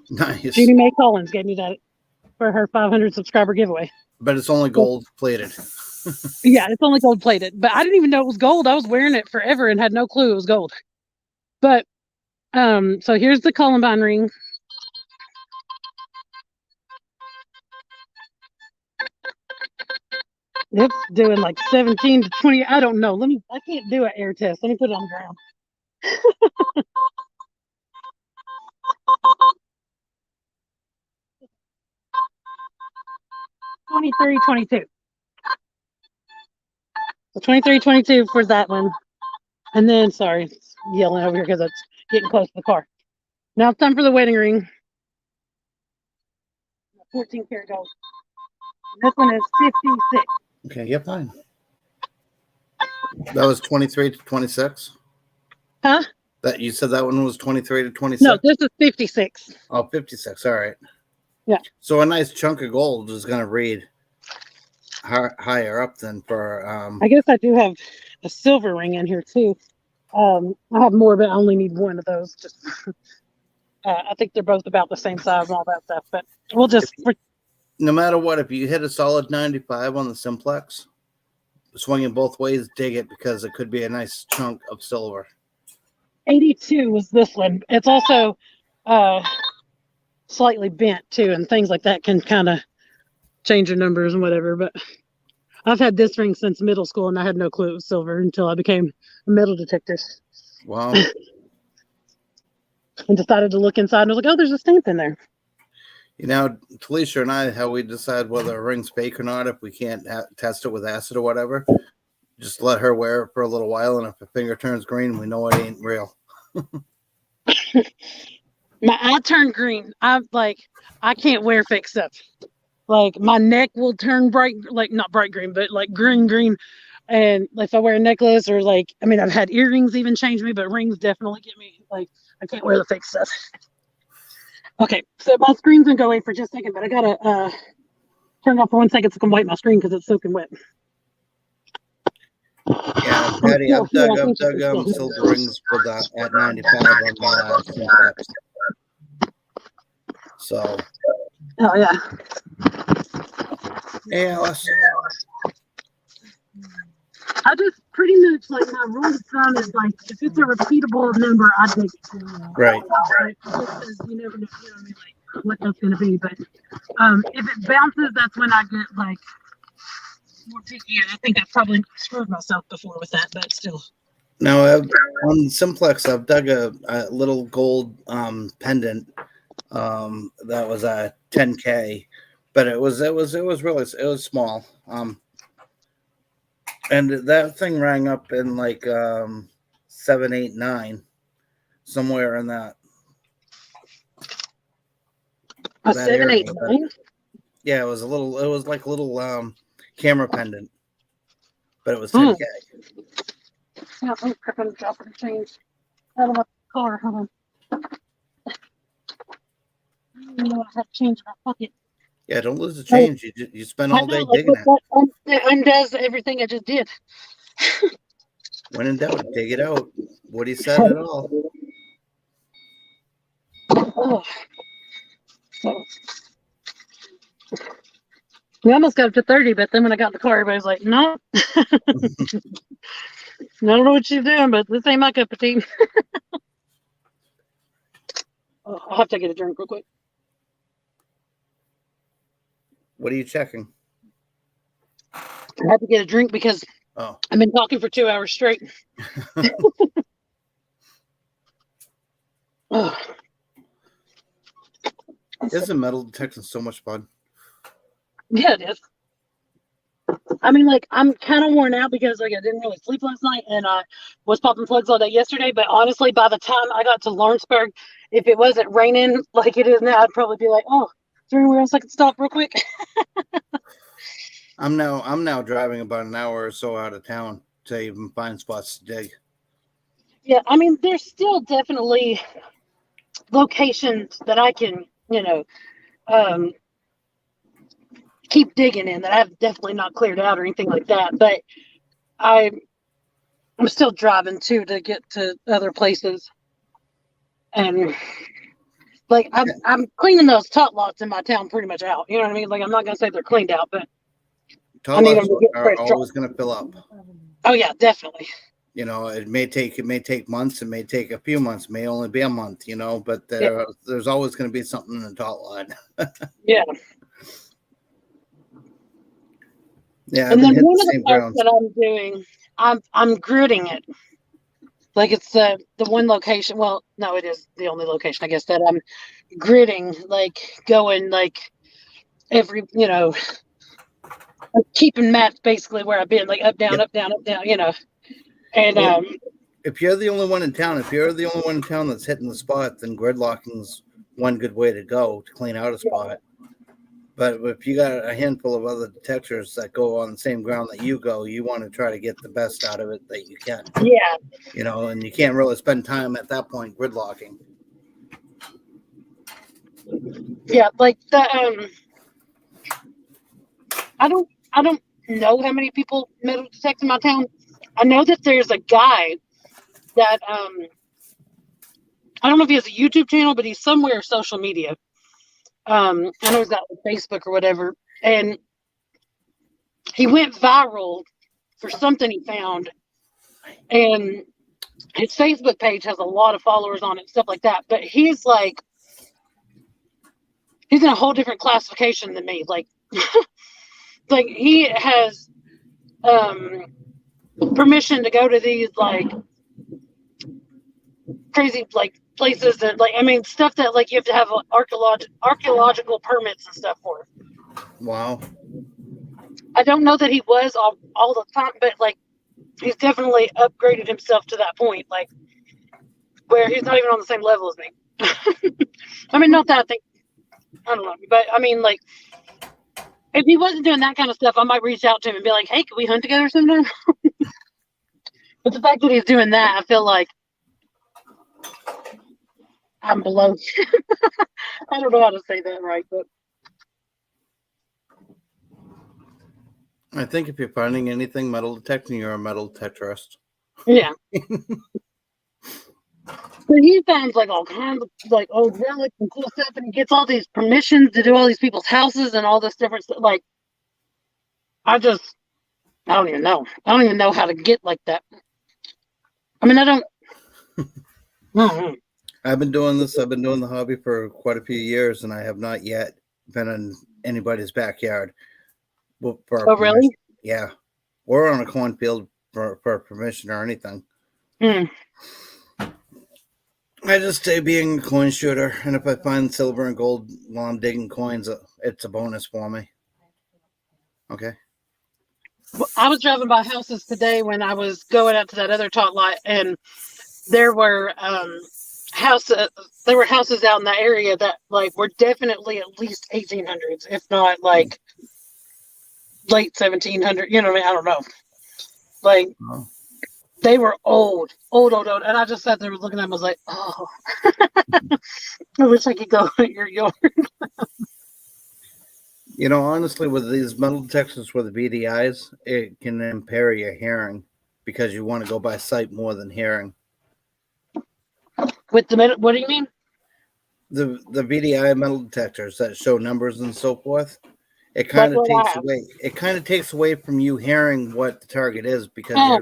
Nice. Judy Mae Collins gave me that for her 500 subscriber giveaway. But it's only gold plated. Yeah, it's only gold plated. But I didn't even know it was gold. I was wearing it forever and had no clue it was gold. But so here's the Columbine ring. It's doing like 17 to 20. I don't know. I can't do an air test. Let me put it on the ground. 23.22. So 23.22 for that one. And then, sorry, it's yelling over here because it's getting close to the car. Now it's time for the wedding ring. 14 karat gold. This one is 56. Okay, yeah, fine. That was 23 to 26? Huh? That you said that one was 23 to 26? No, this is 56. Oh, 56. All right. Yeah. So a nice chunk of gold is going to read higher up than for. I guess I do have a silver ring in here too. I have more, but I only need one of those. Just, I think they're both about the same size and all that stuff. But we'll just. No matter what, if you hit a solid 95 on the simplex, swinging both ways, dig it because it could be a nice chunk of silver. 82 was this one. It's also slightly bent too, and things like that can kind of change your numbers and whatever. But I've had this ring since middle school, and I had no clue it was silver until I became a metal detector. Wow. And decided to look inside, and I was like, oh, there's a stamp in there. You know, Talisha and I, how we decide whether a ring's fake or not, if we can't test it with acid or whatever, just let her wear it for a little while, and if her finger turns green, we know it ain't real. My eye turned green. I can't wear fake stuff. Like my neck will turn bright, like not bright green, but like green. And if I wear a necklace or I've had earrings even change me, but rings definitely get me like I can't wear the fake stuff. Okay, so my screen's gonna go away for just a second, but I gotta turn it off for 1 second so I can wipe my screen because it's soaking wet. Yeah, Patty, I've dug silver rings with at 95 on my Simplex. So. Oh yeah. Hey, Alice. I just pretty much my rule of thumb is if it's a repeatable number, I take it. Right. Because you never know, what that's gonna be. But if it bounces, that's when I get more picky. And I think I probably screwed myself before with that, but still. Now on Simplex, I've dug a little gold pendant. That was a 10K, but it was really small. And that thing rang up in 7, 8, 9, somewhere in that. A 7, 8, 9? Yeah, it was like a little camera pendant, but it was 10K. Yeah, I'm gonna drop it and change out of my car. Hold on. I know I have change in my pocket. Yeah, don't lose the change. You spend all day digging it. It undoes everything I just did. When in doubt, dig it out. Woody said it all. Oh. So, we almost got up to 30, but then when I got in the car, everybody was like, no. I don't know what you're doing, but this ain't my cup of tea. I'll have to get a drink real quick. What are you checking? I had to get a drink because I've been talking for 2 hours straight. Oh. Isn't metal detecting so much fun? Yeah, it is. I'm kind of worn out because I didn't really sleep last night and I was popping plugs all day yesterday. But honestly, by the time I got to Lawrenceburg, if it wasn't raining like it is now, I'd probably be like, oh, is there anywhere else I can stop real quick? I'm now driving about an hour or so out of town to even find spots to dig. Yeah, there's still definitely locations that I can, keep digging in that I've definitely not cleared out or anything like that. But I'm still driving too to get to other places, and I'm cleaning those top lots in my town pretty much out. You know what I mean? I'm not gonna say they're cleaned out, but top lots are always gonna fill up. Oh yeah, definitely. It may take months, it may take a few months, it may only be a month, but there's always going to be something in the top lot. Yeah. Yeah. And then one of the parts that I'm doing, I'm gridding it. It's the one location. Well, no, it is the only location, I guess, that I'm gridding, going every, keeping maps basically where I've been, up, down, up, down, up, down, And if you're the only one in town, that's hitting the spot, then gridlocking's one good way to go to clean out a spot. But if you got a handful of other detectors that go on the same ground that you go, you want to try to get the best out of it that you can. Yeah. And you can't really spend time at that point gridlocking. Yeah, I don't know how many people metal detect in my town. I know that there's a guy that I don't know if he has a YouTube channel, but he's somewhere social media. I know he's got Facebook or whatever, and he went viral for something he found, and his Facebook page has a lot of followers on it, stuff like that. But he's like, he's in a whole different classification than me. Like, like he has permission to go to these like crazy like places that like I mean stuff that like you have to have archaeological permits and stuff for. Wow. I don't know that he was all the time, but like he's definitely upgraded himself to that point, like where he's not even on the same level as me. I mean, not that I think, I don't know, but I mean, like, if he wasn't doing that kind of stuff, I might reach out to him and be like, hey, can we hunt together sometime? But the fact that he's doing that, I feel like I'm below. I don't know how to say that right, but I think if you're finding anything metal detecting, you're a metal detectorist. yeah. So he finds like all kinds of like old relics and cool stuff, and he gets all these permissions to do all these people's houses and all this different stuff. Like, I don't even know. I don't even know how to get like that. I mean, I don't. I've been doing this. I've been doing the hobby for quite a few years, and I have not yet been in anybody's backyard. Oh, really? Yeah, or on a cornfield for permission or anything. I just stay being a coin shooter, and if I find silver and gold while I'm digging coins, it's a bonus for me. Okay. Well, I was driving by houses today when I was going out to that other tot lot, and there were houses. There were houses out in that area that like were definitely at least 1800s, if not like late 1700. You know what I mean? I don't know. Like. Oh. They were old. And I just sat there looking at them. I was like, oh, I wish I could go in your yard. You know, honestly, with these metal detectors with the VDIs, it can impair your hearing because you want to go by sight more than hearing. With the what do you mean? The VDI metal detectors that show numbers and so forth. It kind of takes away. It kind of takes away from you hearing what the target is because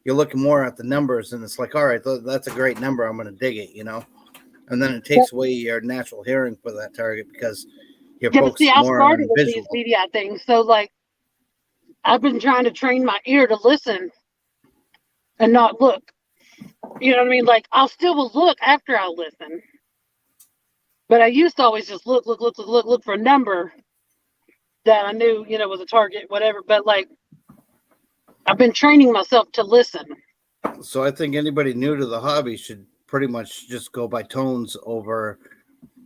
you're looking more at the numbers, and it's like, all right, that's a great number. I'm going to dig it, you know. And then it takes away your natural hearing for that target because you're focused more on visual. These VDI things, so like, I've been trying to train my ear to listen and not look. You know what I mean? Like, I'll still look after I listen, but I used to always just look for a number that I knew, you know, was a target, whatever. But like, I've been training myself to listen. So I think anybody new to the hobby should pretty much just go by tones over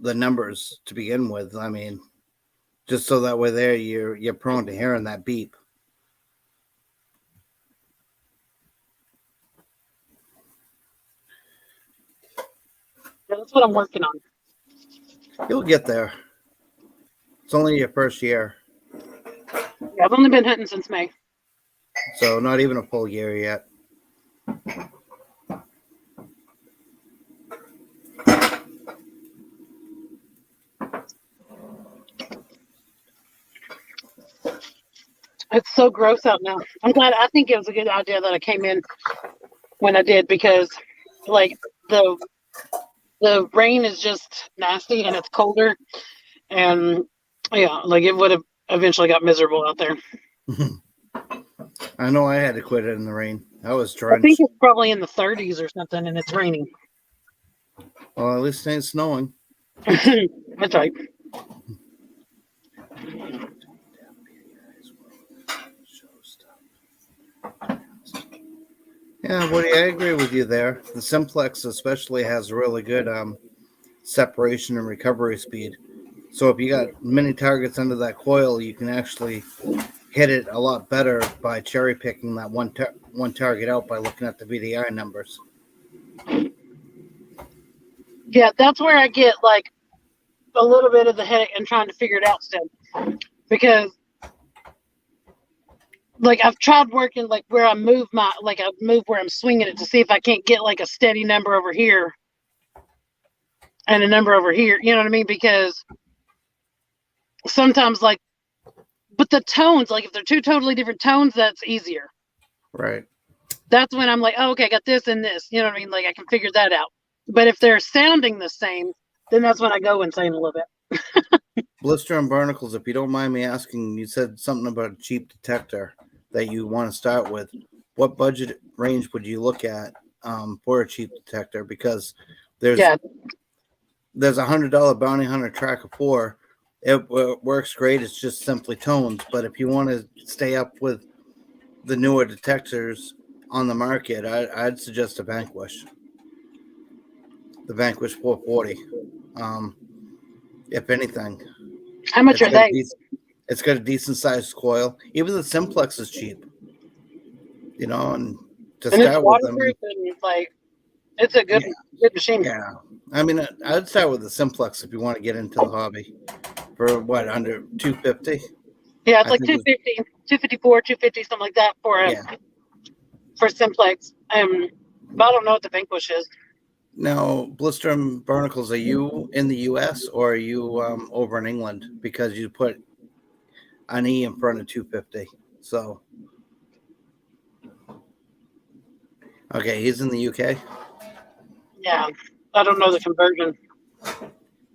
the numbers to begin with. I mean, just so that way there you're prone to hearing that beep. Yeah, that's what I'm working on. You'll get there. It's only your first year. Yeah, I've only been hunting since May. So not even a full year yet. It's so gross out now. I'm glad. I think it was a good idea that I came in when I did because, like, the rain is just nasty and it's colder, and yeah, like it would have eventually got miserable out there. I know I had to quit it in the rain. I was drenched. I think it's probably in the 30s or something, and it's raining. Well, at least it ain't snowing. That's right. Yeah, Woody, I agree with you there. The Simplex especially has really good separation and recovery speed. So if you got many targets under that coil, you can actually hit it a lot better by cherry picking that one target out by looking at the VDI numbers. Yeah, that's where I get like a little bit of the headache and trying to figure it out still, because like I've tried working like where I move where I'm swinging it to see if I can't get like a steady number over here and a number over here. You know what I mean? Because sometimes like, but the tones, like if they're two totally different tones, that's easier. Right. that's when I'm like, oh, okay, I got this and this. You know what I mean? Like I can figure that out. But if they're sounding the same, then that's when I go insane a little bit. Blister and barnacles, if you don't mind me asking, you said something about a cheap detector that you want to start with. What budget range would you look at for a cheap detector? Because there's $100 Bounty Hunter Tracker 4. It works great. It's just simply tones. But if you want to stay up with the newer detectors on the market, I'd suggest a Vanquish. The Vanquish 440. If anything. How much are they? It's got a decent sized coil. Even the Simplex is cheap. You know, and to And it's start with them, waterproof and like it's a good machine. yeah. I mean, I'd start with the Simplex if you want to get into the hobby. For what, under 250? Yeah, it's like 250, 254, 250, something like that for Simplex. But I don't know what the Vanquish is. Now, Blister and Barnacles, are you in the U.S. or are you over in England? Because you put an E in front of 250. So, okay, he's in the UK. Yeah, I don't know the conversion.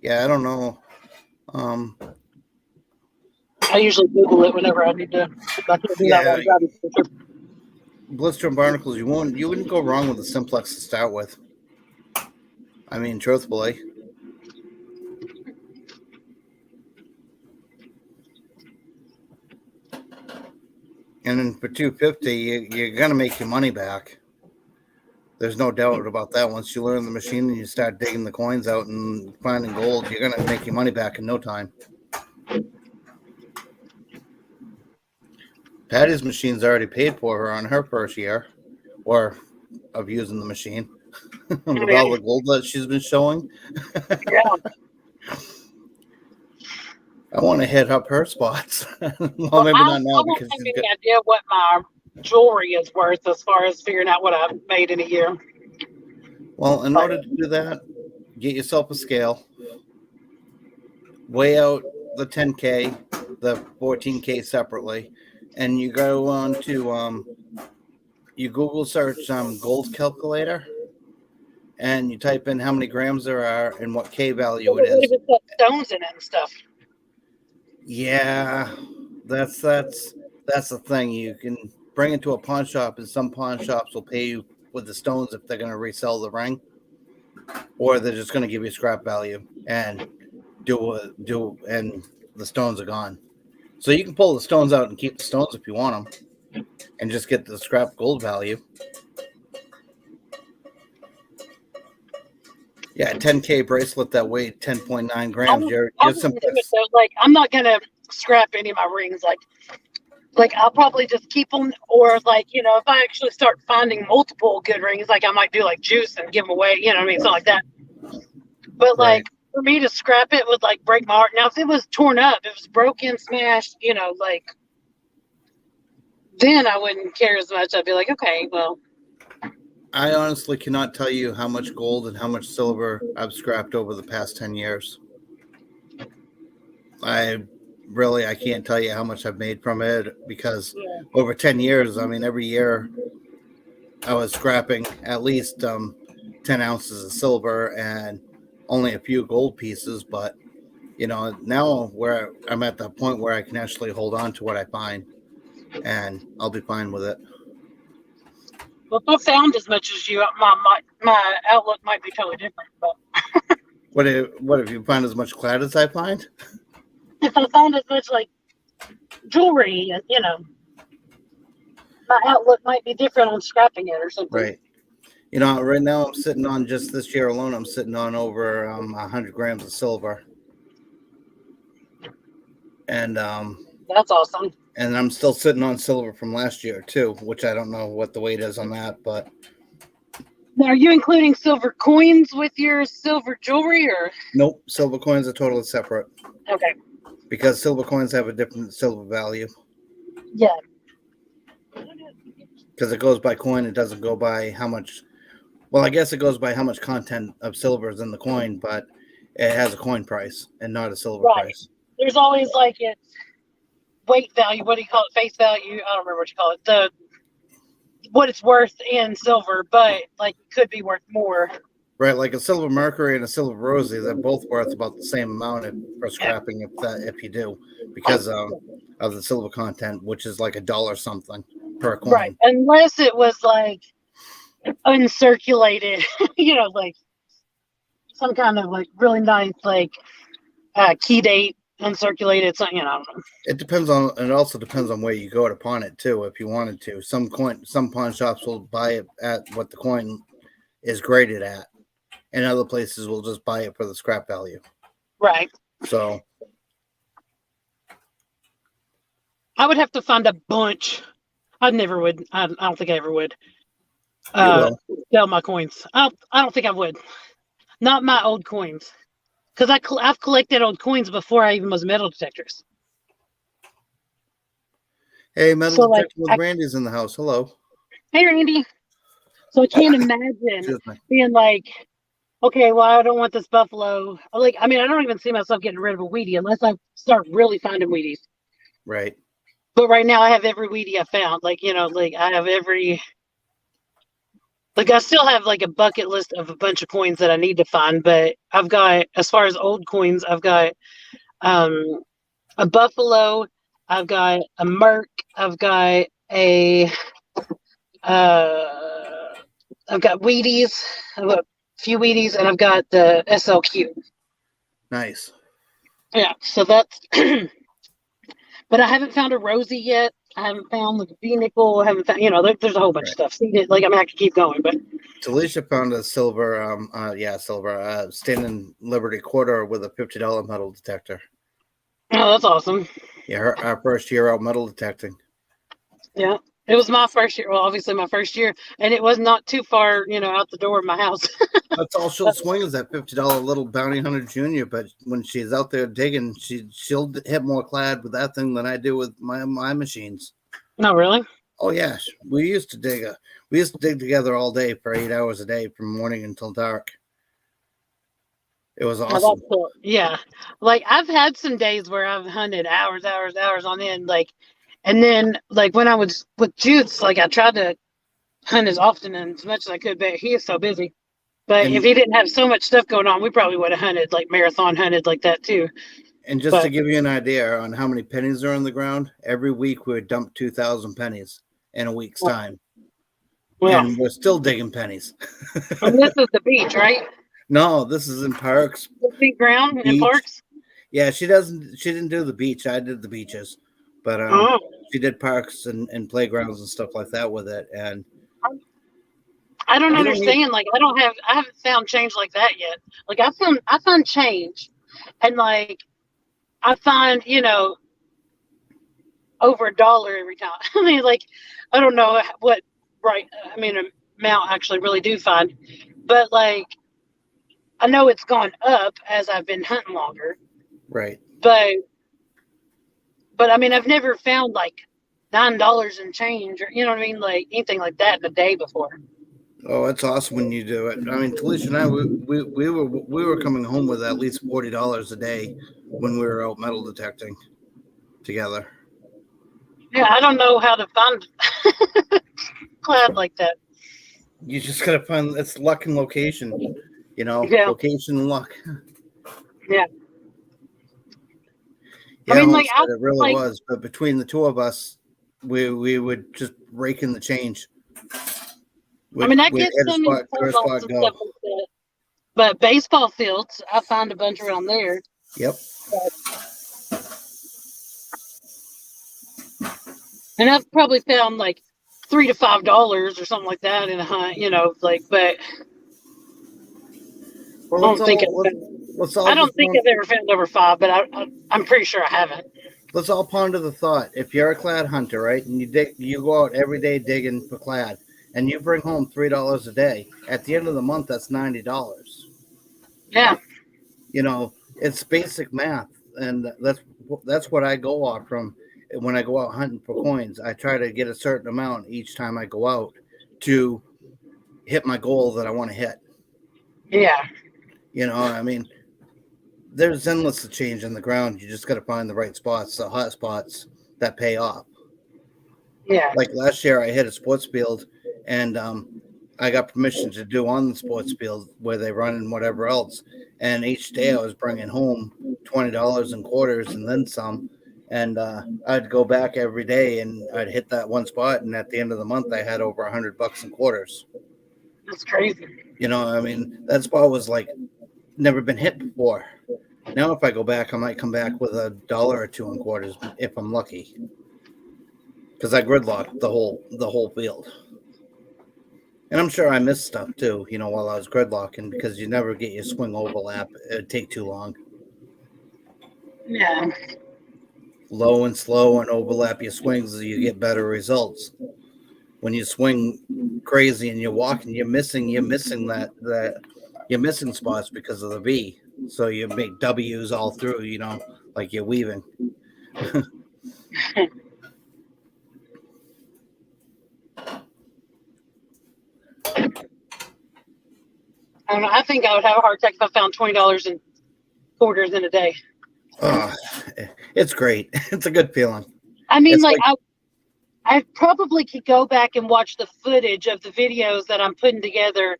Yeah, I don't know. I usually Google it whenever I need to. Blister and Barnacles, you wouldn't go wrong with the Simplex to start with. I mean, truthfully. And then for 250, you're gonna make your money back. There's no doubt about that. Once you learn the machine and you start digging the coins out and finding gold, you're gonna make your money back in no time. Patty's machine's already paid for her on her first year, or of using the machine, with all the gold that she's been showing. Yeah. I want to hit up her spots. Well, maybe not now because I don't have any idea what my jewelry is worth as far as figuring out what I've made in a year. Well, in order to do that, get yourself a scale, weigh out the 10K, the 14K separately, and you go on to you Google search gold calculator, and you type in how many grams there are and what K value it is. What if it's got stones in it and stuff? Yeah, that's the thing. You can bring it to a pawn shop, and some pawn shops will pay you with the stones if they're going to resell the ring, or they're just going to give you scrap value and and the stones are gone. So you can pull the stones out and keep the stones if you want them, and just get the scrap gold value. Yeah, a 10K bracelet that weighed 10.9 grams. You're like, I'm not gonna scrap any of my rings. Like I'll probably just keep them, or like, you know, if I actually start finding multiple good rings, like I might do like juice and give them away. You know what I mean? Something like that. But like for me to scrap it would like break my heart. Now, if it was torn up, if it was broken, smashed, you know, like then I wouldn't care as much. I'd be like, okay, well. I honestly cannot tell you how much gold and how much silver I've scrapped over the past 10 years. I can't tell you how much I've made from it, because over 10 years, I mean, every year I was scrapping at least 10 ounces of silver and only a few gold pieces. But, you know, now where I'm at that point where I can actually hold on to what I find, and I'll be fine with it. Well, if I found as much as you, my outlook might be totally different. But what if you find as much clad as I find? If I found as much like jewelry, and you know, my outlook might be different on scrapping it or something. Right. You know, right now I'm sitting on, just this year alone, I'm sitting on over 100 grams of silver. And that's awesome. And I'm still sitting on silver from last year too, which I don't know what the weight is on that, but. Now, are you including silver coins with your silver jewelry, or? Nope, silver coins are totally separate. Okay. Because silver coins have a different silver value. Yeah. Because it goes by coin, it doesn't go by how much. Well, I guess it goes by how much content of silver is in the coin, but it has a coin price and not a silver price. There's always like its weight value. What do you call it? Face value? I don't remember what you call it. what it's worth in silver, but like it could be worth more. Right, like a silver mercury and a silver rosy, they're both worth about the same amount for Yeah. scrapping if you do, because of the silver content, which is like $1 something per coin. Right. Unless it was like uncirculated, like some kind of like really nice like key date uncirculated something, I don't know. It also depends on where you go to pawn it too, if you wanted to. Some pawn shops will buy it at what the coin is graded at, and other places will just buy it for the scrap value. Right. So I would have to find a bunch. I never would. I don't think I ever would. will. Sell my coins. I don't think I would. Not my old coins, because I've collected old coins before I even was metal detectors. Hey, metal So, like, detector with Randy's in the house. Hello. Hey, Randy. So I can't imagine Excuse me. being like, okay, well, I don't want this buffalo. Like, I mean, I don't even see myself getting rid of a Wheatie unless I start really finding Wheaties. Right. But right now, I have every Wheatie I found. Like, like I have every. Like, I still have like a bucket list of a bunch of coins that I need to find, but I've got, as far as old coins, I've got a buffalo, I've got a Merc, I've got I've got Wheaties, I've got a few Wheaties, and I've got the SLQ. Nice. Yeah, so that's, but I haven't found a Rosie yet. I haven't found the V-nickel. I haven't found, there's a whole bunch of stuff. See, like, I mean, I could keep going, but. Talisha found a silver, Standing Liberty quarter with a $50 metal detector. Oh, that's awesome. Yeah, our first year out metal detecting. Yeah, it was my first year. Well, obviously my first year, and it was not too far, out the door of my house. That's all she'll swing is that $50 little bounty hunter junior. But when she's out there digging, she'll hit more clad with that thing than I do with my machines. No, really? Oh yeah, we used to dig together all day for 8 hours a day from morning until dark. It was awesome. Oh, that's cool. Yeah, like I've had some days where I've hunted hours on end, like, and then like when I was with Jude's, like I tried to hunt as often and as much as I could, but he is so busy. But if he didn't have so much stuff going on, we probably would have hunted, like marathon hunted like that too. And just to give you an idea on how many pennies are on the ground, every week we would dump 2,000 pennies in a week's time. Well, and we're still digging pennies. And this is the beach, right? No, this is in parks. The big ground in parks? Yeah, she didn't do the beach. I did the beaches. But she did parks and playgrounds and stuff like that with it. And I don't understand. Like I haven't found change like that yet. Like I found change, and like I find over $1 every time. I mean, like I don't know what amount I actually really do find, but like I know it's gone up as I've been hunting longer. Right. But I mean I've never found like $9 and change, or you know what I mean, like anything like that in a day before. Oh, it's awesome when you do it. I mean, Talisha and I, we were coming home with at least $40 a day when we were out metal detecting together. Yeah, I don't know how to find clad like that. You just gotta find it's luck and location, location and luck. Yeah. Yeah, I mean, like it really was. But between the two of us, we would just rake in the change. I mean, I get some in stuff like that, but baseball fields, I find a bunch around there. Yep. And I've probably found like $3 to $5 or something like that in a hunt, but well, I don't think I've ever found over 5, but I'm pretty sure I haven't. Let's all ponder the thought. If you're a clad hunter, right, and you go out every day digging for clad, and you bring home $3 a day, at the end of the month, that's $90. Yeah. It's basic math, and that's what I go off from when I go out hunting for coins. I try to get a certain amount each time I go out to hit my goal that I want to hit. Yeah. I mean, there's endless change in the ground. You just got to find the right spots, the hot spots that pay off. Yeah. Like last year, I hit a sports field and I got permission to do on the sports field where they run and whatever else. And each day I was bringing home $20 in quarters and then some. And I'd go back every day and I'd hit that one spot. And at the end of the month, I had over $100 in quarters. That's crazy. You know, I mean, that spot was like never been hit before. Now, if I go back, I might come back with $1 or $2 in quarters if I'm lucky, because I gridlocked the whole field. And I'm sure I missed stuff too, you know, while I was gridlocking, because you never get your swing overlap. It'd take too long. Yeah. Low and slow and overlap your swings, you get better results. When you swing crazy and you're walking, you're missing that you're missing spots because of the V. So you make W's all through, you know, like you're weaving. I don't know. I think I would have a heart attack if I found $20 in quarters in a day. Oh, it's great. It's a good feeling. I mean, It's like I probably could go back and watch the footage of the videos that I'm putting together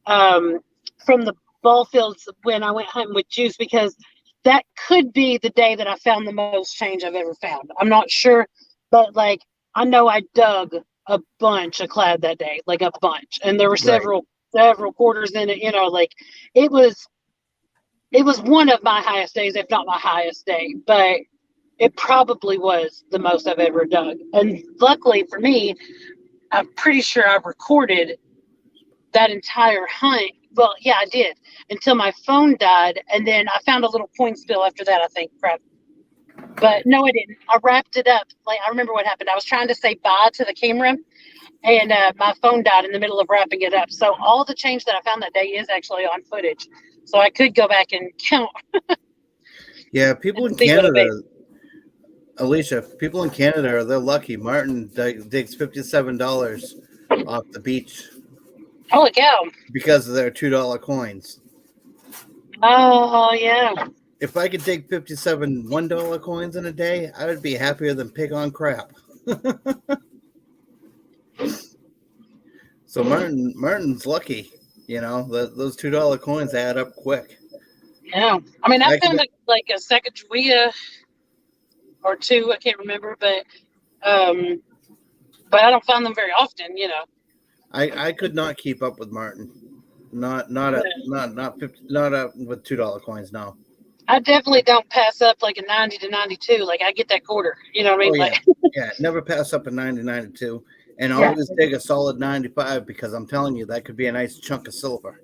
from the ball fields when I went hunting with Juice, because that could be the day that I found the most change I've ever found. I'm not sure, but like I know I dug a bunch of clad that day, like a bunch, and there were several quarters in it. You know, like it was one of my highest days, if not my highest day, but it probably was the most I've ever dug. And luckily for me, I'm pretty sure I recorded that entire hunt. Well, yeah, I did, until my phone died. And then I found a little coin spill after that, I think. Crap. But no, I didn't. I wrapped it up. Like, I remember what happened. I was trying to say bye to the camera, and my phone died in the middle of wrapping it up. So all the change that I found that day is actually on footage. So I could go back and count. Yeah, people in Canada, Alicia, people in Canada, they're lucky. Martin digs $57 off the beach. Holy cow. Because of their $2 coins. Oh, yeah. If I could dig 57 $1 coins in a day, I would be happier than pig on crap. So Martin's lucky, you know, those $2 coins add up quick. Yeah. I mean, I found like a Sacagawea or two, I can't remember, but I don't find them very often, you know. I could not keep up with Martin. Not with $2 coins, no. I definitely don't pass up like a 90 to 92. Like I get that quarter, you know what I mean? Oh, yeah. Like, Yeah, never pass up a 90, 92. And always dig a solid 95, because I'm telling you, that could be a nice chunk of silver.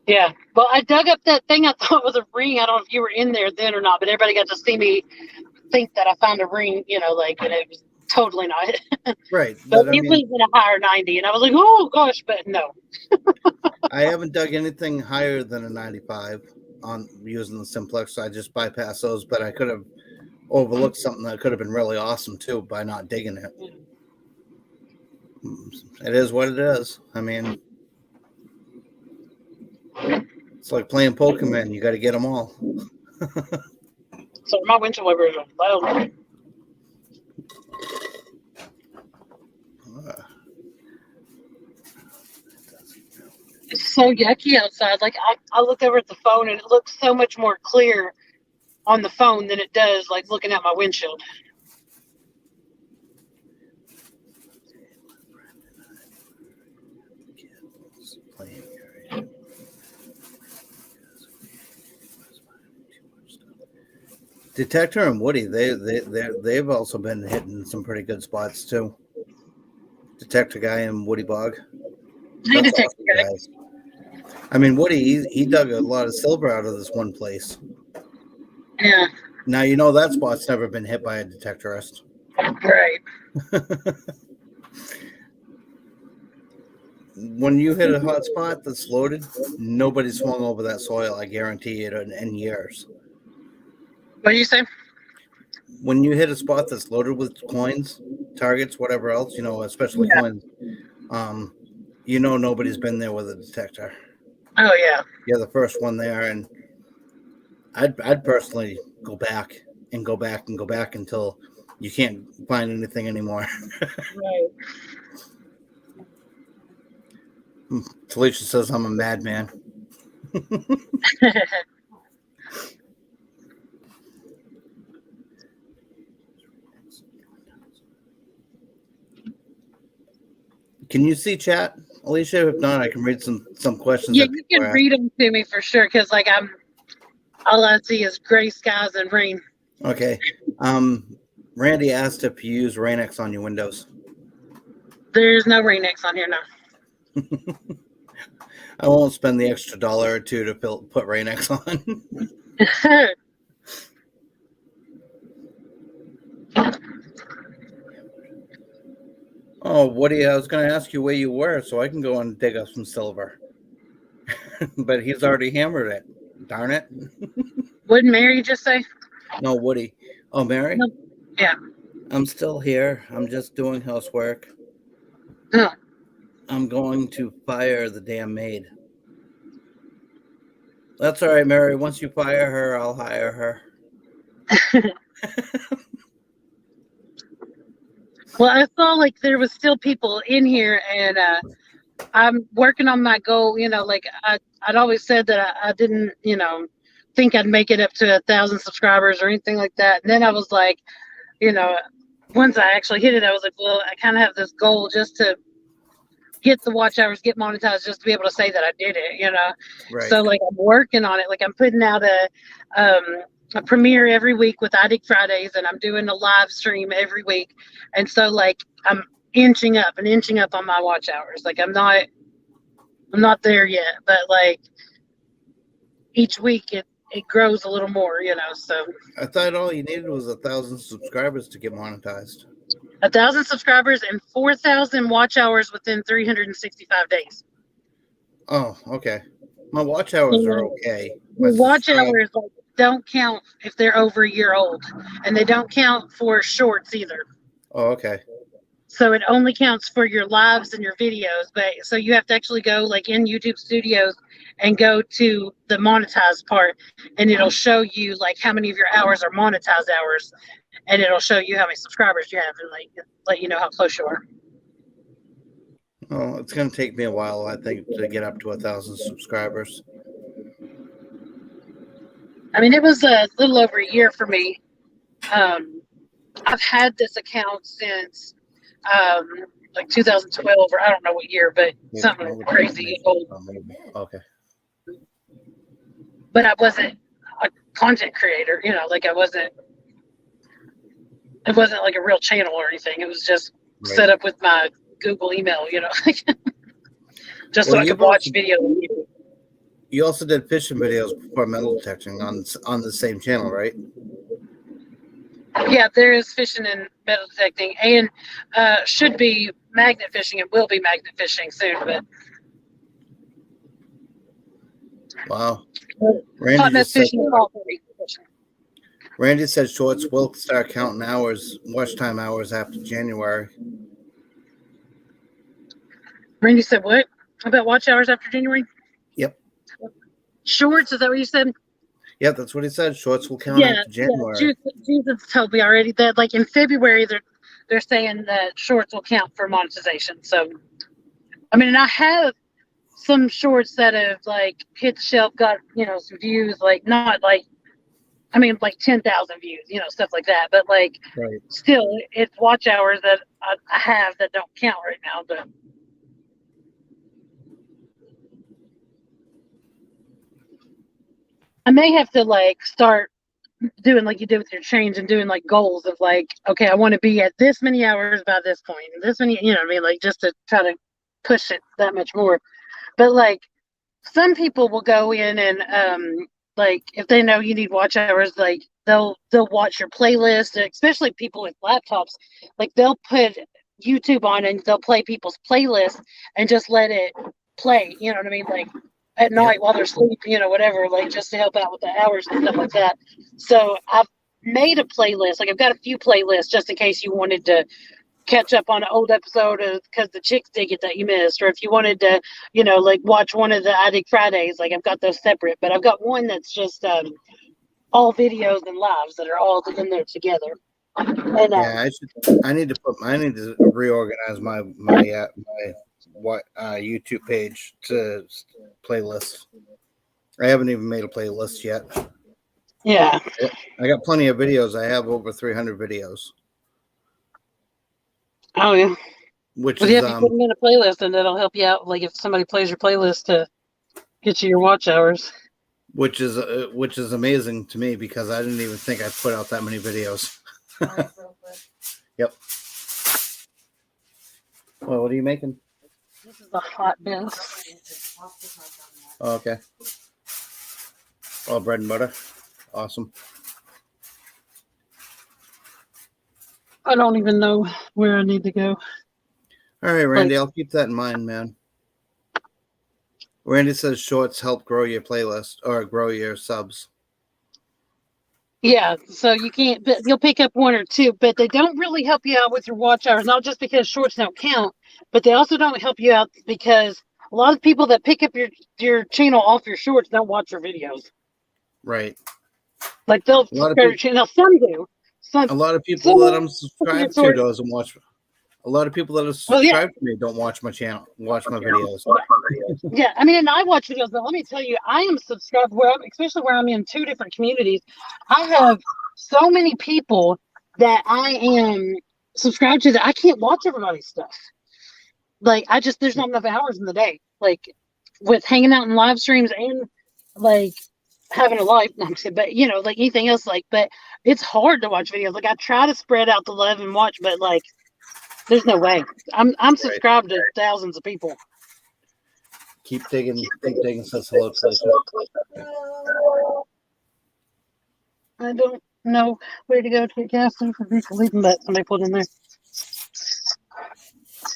Yeah. Well, I dug up that thing I thought was a ring. I don't know if you were in there then or not, but everybody got to see me think that I found a ring, you know, like, and it was totally not. Right. But it was in a higher 90, and I was like, oh, gosh, but no. I haven't dug anything higher than a 95 on using the simplex, so I just bypass those, but I could have overlooked something that could have been really awesome, too, by not digging it. It is what it is. I mean, it's like playing Pokemon. You got to get them all. So my windshield wipers are loud. It's so yucky outside. Like I look over at the phone and it looks so much more clear on the phone than it does like looking at my windshield. Detector and Woody, they've also been hitting some pretty good spots too. Detector guy and Woody Bog. Hey, Detector guy. Guys. I mean, Woody, he dug a lot of silver out of this one place. Yeah. Now you know that spot's never been hit by a detectorist. Right. When you hit a hot spot that's loaded, nobody swung over that soil. I guarantee it in years. What do you say? When you hit a spot that's loaded with coins, targets, whatever else, you know, especially coins, you know nobody's been there with a detector. Oh yeah. You're the first one there, and I'd personally go back and go back and go back until you can't find anything anymore. Right. Felicia says I'm a madman. Can you see chat, Alicia? If not, I can read some questions. Yeah, that you people can are read them to me for sure, because like all I see is gray skies and rain. asking. Okay. Randy asked if you use Rain-X on your windows. There's no Rain-X on here now. I won't spend the extra $1 or $2 to put Rain-X on. Oh, Woody, I was going to ask you where you were so I can go and dig up some silver. But he's already hammered it. Darn it. Wouldn't Mary just say? No, Woody. Oh, Mary? No. Yeah. I'm still here. I'm just doing housework. Oh. I'm going to fire the damn maid. That's all right, Mary. Once you fire her, I'll hire her. Well, I saw like there was still people in here, and I'm working on my goal. You know, like I'd always said that I didn't, think I'd make it up to 1,000 subscribers or anything like that. And then I was like, once I actually hit it, I was like, well, I kind of have this goal just to get the watch hours, get monetized, just to be able to say that I did it. Right. So like I'm working on it. Like I'm putting out a premiere every week with iDig Fridays, and I'm doing a live stream every week. And so like I'm inching up on my watch hours. Like I'm not there yet, but like each week it grows a little more, so I thought all you needed was 1,000 subscribers to get monetized. 1,000 subscribers and 4,000 watch hours within 365 days. Oh, okay. My watch hours are okay. Watch hours don't count if they're over a year old, and they don't count for shorts either. Oh, okay. So it only counts for your lives and your videos. But so you have to actually go like in YouTube Studios and go to the monetized part, and it'll show you like how many of your hours are monetized hours, and it'll show you how many subscribers you have, and like let you know how close you are. Oh, it's going to take me a while, I think, to get up to 1,000 subscribers. I mean, it was a little over a year for me. I've had this account since like 2012, or I don't know what year, but something crazy old. Okay. But I wasn't a content creator, like it wasn't like a real channel or anything. It was just set up with my Google email, just so I could watch videos. You also did fishing videos before metal detecting on the same channel, right? Yeah, there is fishing and metal detecting, and should be magnet fishing. It will be magnet fishing soon, but wow. Randy said shorts will start counting hours, watch time hours after January. Randy said what about watch hours after January? Yep. Shorts, is that what you said? Yeah, that's what he said. Shorts will count after January. Yeah, Jesus told me already that like in February they're saying that shorts will count for monetization. So, I mean, and I have some shorts that have like hit the shelf, got some views, like not like, I mean, like 10,000 views, stuff like that. But like, still, it's watch hours that I have that don't count right now. But I may have to like start doing like you did with your change and doing like goals of like, okay, I want to be at this many hours by this point, and this many, what I mean, like just to try to push it that much more. But like some people will go in and like if they know you need watch hours, like they'll watch your playlist, especially people with laptops. Like they'll put YouTube on and they'll play people's playlists and just let it play, you know what I mean? Like at night while they're sleeping, whatever, like just to help out with the hours and stuff like that. So I've made a playlist. Like I've got a few playlists just in case you wanted to catch up on an old episode because the chicks dig it that you missed, or if you wanted to, like watch one of the iDig Fridays, like I've got those separate, but I've got one that's just all videos and lives that are all in there together. And I need to reorganize my YouTube page to playlists. I haven't even made a playlist yet. Yeah. I got plenty of videos. I have over 300 videos, Oh yeah. which But is yeah, if you put them in a playlist, and that'll help you out. Like if somebody plays your playlist to get you your watch hours. which is amazing to me because I didn't even think I'd put out that many videos. Yep. Well, what are you making? This is a hot mess. Oh, okay. Oh, bread and butter. Awesome. I don't even know where I need to go. All right, Randy, I'll keep that in mind, man. Randy says shorts help grow your playlist or grow your subs. Yeah, so you can't, but you'll pick up one or two, but they don't really help you out with your watch hours, not just because shorts don't count, but they also don't help you out because a lot of people that pick up your channel off your shorts don't watch your videos. Right. Like they'll subscribe to your channel. Some do. A lot of people that I'm subscribed to doesn't watch. A lot of people that are subscribed to me don't watch my channel, watch my videos. Yeah, I mean, and I watch videos, but let me tell you, I am subscribed especially where I'm in 2 different communities. I have so many people that I am subscribed to that I can't watch everybody's stuff. Like, there's not enough hours in the day. Like, with hanging out in live streams and like having a life, no, I'm just kidding, but like anything else, but it's hard to watch videos. Like, I try to spread out the love and watch, but like, there's no way. I'm subscribed to thousands of people. Keep digging, says hello, Tracy. I don't know where to go to get gas station for leaving, but somebody put in there.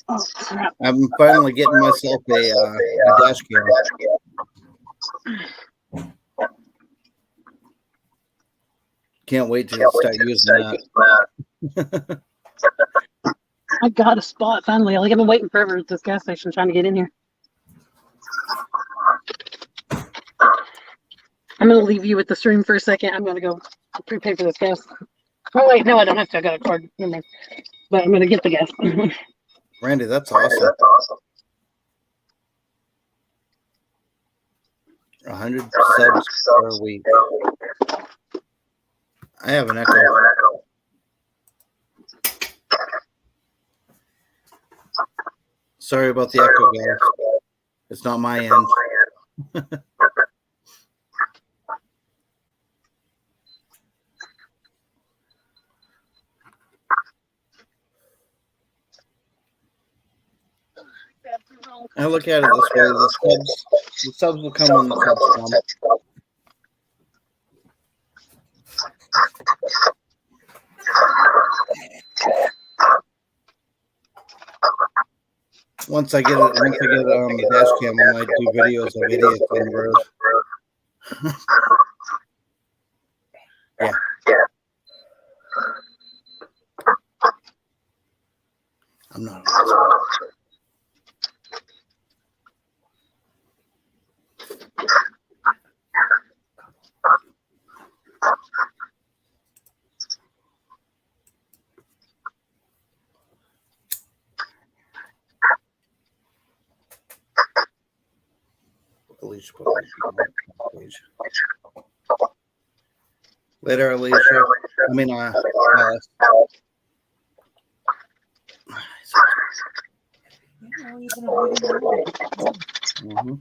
Oh, crap. I'm finally getting myself a dash cam. Can't wait to start using that. I got a spot finally. Like, I've been waiting forever at this gas station trying to get in here. I'm going to leave you with the stream for a second. I'm going to go prepay for this gas. Oh, wait, no, I don't have to. I got a card. Never mind. But I'm going to get the gas. Randy, that's awesome. 100 subs per week. I have an echo. Sorry about the echo, guys. It's not my end. I look at it this way: the subs will come when the subs come. Once I get the dash cam, I might do videos of idiots on the road. Yeah. I'm not. Alicia, later, Alicia. I mean, Alice. Mm-hmm.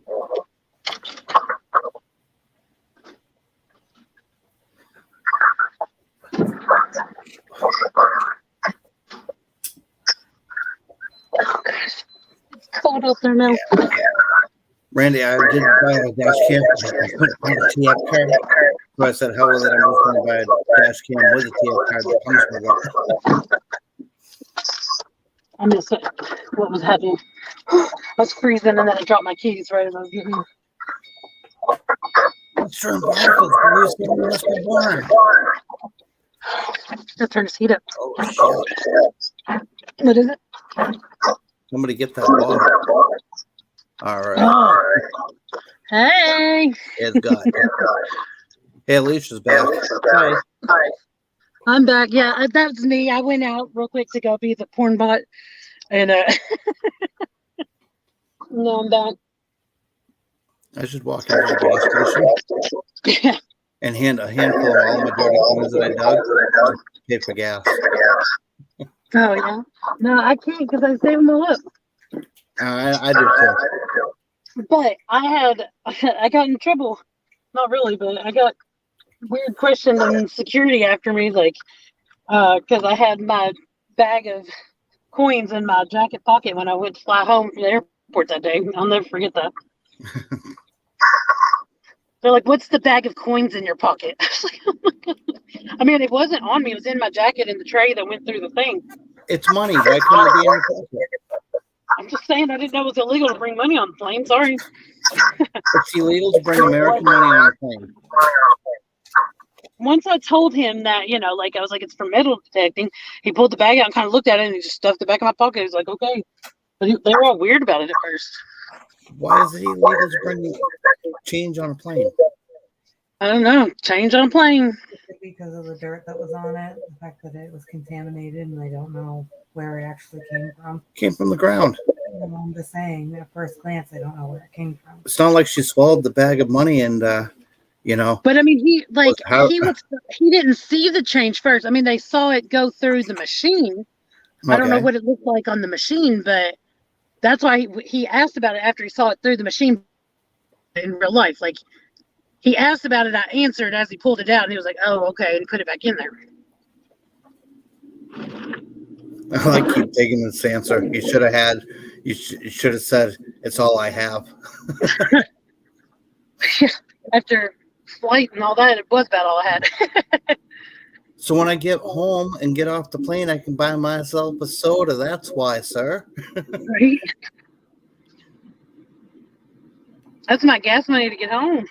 Oh, gosh. It's cold out there now. Yeah. Randy, I did buy a dash cam. I put on a TF card. So I said, hell with it. I'm just going to buy a dash cam with a TF card that comes with it. I missed it. What was happening? I was freezing and then I dropped my keys right as I was getting here. What's your particles? Must be born. Let's turn this heat up. Oh, shit. What is it? Somebody get that ball. All right. Oh. Hey. It's God. Hey, Alicia's back. Hi. I'm back. Yeah, that was me. I went out real quick to go be the porn bot. And No, I'm back. I should walk into the gas station and hand a handful of all my dirty clothes that I dug to pay for gas. Oh yeah. No, I can't because I saved them all up. I do too. But I got in trouble. Not really, but I got weird questioned and security after me, like, because I had my bag of coins in my jacket pocket when I went to fly home from the airport that day. I'll never forget that. They're like, "What's the bag of coins in your pocket?" I was like, "Oh my God." I mean, it wasn't on me; it was in my jacket in the tray that went through the thing. It's money. Why couldn't it be in your pocket? I'm just saying, I didn't know it was illegal to bring money on the plane. Sorry. It's illegal to bring American money on a plane. Once I told him that, like I was like, it's for metal detecting, he pulled the bag out and kind of looked at it and he just stuffed it back in my pocket. He's like, okay. But they were all weird about it at first. Why is it illegal to bring change on a plane? I don't know. Change on a plane. Because of the dirt that was on it, the fact that it was contaminated, and they don't know where it actually came from. Came from the ground. I'm just saying, at first glance, they don't know where it came from. It's not like she swallowed the bag of money and, But I mean, he didn't see the change first. I mean, they saw it go through the machine. Okay. I don't know what it looked like on the machine, but that's why he asked about it after he saw it through the machine in real life. Like, he asked about it, I answered as he pulled it out, and he was like, "Oh, okay," and put it back in there. I like keep taking this answer. You should have said, "It's all I have." After flight and all that, it was about all I had. So when I get home and get off the plane, I can buy myself a soda. That's why, sir. Right? That's my gas money to get home.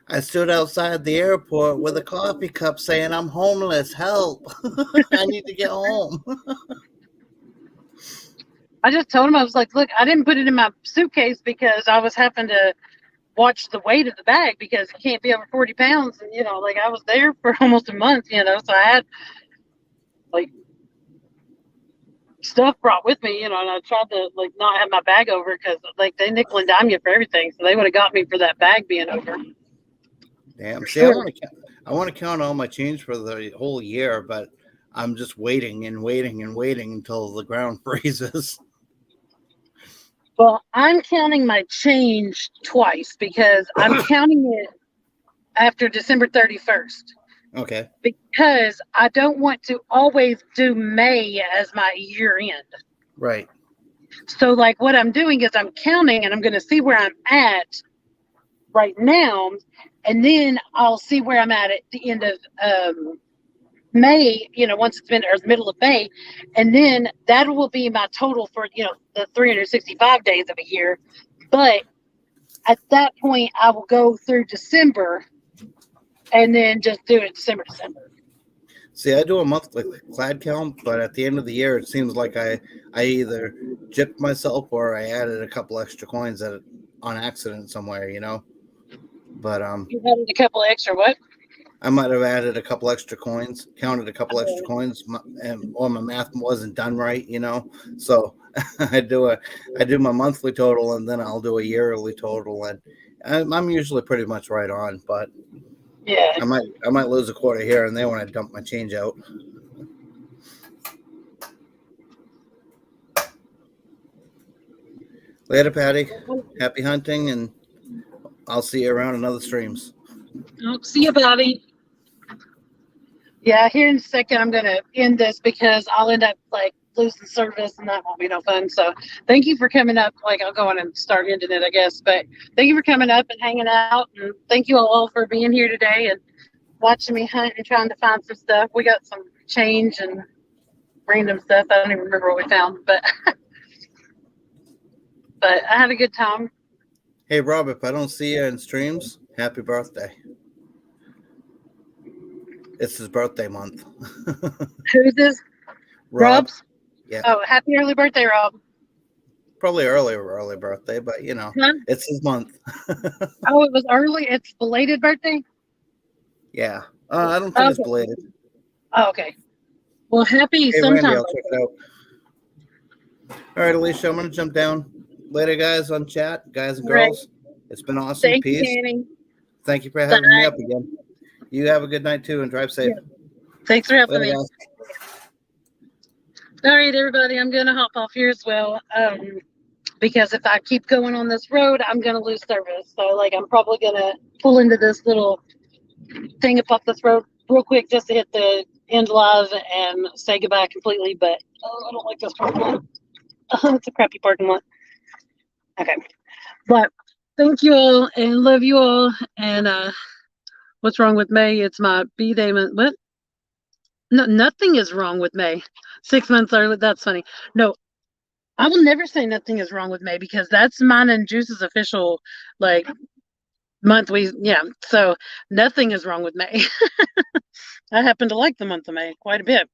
I stood outside the airport with a coffee cup saying, "I'm homeless, help." I need to get home. I just told him, I was like, "Look, I didn't put it in my suitcase because I was having to watch the weight of the bag because it can't be over 40 pounds. And, like I was there for almost a month, so I had like stuff brought with me, and I tried to like not have my bag over because like they nickel and dime you for everything. So they would have got me for that bag being over. Damn. See, I want to count all my change for the whole year, but I'm just waiting and waiting and waiting until the ground freezes. Well, I'm counting my change twice because I'm counting it after December 31st. Okay. Because I don't want to always do May as my year end. Right. So like what I'm doing is I'm counting and I'm going to see where I'm at right now. And then I'll see where I'm at the end of May, once it's been, or the middle of May. And then that will be my total for, the 365 days of a year. But at that point, I will go through December and then just do it December. See, I do a monthly clad count, but at the end of the year, it seems like I either gypped myself or I added a couple extra coins on accident somewhere, But you added a couple extra what? I might have added a couple extra coins, counted a couple extra coins, or my math wasn't done right, So I do my monthly total and then I'll do a yearly total, and I'm usually pretty much right on, but yeah, I might lose a quarter here and there when I dump my change out. Later, Patty. Happy hunting, and I'll see you around in other streams. I'll see you, Bobby. Yeah, here in a second, I'm going to end this because I'll end up like losing service and that won't be no fun. So thank you for coming up. Like I'll go on and start ending it, I guess. But thank you for coming up and hanging out. And thank you all for being here today and watching me hunt and trying to find some stuff. We got some change and random stuff. I don't even remember what we found, but I had a good time. Hey, Rob, if I don't see you in streams, happy birthday. It's his birthday month. Who's this? Rob's? Yeah. Oh, happy early birthday, Rob. Probably early birthday, but It's his month. Oh, it was early. It's belated birthday? Yeah. I don't think it's belated. Oh, okay. Well, happy Hey, sometime. Randy, I'll check it out. All right, Alicia, I'm going to jump down. later, guys, on chat, guys and All right. girls. It's been awesome. Thank you, Peace. Danny. Thank you for having me Bye. up again. You have a good night too, and drive safe. Thanks for having Later, me. guys. All right, everybody, I'm going to hop off here as well. Because if I keep going on this road, I'm going to lose service. So, like, I'm probably going to pull into this little thing up off this road real quick just to hit the end live and say goodbye completely. But I don't like this parking lot. It's a crappy parking lot. Okay. But thank you all and love you all. And what's wrong with May? It's my B-Day month. What? No, nothing is wrong with May. 6 months early. That's funny. No, I will never say nothing is wrong with May because that's mine and Juice's official like month. So nothing is wrong with May. I happen to like the month of May quite a bit.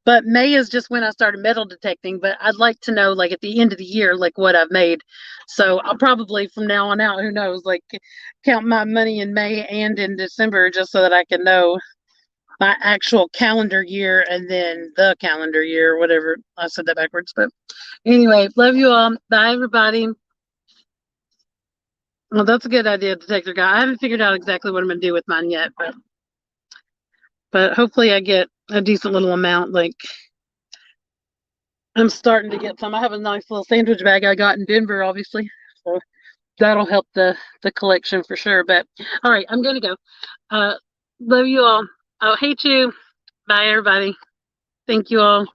But May is just when I started metal detecting, but I'd like to know like at the end of the year like what I've made. So I'll probably from now on out, who knows, like count my money in May and in December just so that I can know my actual calendar year and then the calendar year, whatever. I said that backwards, but anyway, love you all. Bye, everybody. Well, that's a good idea, detector guy. I haven't figured out exactly what I'm gonna do with mine yet, but hopefully I get a decent little amount. Like I'm starting to get some. I have a nice little sandwich bag I got in Denver, obviously, so that'll help the collection for sure. But all right, I'm gonna go. Love you all. I'll hate you. Bye, everybody. Thank you all.